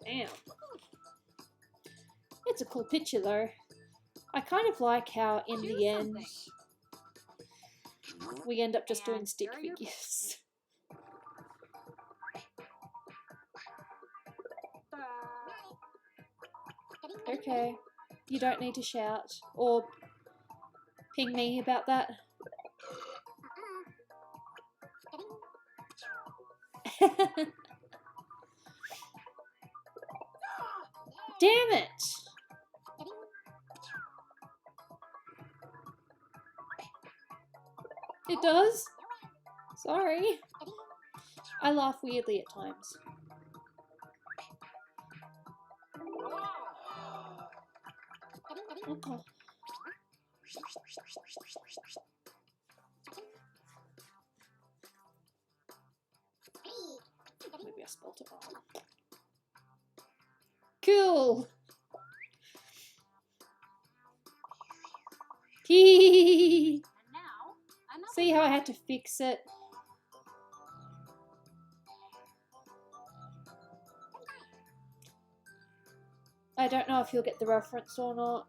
Damn. It's a cool picture though. I kind of like how in Choose the end something. we end up just doing And stick here are your figures. Okay. You don't need to shout or ping me about that. Damn it! It does? Sorry. I laugh weirdly at times. Okay. Maybe I spelled it wrong. Cool! Hee. And now, another See how I drawing. had to fix it? I don't know if you'll get the reference or not.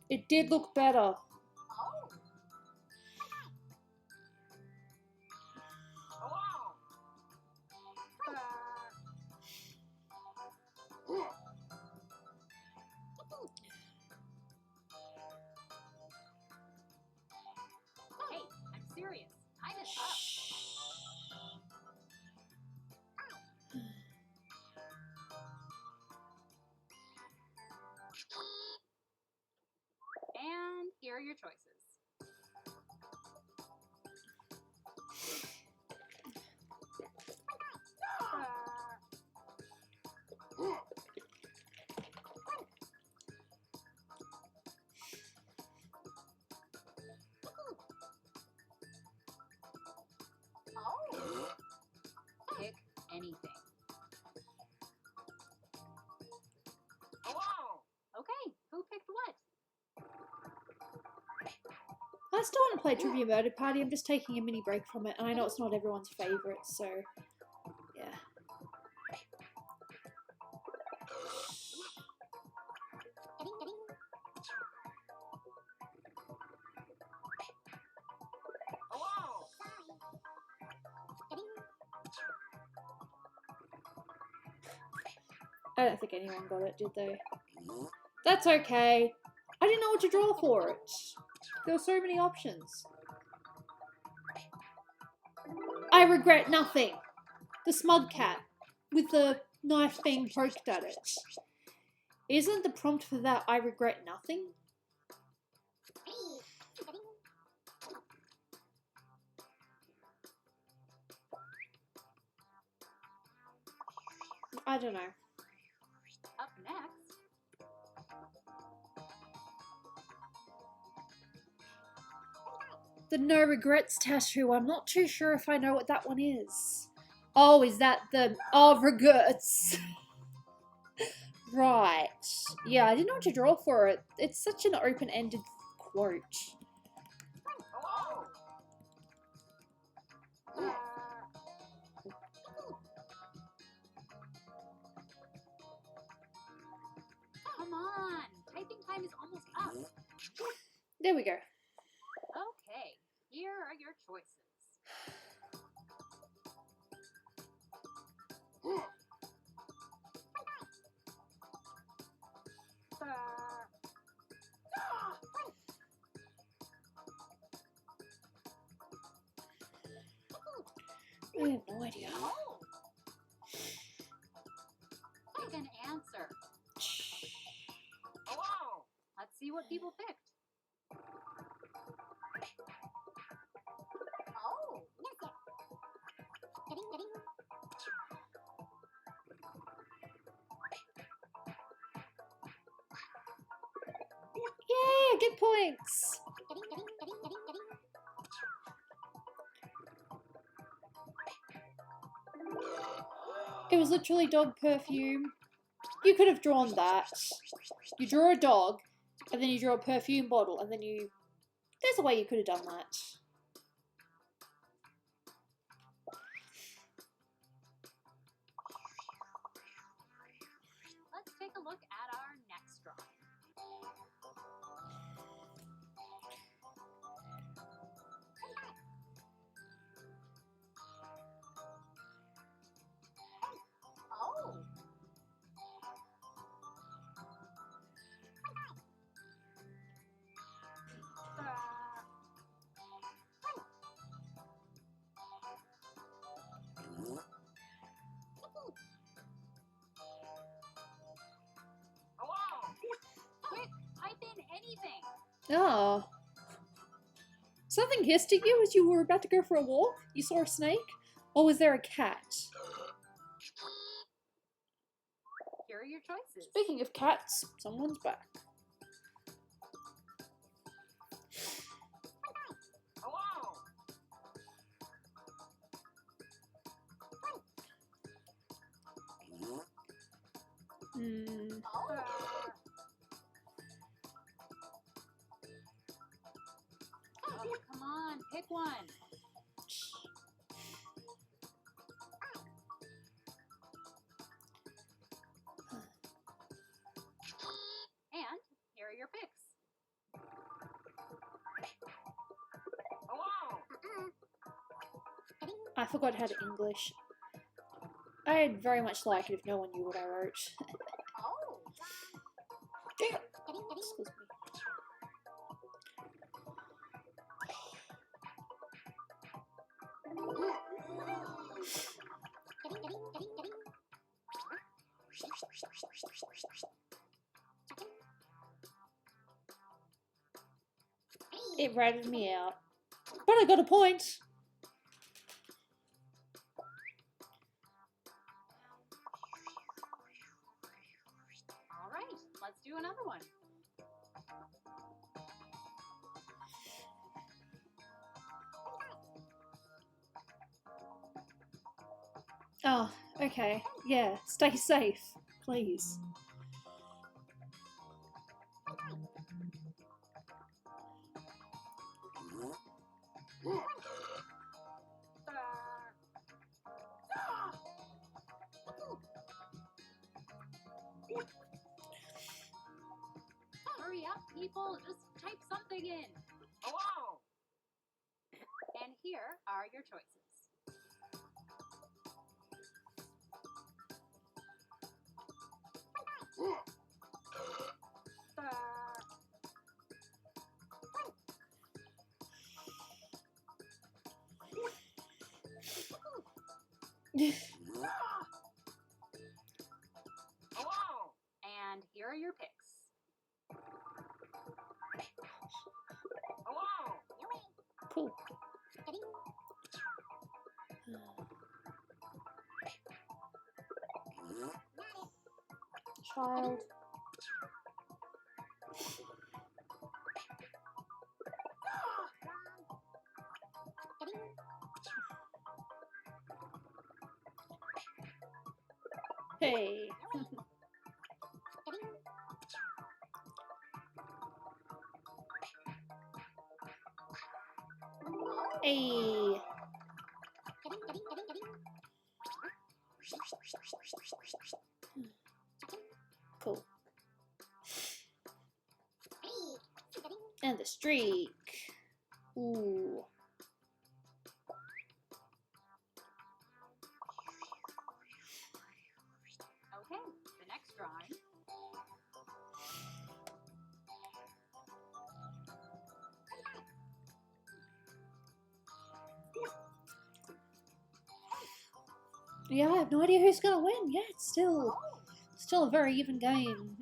It did look better. Oh. Hey, I'm serious. Time is up. Here are your choices. Pick anything. Okay, who picked what? I still want to play Trivia Murder Party. I'm just taking a mini break from it, and I know it's not everyone's favourite, so yeah. I don't think anyone got it, did they? That's okay. I didn't know what to draw for it. There were so many options. I regret nothing. The smug cat with the knife being poked at it. Isn't the prompt for that I regret nothing? I don't know. Up next. The no regrets tattoo. I'm not too sure if I know what that one is. Oh, is that the... Oh, regrets. Right. Yeah, I didn't know what to draw for it. It's such an open-ended quote. Come on, typing time is almost up. There we go. Okay, here are your choices. I have no idea. Pick an answer. Let's see what people picked. Yeah, get points. It was literally dog perfume. You could have drawn that. You draw a dog, and then you draw a perfume bottle, and then you... There's a way you could have done that. Let's take a look at our next drawing. Quick, type in anything. Oh. Something hissed at you as you were about to go for a walk? You saw a snake? Or was there a cat? Here are your choices. Speaking of cats, someone's back. Oh, come on, pick one. And here are your picks. I forgot how to English. I'd very much like it if no one knew what I wrote. Excuse me. It ratted me out. But I got a point. All right, let's do another one. Oh, okay. Yeah, stay safe, please. Hurry up, people. Just type something in. Hello. And here are your choices. Hello. And here are your picks. Hello. Cool. Child. Hey. Hey. Cool. And the streak. Ooh. Okay, the next drawing. Yeah, I have no idea who's gonna win. Yeah, it's still a very even game.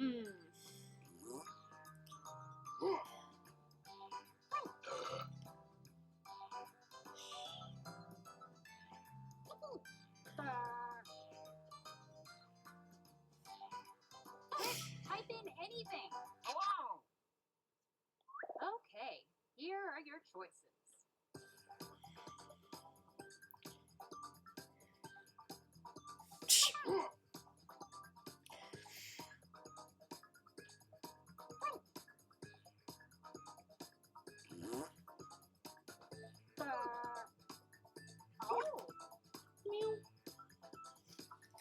Type in anything. Hello. Okay, here are your choices. Oh.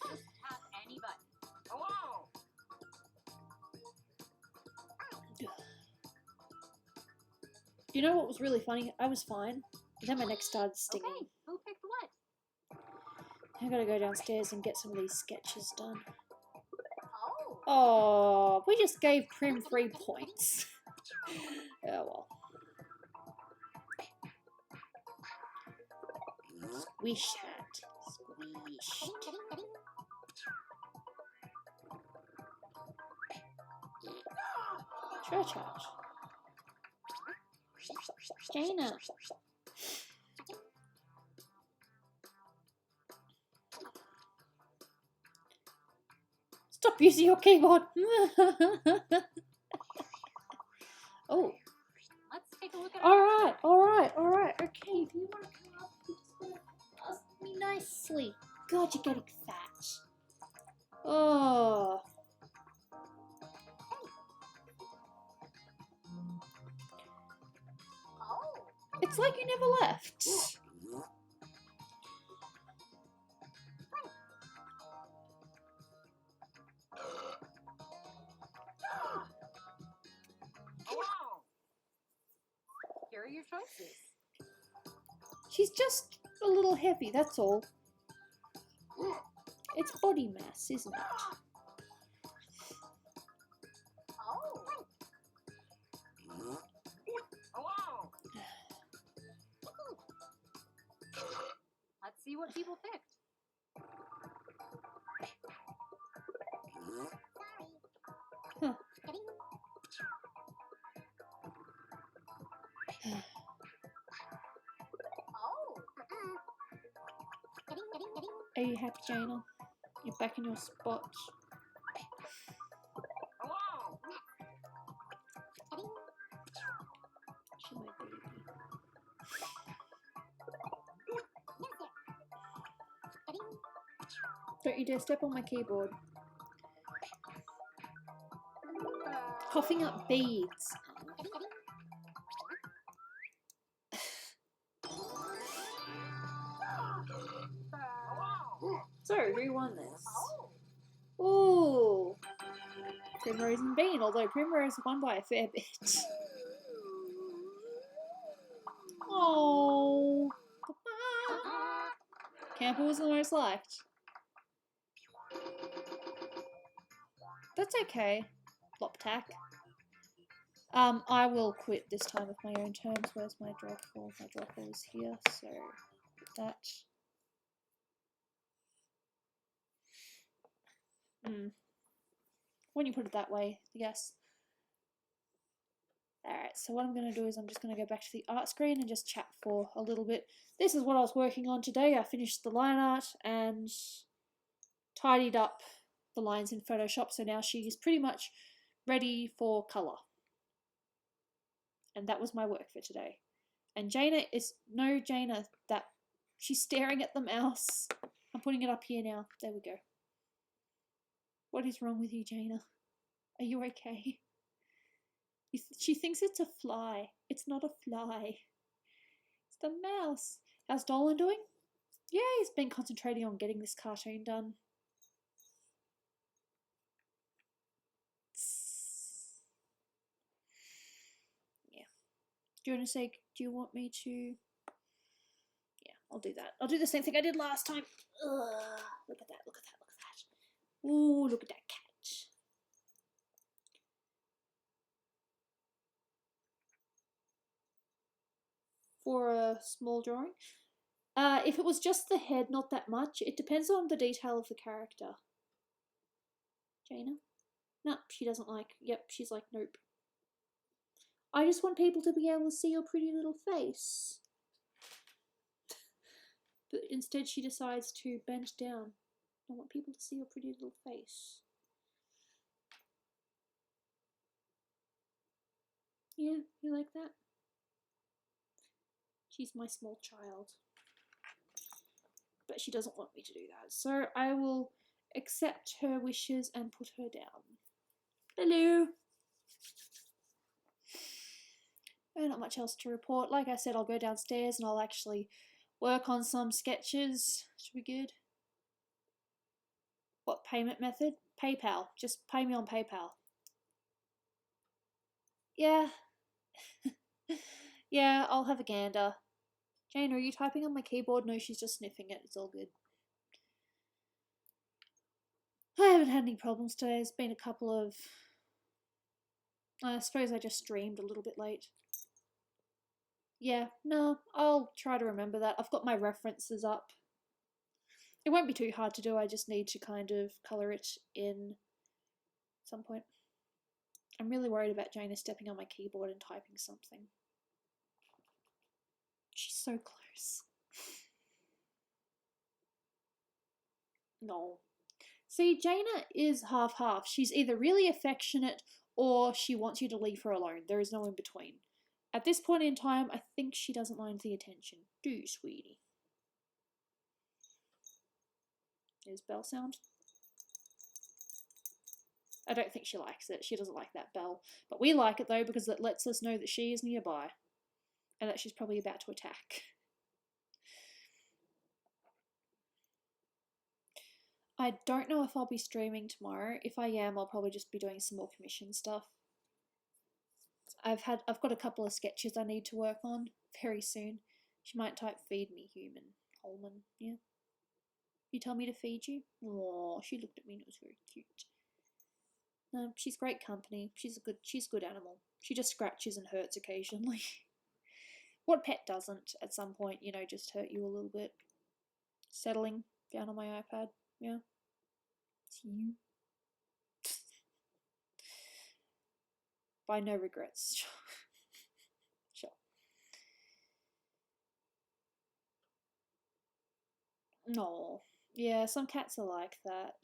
Just tap any button. Hello. You know what was really funny? I was fine. But then my neck started stinging. Okay, who picked what? I gotta go downstairs and get some of these sketches done. Oh. Oh, we just gave Prim 3 points. Oh well. Squish hat. Squish. Church hat. Jaina. Stop using your keyboard. Oh. Let's take a look at Alright. Okay, if you want to come up, you just want to ask me nicely. God, you're getting fat. Oh. Oh. It's like you never left. Hello. Here are your choices. She's just a little heavy, that's all. It's body mass, isn't it? Oh. Hello. Let's see what people picked. Huh. Are you happy, Jaina? You're back in your spot. She's my baby. Don't you dare step on my keyboard. Coughing up beads. So, who won this? Ooh! Primrose and Bean, although Primrose won by a fair bit. Oh, Camper was the most liked. That's okay. Floptack. I will quit this time with my own terms. Where's my drawful? My drawful is here, so that. When you put it that way, yes. Alright, so what I'm going to do is I'm just going to go back to the art screen and just chat for a little bit. This is what I was working on today. I finished the line art and tidied up the lines in Photoshop, so now she's pretty much ready for colour. And that was my work for today. And Jaina is... No, Jaina, that... She's staring at the mouse. I'm putting it up here now. There we go. What is wrong with you, Jaina? Are you okay? She thinks it's a fly. It's not a fly. It's the mouse. How's Dolan doing? Yeah, he's been concentrating on getting this cartoon done. Yeah. Do you want to say, do you want me to... Yeah, I'll do that. I'll do the same thing I did last time. Ugh, look at that, look at that, look at that. Ooh, look at that cat. For a small drawing. If it was just the head, not that much. It depends on the detail of the character. Jaina? No, she doesn't like. Yep, she's like, nope. I just want people to be able to see your pretty little face. But instead she decides to bend down. I want people to see your pretty little face. Yeah, you like that? She's my small child. But she doesn't want me to do that. So I will accept her wishes and put her down. Hello! Not much else to report. Like I said, I'll go downstairs and I'll actually work on some sketches. Should be good. What payment method? PayPal. Just pay me on PayPal. Yeah. Yeah, I'll have a gander. Jane, are you typing on my keyboard? No, she's just sniffing it. It's all good. I haven't had any problems today. There's been a couple of... I suppose I just streamed a little bit late. Yeah, no, I'll try to remember that. I've got my references up. It won't be too hard to do. I just need to kind of colour it in at some point. I'm really worried about Jaina stepping on my keyboard and typing something. She's so close. No. See, Jaina is half-half. She's either really affectionate or she wants you to leave her alone. There is no in between. At this point in time, I think she doesn't mind the attention. Do you, sweetie? There's bell sound. I don't think she likes it. She doesn't like that bell. But we like it though because it lets us know that she is nearby. And that she's probably about to attack. I don't know if I'll be streaming tomorrow. If I am, I'll probably just be doing some more commission stuff. I've got a couple of sketches I need to work on very soon. She might type feed me human. Holman, yeah. You tell me to feed you? Oh, she looked at me and it was very cute. She's great company. She's a good animal. She just scratches and hurts occasionally. What pet doesn't at some point, you know, just hurt you a little bit? Settling down on my iPad, yeah. It's you. By no regrets. Sure. No. Yeah, some cats are like that.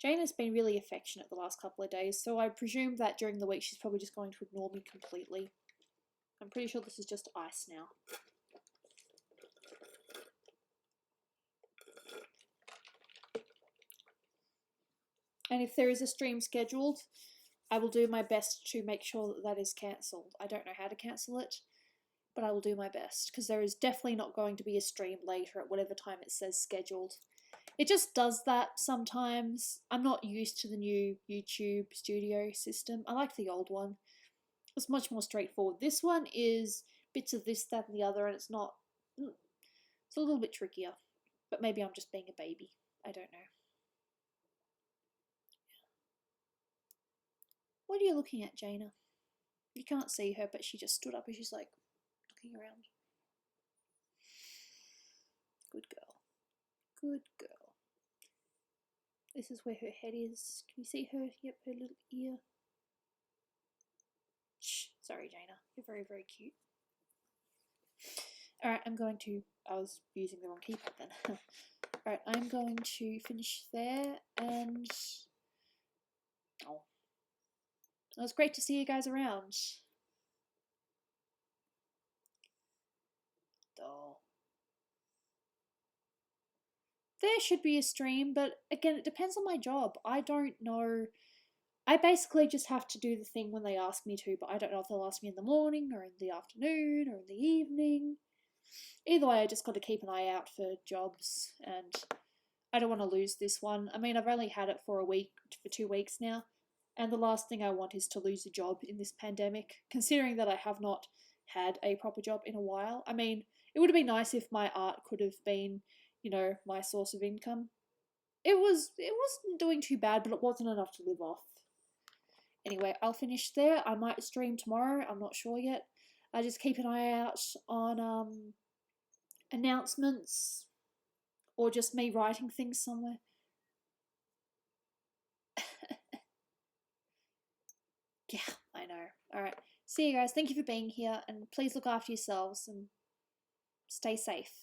Jane has been really affectionate the last couple of days, so I presume that during the week she's probably just going to ignore me completely. I'm pretty sure this is just ice now. And if there is a stream scheduled, I will do my best to make sure that that is cancelled. I don't know how to cancel it, but I will do my best, because there is definitely not going to be a stream later at whatever time it says scheduled. It just does that sometimes. I'm not used to the new YouTube studio system. I like the old one. It's much more straightforward. This one is bits of this, that, and the other, and it's not. It's a little bit trickier. But maybe I'm just being a baby. I don't know. What are you looking at, Jaina? You can't see her, but she just stood up and she's like looking around. Good girl. Good girl. This is where her head is. Can you see her? Yep, her little ear. Shh. Sorry, Jaina. You're very, very cute. Alright, I was using the wrong keypad then. Alright, I'm going to finish there, and oh, it was great to see you guys around. Oh. There should be a stream, but again, it depends on my job. I don't know. I basically just have to do the thing when they ask me to, but I don't know if they'll ask me in the morning or in the afternoon or in the evening. Either way, I just got to keep an eye out for jobs, and I don't want to lose this one. I mean, I've only had it for 2 weeks now, and the last thing I want is to lose a job in this pandemic, considering that I have not had a proper job in a while. I mean, it would have been nice if my art could have been, my source of income. It wasn't doing too bad, but it wasn't enough to live off. Anyway, I'll finish there. I might stream tomorrow. I'm not sure yet. I just keep an eye out on announcements or just me writing things somewhere. Yeah, I know. Alright. See you guys. Thank you for being here, and please look after yourselves and stay safe.